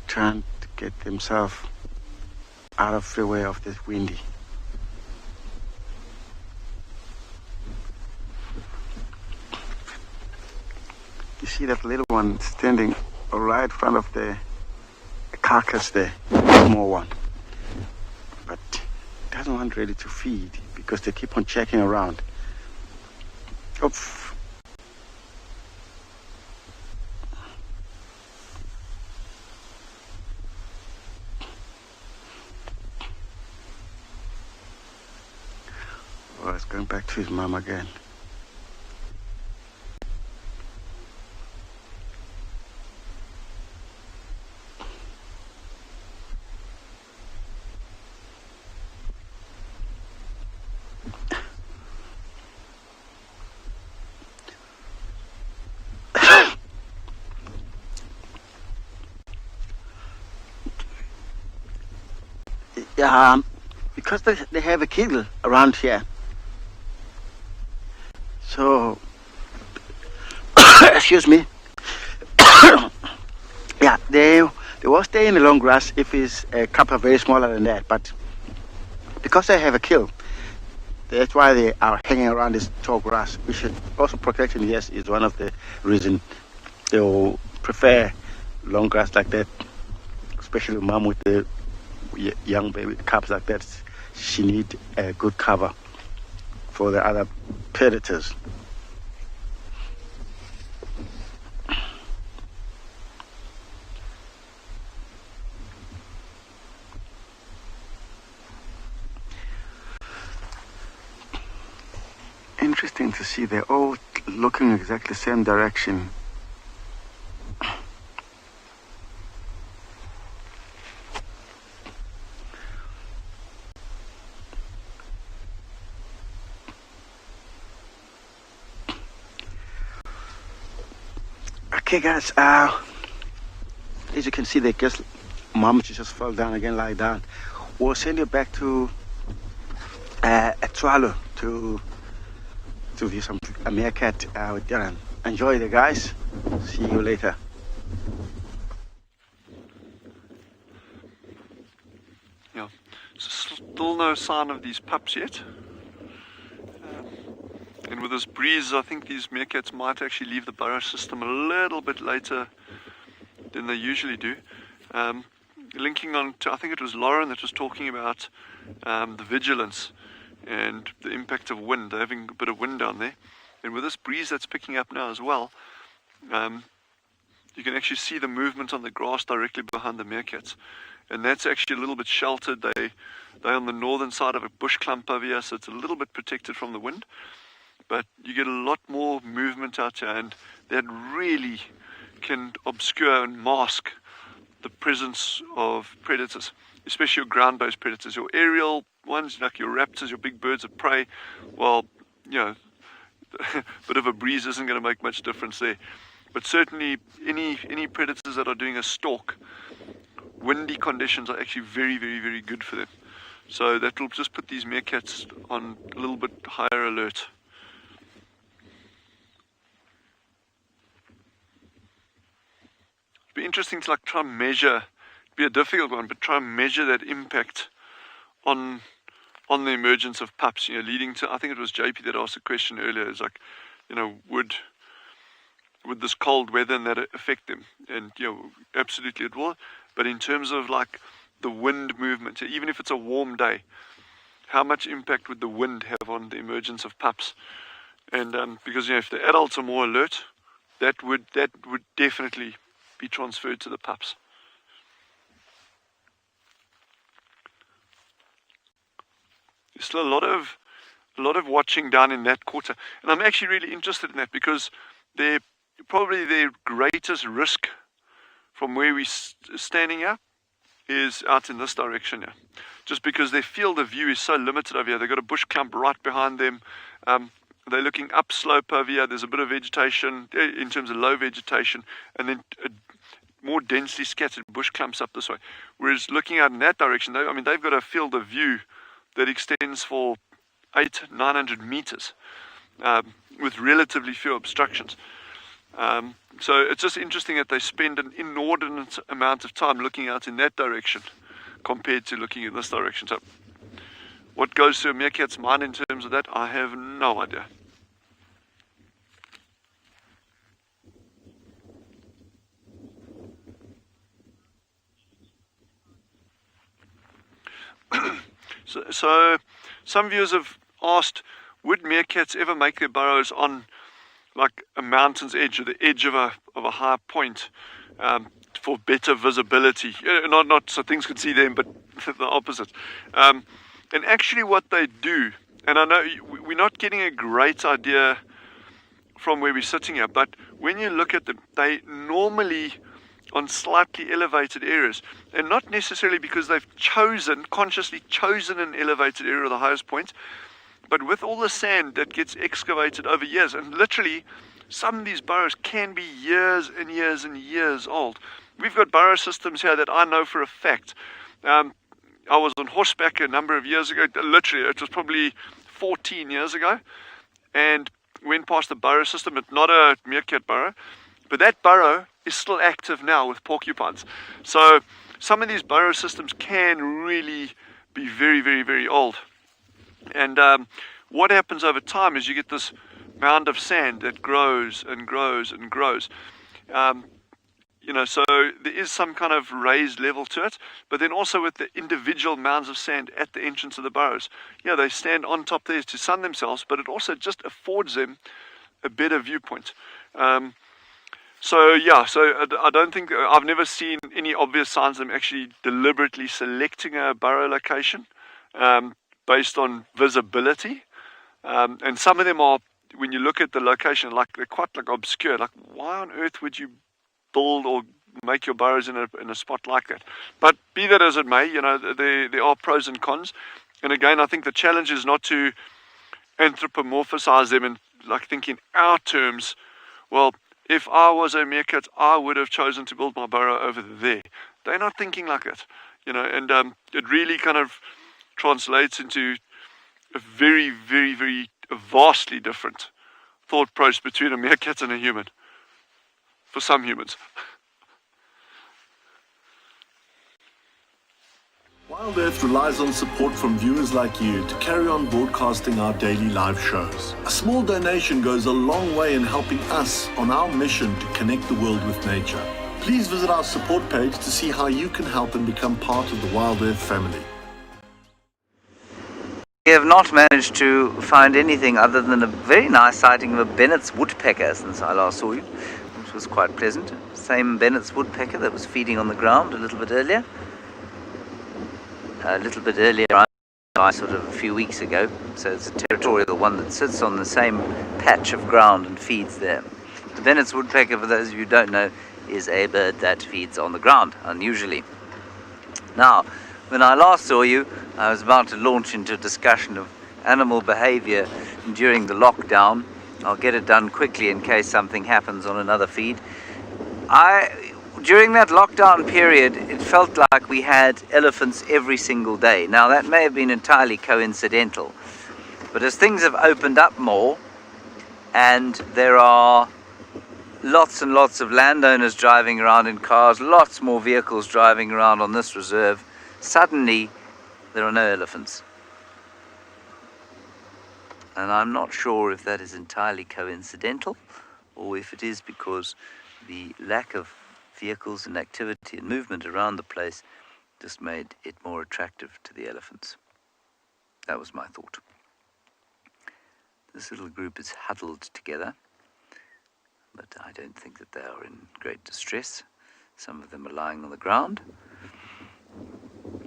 trying to get themselves out of the way of this windy. You see that little one standing right in front of the carcass there, the small one. doesn't want really to feed because they keep on checking around. Oops. Oh, it's going back to his mom again. Because they have a kennel around here. So, excuse me. Yeah, they will stay in the long grass if it's a couple very smaller than that. But because they have a kill, that's why they are hanging around this tall grass. We should also protect them. Yes, is one of the reasons they will prefer long grass like that. Especially mom with the young baby cubs like that. She need a good cover for the other predators. Interesting to see they're all looking exactly the same direction. Okay guys, as you can see, they just mom just fell down again, lie down. We'll send you back to Tswalu to view some meerkat with Dylan. Enjoy the guys. See you later. Yeah, so still no sign of these pups yet. And with this breeze, I think these meerkats might actually leave the burrow system a little bit later than they usually do. Linking on to, I think it was Lauren that was talking about the vigilance and the impact of wind. They're having a bit of wind down there. And with this breeze that's picking up now as well, you can actually see the movement on the grass directly behind the meerkats. And that's actually a little bit sheltered. They're on the northern side of a bush clump over here, so it's a little bit protected from the wind. But you get a lot more movement out here, and that really can obscure and mask the presence of predators, especially your ground-based predators. Your aerial ones, like your raptors, your big birds of prey, well, you know, a bit of a breeze isn't going to make much difference there. But certainly any predators that are doing a stalk, windy conditions are actually very, very, very good for them. So that will just put these meerkats on a little bit higher alert. It'd be interesting to try and measure. It'd be a difficult one, but try and measure that impact on the emergence of pups. Leading to, I think it was JP that asked a question earlier. It's like, would this cold weather and that affect them? And absolutely it will. But in terms of the wind movement, even if it's a warm day, how much impact would the wind have on the emergence of pups? And because if the adults are more alert, that would definitely be transferred to the pups. There's still a lot of watching down in that quarter, and I'm actually really interested in that because they're probably their greatest risk from where we're standing here is out in this direction here, just because their field of view is so limited over here. They've got a bush clump right behind them. They're looking upslope over here. There's a bit of vegetation in terms of low vegetation, and then more densely scattered bush clumps up this way. Whereas looking out in that direction, they've got a field of view that extends for 800-900 meters with relatively few obstructions. So it's just interesting that they spend an inordinate amount of time looking out in that direction compared to looking in this direction. So what goes through a meerkat's mind in terms of that, I have no idea. So some viewers have asked, would meerkats ever make their burrows on like a mountain's edge or the edge of a high point for better visibility? Not so things can see them, but the opposite. And actually what they do, and I know we're not getting a great idea from where we're sitting here, but when you look at them, they normally on slightly elevated areas, and not necessarily because they've consciously chosen an elevated area or the highest point, but with all the sand that gets excavated over years, and literally some of these burrows can be years and years and years old. We've got burrow systems here that I know for a fact. I was on horseback a number of years ago, literally it was probably 14 years ago, and went past the burrow system. It's not a meerkat burrow, but that burrow is still active now with porcupines. So some of these burrow systems can really be very, very, very old. And what happens over time is you get this mound of sand that grows and grows and grows. So there is some kind of raised level to it, but then also with the individual mounds of sand at the entrance of the burrows, they stand on top there to sun themselves, but it also just affords them a better viewpoint. So I don't think, I've never seen any obvious signs of them actually deliberately selecting a burrow location based on visibility. And some of them are, when you look at the location, they're quite obscure. Like, why on earth would you build or make your burrows in a spot like that? But be that as it may, there are pros and cons. And again, I think the challenge is not to anthropomorphize them and think in our terms. Well, if I was a meerkat, I would have chosen to build my burrow over there. They're not thinking like it, and it really kind of translates into a very, very, very vastly different thought process between a meerkat and a human. For some humans. Wild Earth relies on support from viewers like you to carry on broadcasting our daily live shows. A small donation goes a long way in helping us on our mission to connect the world with nature. Please visit our support page to see how you can help and become part of the Wild Earth family. We have not managed to find anything other than a very nice sighting of a Bennett's woodpecker since I last saw you, which was quite pleasant. Same Bennett's woodpecker that was feeding on the ground a little bit earlier. Sort of a few weeks ago. So it's a territorial one that sits on the same patch of ground and feeds there. The Bennett's woodpecker, for those of you who don't know, is a bird that feeds on the ground, unusually. Now, when I last saw you, I was about to launch into a discussion of animal behavior during the lockdown. I'll get it done quickly in case something happens on another feed. During that lockdown period, it felt like we had elephants every single day. Now, that may have been entirely coincidental, but as things have opened up more, and there are lots and lots of landowners driving around in cars, lots more vehicles driving around on this reserve, suddenly there are no elephants. And I'm not sure if that is entirely coincidental or if it is because the lack of vehicles and activity and movement around the place just made it more attractive to the elephants. That was my thought. This little group is huddled together, but I don't think that they are in great distress. Some of them are lying on the ground. A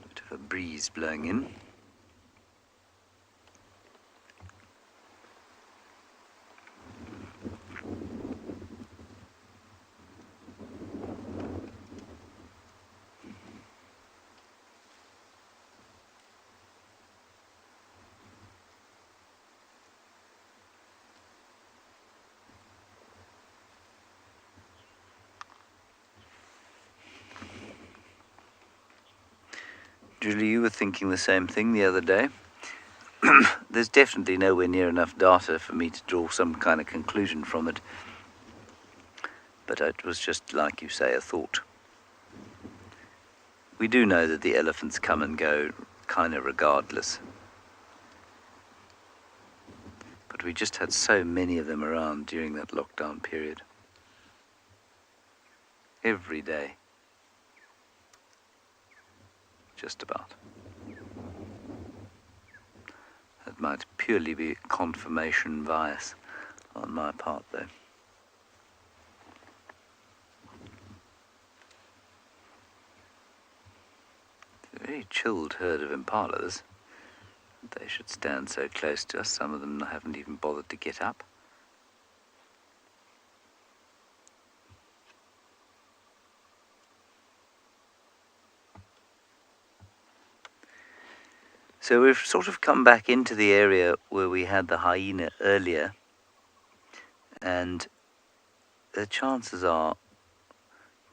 bit of a breeze blowing in. Julie, you were thinking the same thing the other day. There's definitely nowhere near enough data for me to draw some kind of conclusion from it. But it was just, like you say, a thought. We do know that the elephants come and go kind of regardless. But we just had so many of them around during that lockdown period. Every day. Just about. That might purely be confirmation bias on my part, though. It's a very chilled herd of impalas. They should stand so close to us. Some of them haven't even bothered to get up. So we've sort of come back into the area where we had the hyena earlier, and the chances are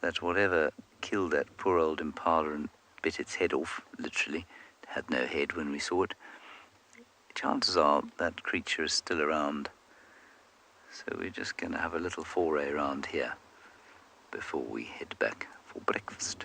that whatever killed that poor old impala and bit its head off, literally, it had no head when we saw it, chances are that creature is still around. So we're just going to have a little foray around here before we head back for breakfast.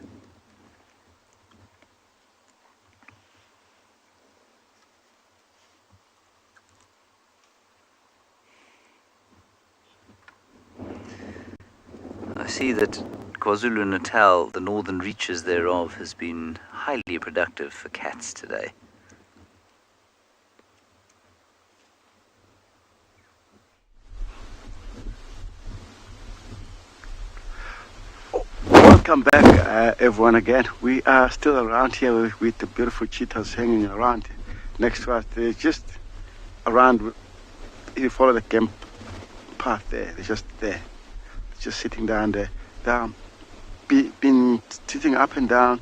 I see that KwaZulu-Natal, the northern reaches thereof, has been highly productive for cats today. Welcome back, everyone, again. We are still around here with the beautiful cheetahs hanging around next to us. They're just around. If you follow the camp path there, they're just there. Just sitting down there. They've been sitting up and down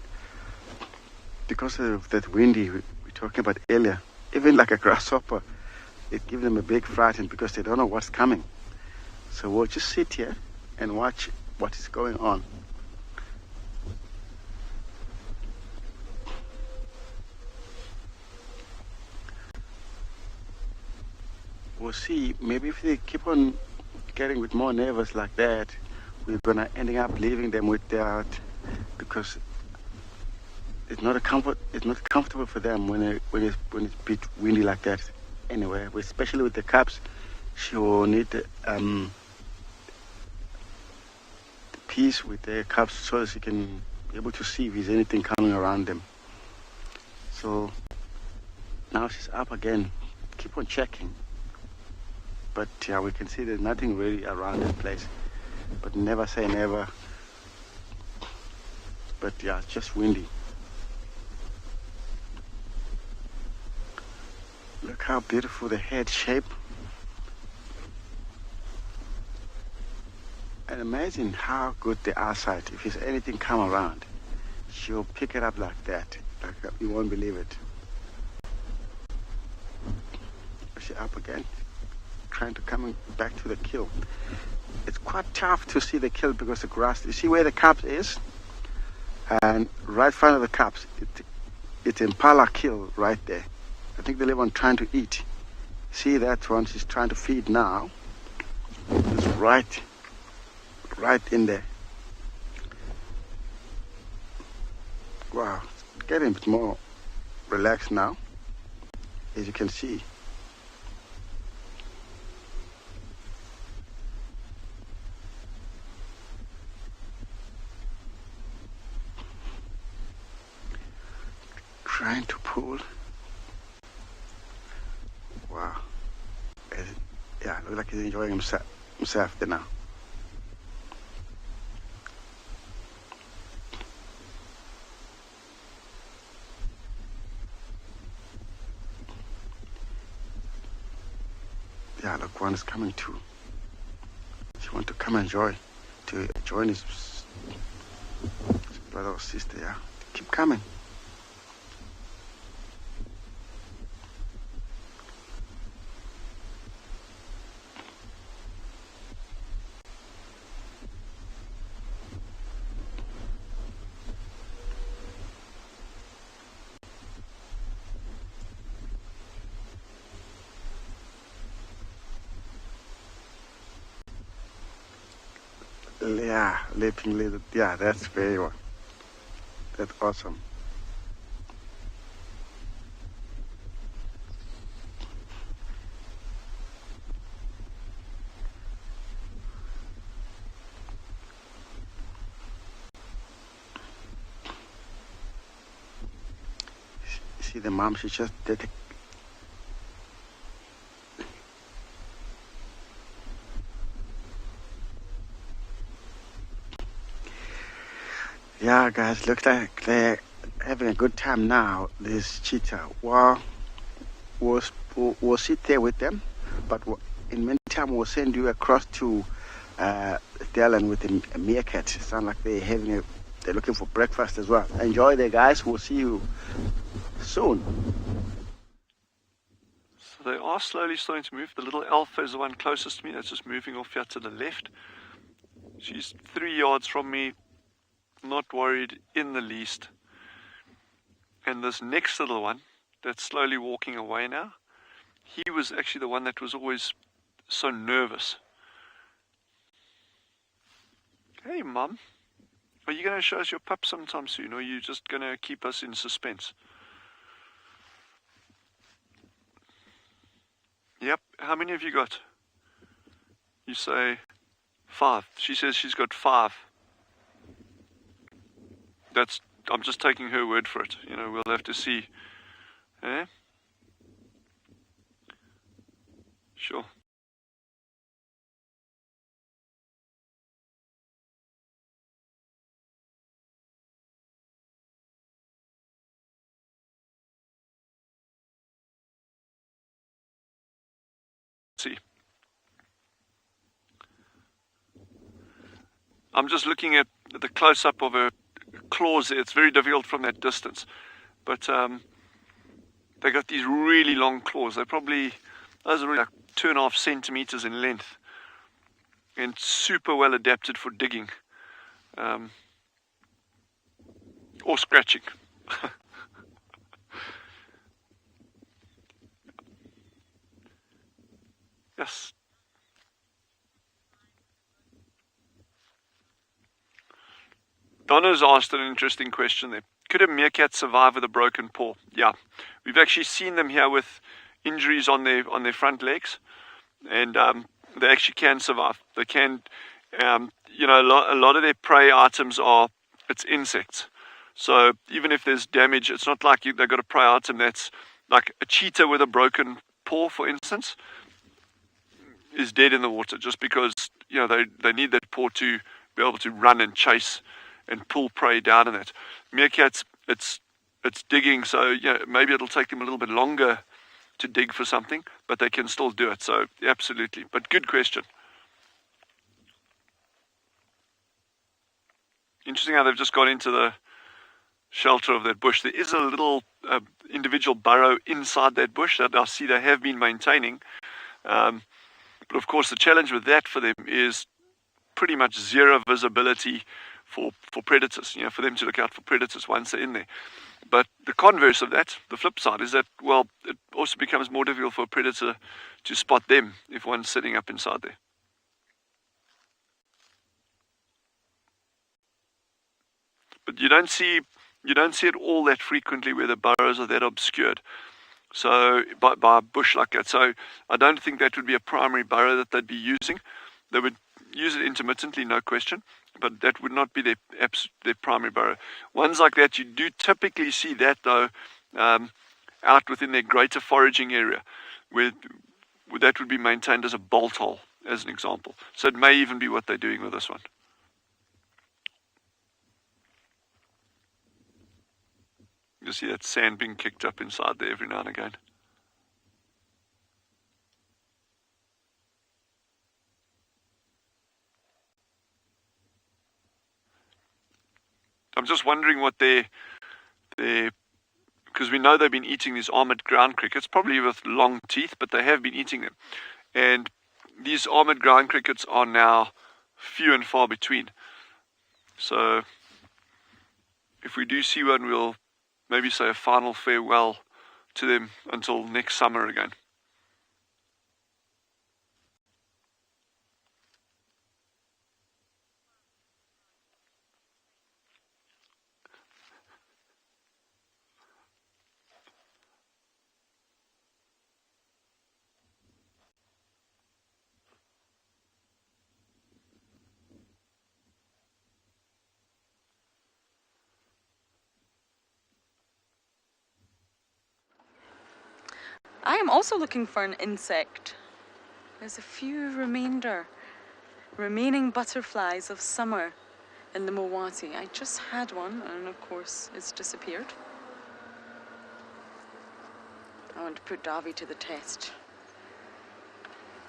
because of that windy we were talking about earlier. Even like a grasshopper, it gives them a big frighten because they don't know what's coming. So we'll just sit here and watch what is going on. We'll see. Maybe if they keep on getting with more nervous like that, we're gonna ending up leaving them with that, because it's not comfortable for them when it's a bit windy like that. Anyway, especially with the cubs, she will need the peace with the cubs so that she can be able to see if there's anything coming around them. So now she's up again. Keep on checking. But yeah, we can see there's nothing really around that place. But never say never. But yeah, it's just windy. Look how beautiful the head shape. And imagine how good the eyesight. If there's anything come around, she'll pick it up like that. Like you won't believe it. She's up again, trying to come back to the kill. It's quite tough to see the kill because the grass. You see where the cubs is, and right in front of the cubs, it's impala kill right there. I think they live on trying to eat. See that one? She's trying to feed now. It's right in there. Wow, it's getting a bit more relaxed now, as you can see. Trying to pull. Wow. Yeah, looks like he's enjoying himself there now. Yeah, look, one is coming too. She wants to come and join his brother or sister. Yeah, keep coming. Yeah, leaping little. Yeah, that's very well. That's awesome. See the mom, she just did Yeah, guys, looks like they're having a good time now. This cheetah. Well, we'll sit there with them, but in the meantime, we'll send you across to Dylan with a meerkat. Sound like they're looking for breakfast as well. Enjoy there, guys. We'll see you soon. So they are slowly starting to move. The little alpha is the one closest to me. That's just moving off here to the left. She's 3 yards from me. Not worried in the least. And this next little one that's slowly walking away now, he was actually the one that was always so nervous. Hey, Mum, are you going to show us your pup sometime soon, or are you just going to keep us in suspense? Yep, how many have you got? You say 5. She says she's got 5. I'm just taking her word for it. You know, we'll have to see. Eh? Sure. See. I'm just looking at the close-up of her claws there. It's very difficult from that distance. But they got these really long claws. Those are really like 2.5 centimeters in length. And super well adapted for digging. Or scratching. Yes. Donna's asked an interesting question there. Could a meerkat survive with a broken paw? Yeah. We've actually seen them here with injuries on their front legs. And they actually can survive. They can, you know, a lot of their prey items it's insects. So even if there's damage, it's not like they've got a prey item that's like a cheetah with a broken paw, for instance, is dead in the water just because, you know, they need that paw to be able to run and chase and pull prey down in it. Meerkats, it's digging, so yeah, maybe it'll take them a little bit longer to dig for something, but they can still do it. So absolutely. But good question. Interesting how they've just got into the shelter of that bush. There is a little individual burrow inside that bush that I see they have been maintaining. But of course, the challenge with that for them is pretty much zero visibility for predators, you know, for them to look out for predators once they're in there. But the converse of that, the flip side, is that, well, it also becomes more difficult for a predator to spot them if one's sitting up inside there. But you don't see it all that frequently where the burrows are that obscured. So by a bush like that. So I don't think that would be a primary burrow that they'd be using. They would use it intermittently, no question, but that would not be their primary burrow. Ones like that, you do typically see that though out within their greater foraging area, where that would be maintained as a bolt hole, as an example. So it may even be what they're doing with this one. You see that sand being kicked up inside there every now and again. I'm just wondering what because we know they've been eating these armored ground crickets, probably with long teeth, but they have been eating them. And these armored ground crickets are now few and far between. So if we do see one, we'll maybe say a final farewell to them until next summer again. I am also looking for an insect. There's a few remaining butterflies of summer in the Mowati. I just had one, and of course it's disappeared. I want to put Davy to the test,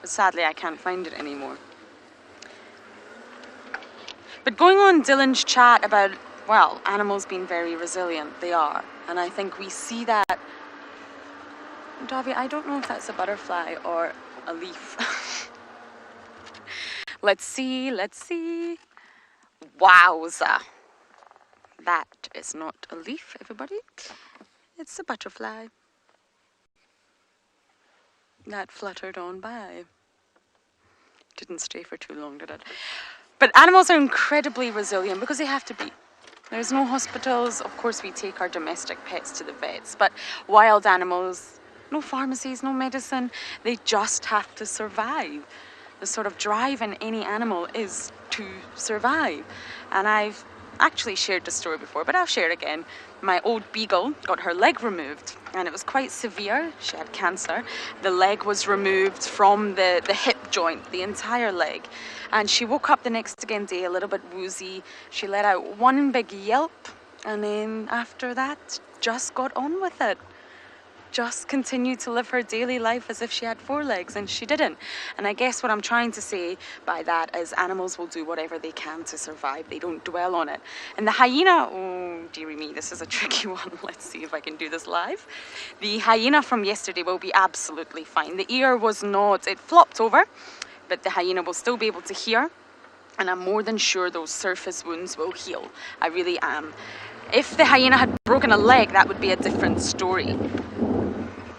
but sadly I can't find it anymore. But going on Dylan's chat about, well, animals being very resilient, they are. And I think we see that. Davy, I don't know if that's a butterfly or a leaf. Let's see, let's see. Wowza. That is not a leaf, everybody. It's a butterfly. That fluttered on by. Didn't stay for too long, did it? But animals are incredibly resilient because they have to be. There's no hospitals. Of course, we take our domestic pets to the vets, but wild animals, no pharmacies, no medicine. They just have to survive. The sort of drive in any animal is to survive. And I've actually shared the story before, but I'll share it again. My old beagle got her leg removed, and it was quite severe. She had cancer. The leg was removed from the hip joint, the entire leg. And she woke up the next day a little bit woozy. She let out one big yelp, and then after that, just got on with it. Just continued to live her daily life as if she had 4 legs, and she didn't. And I guess what I'm trying to say by that is animals will do whatever they can to survive. They don't dwell on it. And the hyena, oh dearie me, this is a tricky one. Let's see if I can do this live. The hyena from yesterday will be absolutely fine. The ear was not, it flopped over, but the hyena will still be able to hear. And I'm more than sure those surface wounds will heal. I really am. If the hyena had broken a leg, that would be a different story.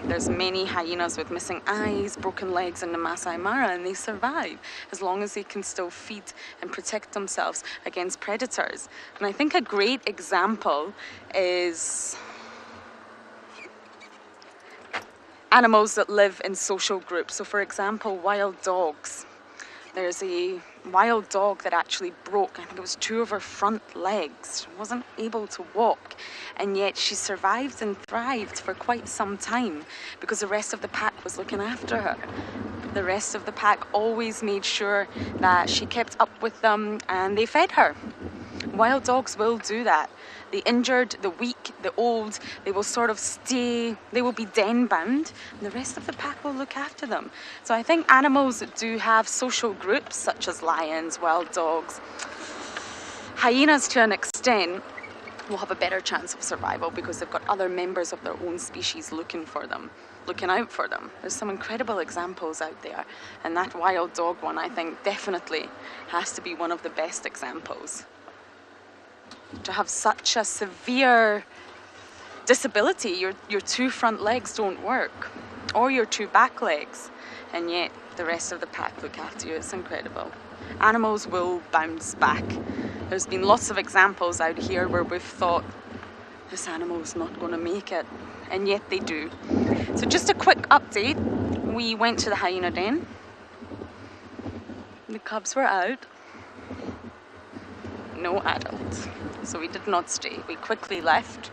There's many hyenas with missing eyes, broken legs in the Masai Mara, and they survive as long as they can still feed and protect themselves against predators. And I think a great example is animals that live in social groups. So for example, wild dogs. There's a wild dog that actually broke, I think it was 2 of her front legs. She wasn't able to walk, and yet she survived and thrived for quite some time because the rest of the pack was looking after her. The rest of the pack always made sure that she kept up with them and they fed her. Wild dogs will do that. The injured, the weak, the old, they will sort of stay, they will be den bound, and the rest of the pack will look after them. So I think animals do have social groups such as lions, wild dogs. Hyenas to an extent will have a better chance of survival because they've got other members of their own species looking for them, looking out for them. There's some incredible examples out there, and that wild dog one I think definitely has to be one of the best examples. To have such a severe disability, your 2 front legs don't work, or your 2 back legs, and yet the rest of the pack look after you. It's incredible. Animals will bounce back. There's been lots of examples out here where we've thought, this animal's not going to make it, and yet they do. So just a quick update. We went to the hyena den. The cubs were out. No adults. So we did not stay. We quickly left.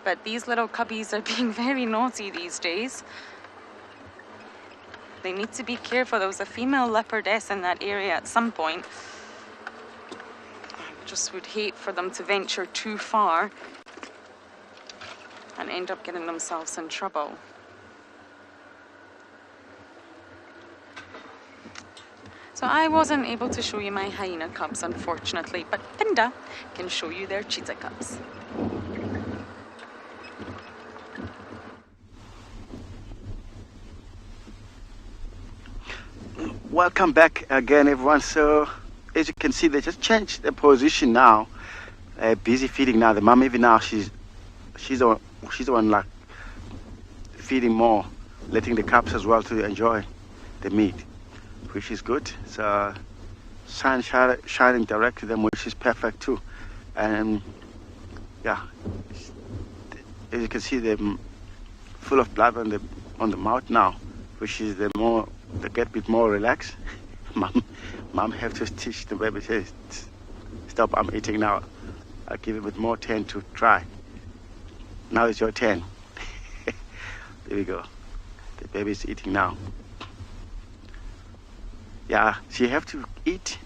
But these little cubbies are being very naughty these days. They need to be careful. There was a female leopardess in that area at some point. I just would hate for them to venture too far and end up getting themselves in trouble. So I wasn't able to show you my hyena cubs, unfortunately, but Pinda can show you their cheetah cubs. Welcome back again, everyone. So as you can see, they just changed their position now. Busy feeding now. The mom even now she's the one like feeding more, letting the cubs as well to enjoy the meat, which is good. So sun shining direct to them, which is perfect too. And yeah, as you can see, they're full of blood on the mouth now, which is they get a bit more relaxed. Mom have to teach the baby, say, stop, I'm eating now. I'll give it a bit more turn to try. Now it's your turn. There we go. The baby's eating now. Yeah, so you have to eat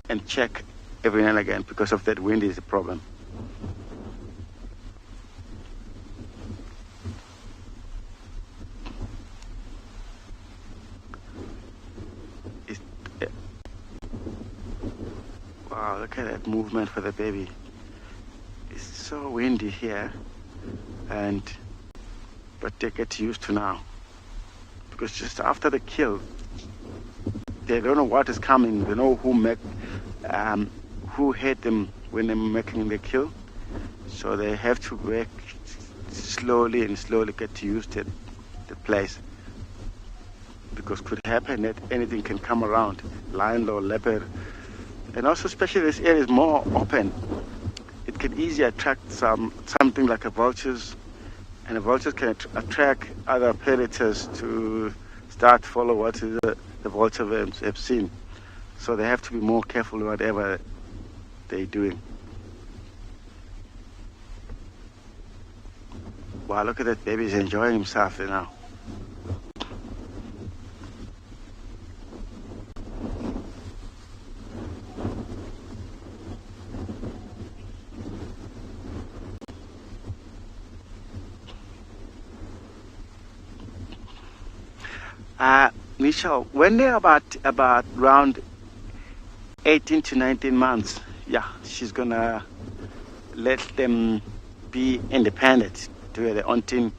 and check every now and again because of that wind is a problem. Wow, look at that movement for the baby. It's so windy here, but they get used to now. Because just after the kill, they don't know what is coming. They know who hit them when they're making the kill. So they have to work slowly and slowly get used to the place. Because could happen that anything can come around, lion or leopard. And also especially this area is more open. It can easily attract something like a vultures, and the vultures can attract other predators to start follow what the vultures have seen. So they have to be more careful whatever they're doing. Wow, look at that baby, he's enjoying himself now. Michelle, when they're about around 18 to 19 months, yeah, she's gonna let them be independent, do their own thing,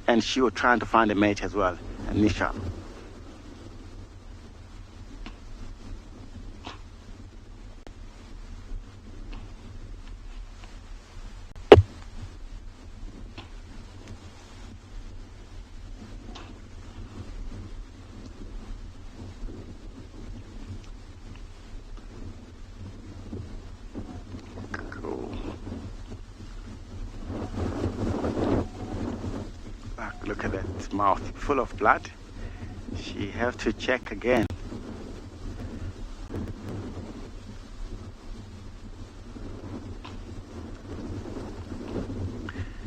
and she was trying to find a mate as well, Michelle. Look at that mouth full of blood. She have to check again.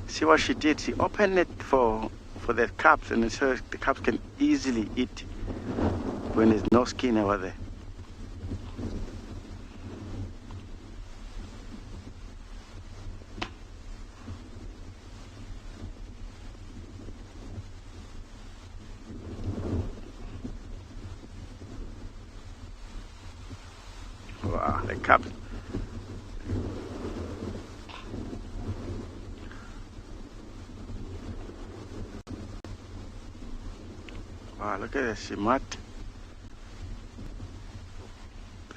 See what she did? She opened it for the cups, and so the cups can easily eat when there's no skin over there. Wow, the cup. Wow, look at this, she mud.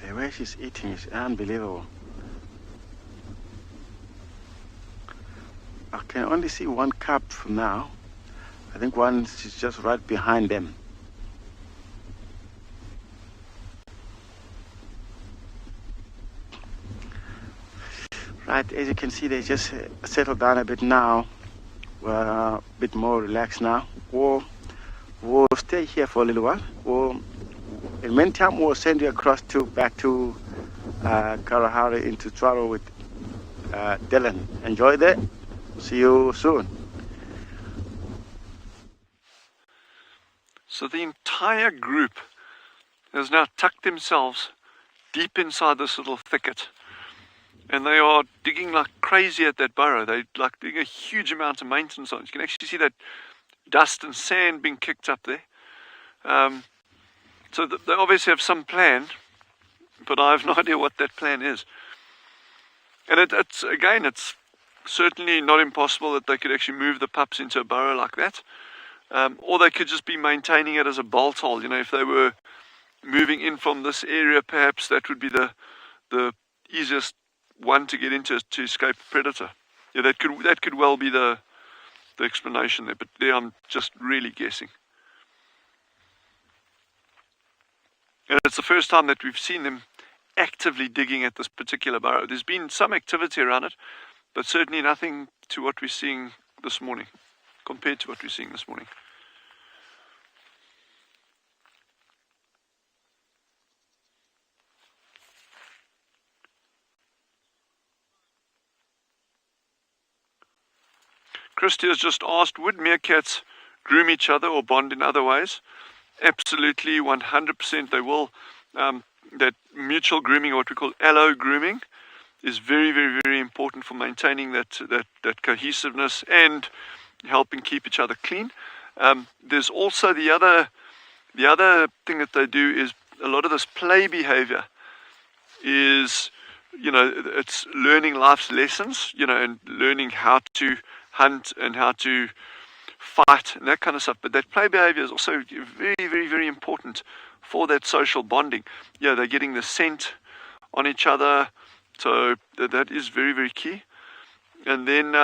The way she's eating is unbelievable. I can only see one cup for now. I think one is just right behind them. Right, as you can see, they just settled down a bit now. We're a bit more relaxed now. We'll stay here for a little while. In the meantime, we'll send you across back to Kalahari into Tswalu with Dylan. Enjoy that. See you soon. So the entire group has now tucked themselves deep inside this little thicket. And they are digging like crazy at that burrow. They're like doing a huge amount of maintenance on it. You can actually see that dust and sand being kicked up there. So they obviously have some plan, but I have no idea what that plan is. And it's certainly not impossible that they could actually move the pups into a burrow like that. Or they could just be maintaining it as a bolt hole. You know, if they were moving in from this area, perhaps that would be the easiest one to get into to escape a predator. Yeah, that could well be the explanation there, but there I'm just really guessing. And it's the first time that we've seen them actively digging at this particular burrow. There's been some activity around it, but certainly nothing to what we're seeing this morning, compared to what we're seeing this morning. Christy has just asked, would meerkats groom each other or bond in other ways? Absolutely, 100% they will. that mutual grooming, or what we call allo grooming, is very, very, very important for maintaining that cohesiveness and helping keep each other clean. There's also the other thing that they do is a lot of this play behavior is, it's learning life's lessons, and learning how to hunt and how to fight and that kind of stuff. But that play behavior is also very, very, very important for that social bonding. They're getting the scent on each other, so that is very, very key. And then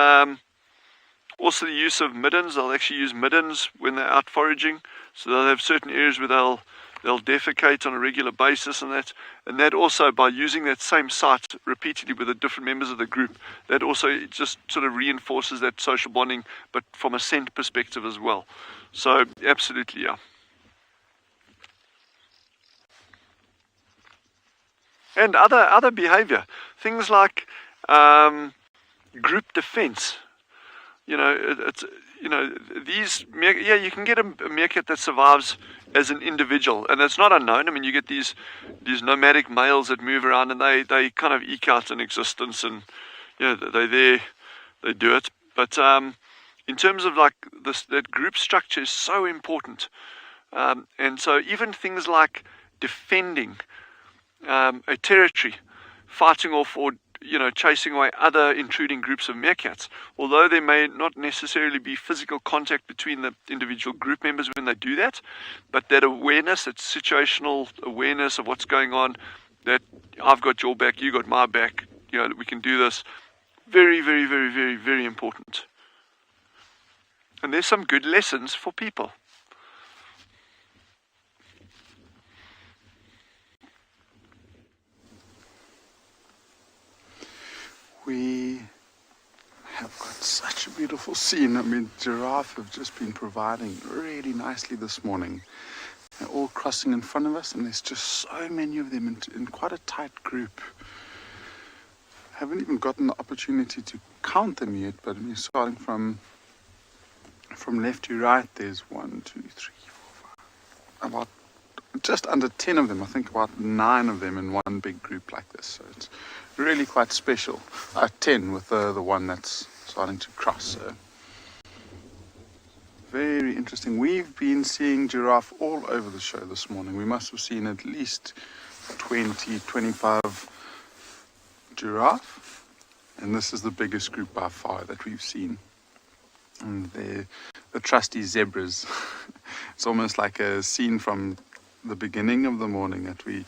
also the use of middens. They'll actually use middens when they're out foraging, so they'll have certain areas where they'll defecate on a regular basis, and that also, by using that same site repeatedly with the different members of the group, that also just sort of reinforces that social bonding, but from a scent perspective as well. So absolutely, yeah. And other behavior, things like group defense. You can get a meerkat that survives as an individual, and it's not unknown. I mean, you get these nomadic males that move around, and they kind of eke out an existence, and they're there, they do it. But in terms of like that group structure is so important, and so even things like defending a territory, fighting off or chasing away other intruding groups of meerkats, although there may not necessarily be physical contact between the individual group members when they do that, but that awareness, that situational awareness of what's going on, that I've got your back, you got my back, we can do this, very, very, very, very, very important. And there's some good lessons for people. We have got such a beautiful scene. I mean, Giraffe have just been providing really nicely this morning. They're all crossing in front of us, and there's just so many of them in quite a tight group. Haven't even gotten the opportunity to count them yet, but I mean, starting from left to right, there's 1, 2, 3, 4, 5, about just under 10 of them. I think about 9 of them in one big group like this. So it's really quite special. 10 with the one that's starting to cross. So very interesting. We've been seeing giraffe all over the show this morning. We must have seen at least 20, 25 giraffe, and this is the biggest group by far that we've seen. And they're the trusty zebras. It's almost like a scene from the beginning of the morning that we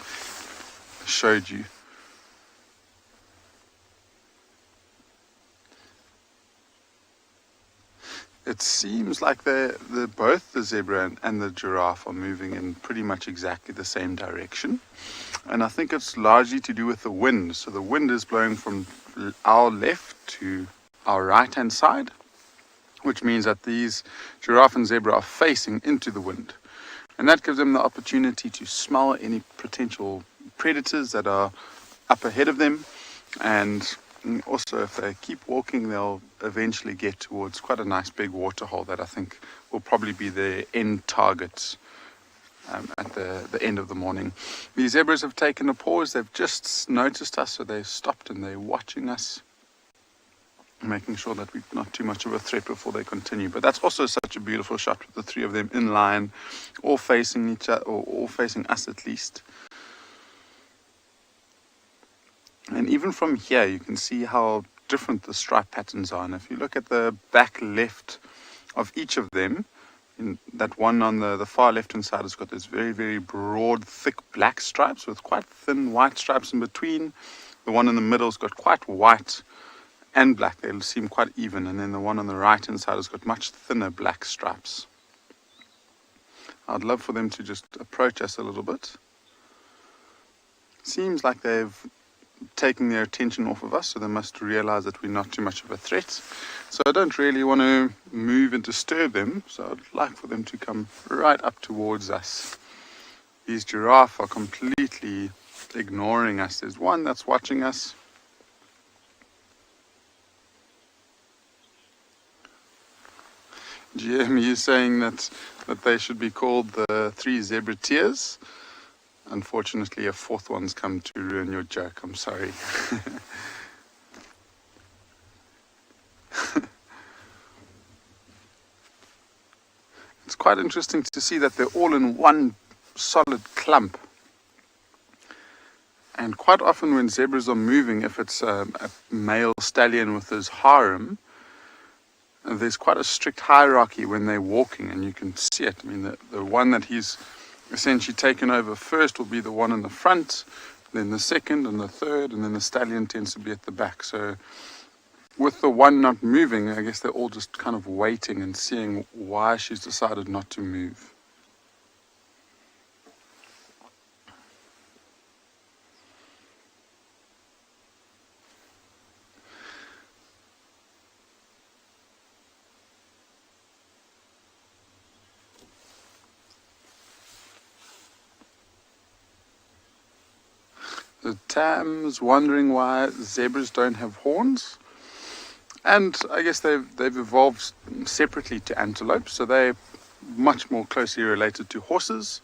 showed you. It seems like both the zebra and the giraffe are moving in pretty much exactly the same direction. And I think it's largely to do with the wind. So the wind is blowing from our left to our right-hand side, which means that these giraffe and zebra are facing into the wind. And that gives them the opportunity to smell any potential predators that are up ahead of them. And also, if they keep walking, they'll eventually get towards quite a nice big waterhole that I think will probably be their end targets at the end of the morning. These zebras have taken a pause. They've just noticed us, so they've stopped and they're watching us, making sure that we're not too much of a threat before they continue. But that's also such a beautiful shot with the three of them in line, all facing each other, or all facing us at least. And even from here, you can see how different the stripe patterns are. And if you look at the back left of each of them, in that one on the far left-hand side has got this very, very broad, thick black stripes with quite thin white stripes in between. The one in the middle's got quite white and black. They seem quite even. And then the one on the right-hand side has got much thinner black stripes. I'd love for them to just approach us a little bit. Seems like they've taking their attention off of us, so they must realize that we're not too much of a threat. So I don't really want to move and disturb them, so I'd like for them to come right up towards us. These giraffe are completely ignoring us. There's one that's watching us. GM, you're saying that they should be called the 3 zebra tears. Unfortunately, a fourth one's come to ruin your joke. I'm sorry. It's quite interesting to see that they're all in one solid clump. And quite often when zebras are moving, if it's a male stallion with his harem, there's quite a strict hierarchy when they're walking, and you can see it. I mean, the one that he's essentially taken over first will be the one in the front, then the second and the third, and then the stallion tends to be at the back. So with the one not moving, I guess they're all just kind of waiting and seeing why she's decided not to move. The Tam's wondering why zebras don't have horns. And I guess they've evolved separately to antelope, so they're much more closely related to horses.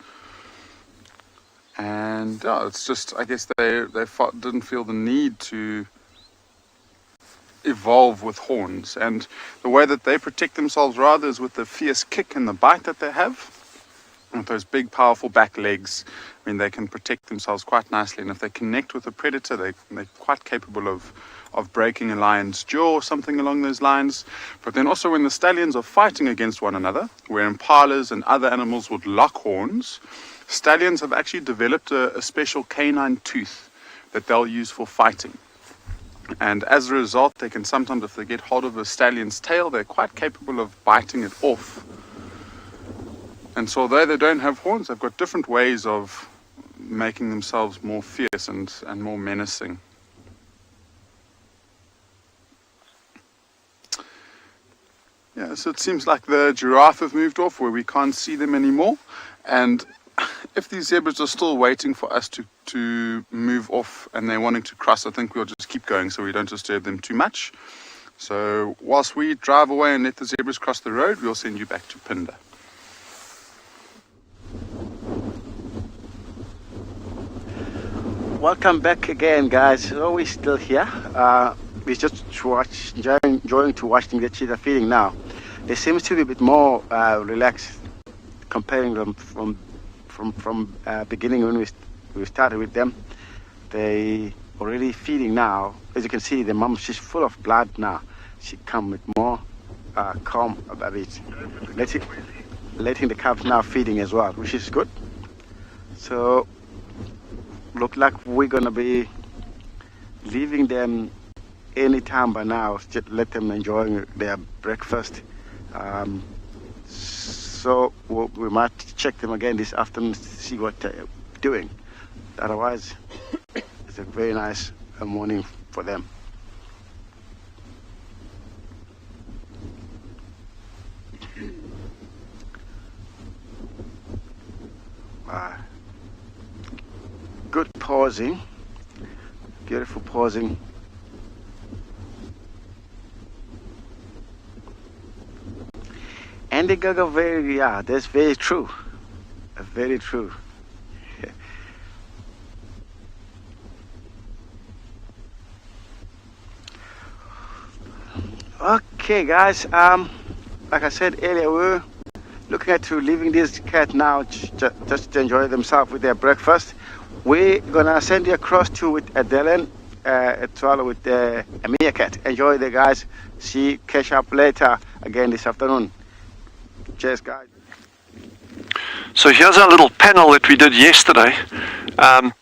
And it's just, I guess they didn't feel the need to evolve with horns. And the way that they protect themselves rather is with the fierce kick and the bite that they have. With those big, powerful back legs, I mean, they can protect themselves quite nicely. And if they connect with a predator, they're quite capable of breaking a lion's jaw or something along those lines. But then also when the stallions are fighting against one another, where impalas and other animals would lock horns, stallions have actually developed a special canine tooth that they'll use for fighting. And as a result, they can sometimes, if they get hold of a stallion's tail, they're quite capable of biting it off. And so although they don't have horns, they've got different ways of making themselves more fierce and more menacing. Yeah, so it seems like the giraffe have moved off where we can't see them anymore. And if these zebras are still waiting for us to move off and they're wanting to cross, I think we'll just keep going so we don't disturb them too much. So whilst we drive away and let the zebras cross the road, we'll send you back to Pinda. Welcome back again, guys. So we're still here. We're just enjoying to watching the cheetah feeding now. They seem to be a bit more relaxed comparing them from beginning when we started with them. They already feeding now. As you can see, the mom, she's full of blood now. She come with more calm about it. Letting the calves now feeding as well, which is good. So look like we're gonna be leaving them anytime by now. Just let them enjoy their breakfast. So we might check them again this afternoon to see what they're doing. Otherwise, it's a very nice morning for them. Good pausing, beautiful pausing. And the gaga very, that's very true, very true. Okay, guys. Like I said earlier, we're looking at leaving this cat now just to enjoy themselves with their breakfast. We're gonna send you across to with Dylan at Tswalu with a Meerkat. Enjoy the guys. Catch up later again this afternoon. Cheers, guys. So here's our little panel that we did yesterday.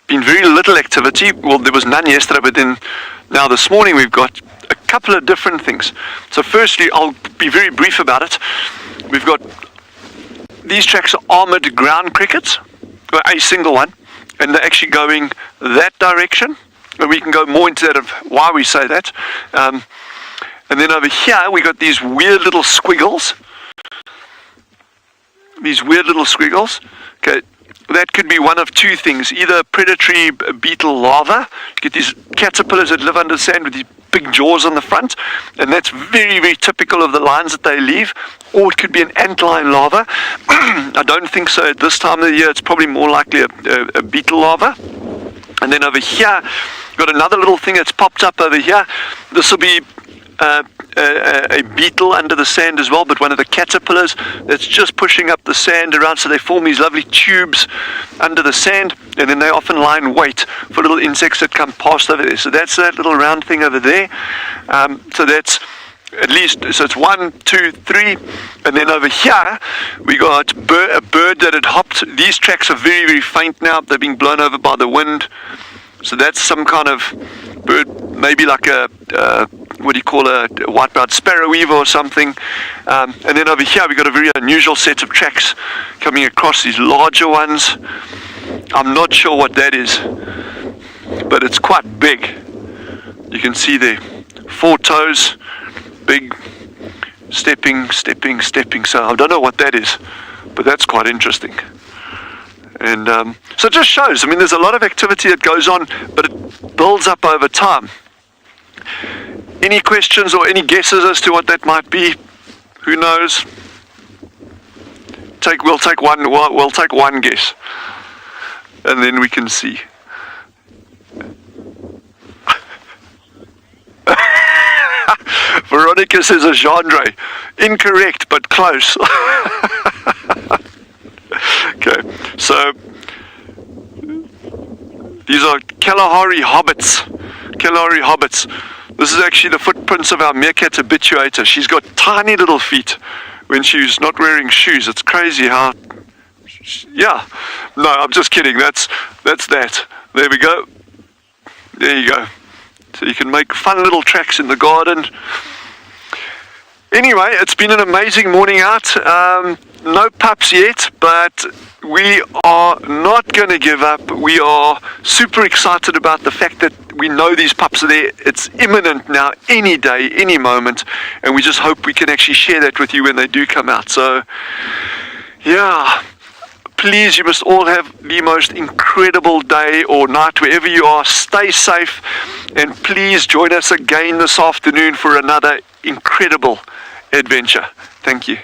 Been very little activity. Well, there was none yesterday, but then now this morning we've got a couple of different things. So firstly, I'll be very brief about it. We've got these tracks are armored ground crickets, a single one, and they're actually going that direction. And we can go more into that of why we say that. And then over here we got these weird little squiggles. These weird little squiggles. Okay, that could be one of two things: either predatory beetle larvae. You get these caterpillars that live under the sand with these big jaws on the front, and that's very, very typical of the lines that they leave. Or it could be an antlion larva. I don't think so at this time of the year. It's probably more likely a beetle larva. And then over here, got another little thing that's popped up over here. This will be a beetle under the sand as well, but one of the caterpillars that's just pushing up the sand around, so they form these lovely tubes under the sand, and then they often lie in wait for little insects that come past over there. So that's that little round thing over there. So that's at least, so it's 1, 2, 3, and then over here we got a bird that had hopped. These tracks are very, very faint now. They're being blown over by the wind. So that's some kind of bird, maybe like a what do you call a white-browed sparrow weaver or something. And then over here we got a very unusual set of tracks coming across, these larger ones. I'm not sure what that is, but it's quite big. You can see there, 4 toes, big, stepping. So I don't know what that is, but that's quite interesting. And so it just shows, I mean, there's a lot of activity that goes on, but it builds up over time. Any questions or any guesses as to what that might be? Who knows? We'll take one guess, and then we can see. Veronica says a genre. Incorrect, but close. Okay, so these are Kalahari hobbits. Kalahari hobbits. This is actually the footprints of our meerkat habituator. She's got tiny little feet when she's not wearing shoes. It's crazy how... Yeah, no, I'm just kidding. That's that. There we go. There you go. So you can make fun little tracks in the garden. Anyway, it's been an amazing morning out. No pups yet, but we are not going to give up. We are super excited about the fact that we know these pups are there. It's imminent now, any day, any moment, and we just hope we can actually share that with you when they do come out. So, yeah, please, you must all have the most incredible day or night wherever you are. Stay safe, and please join us again this afternoon for another incredible adventure. Thank you.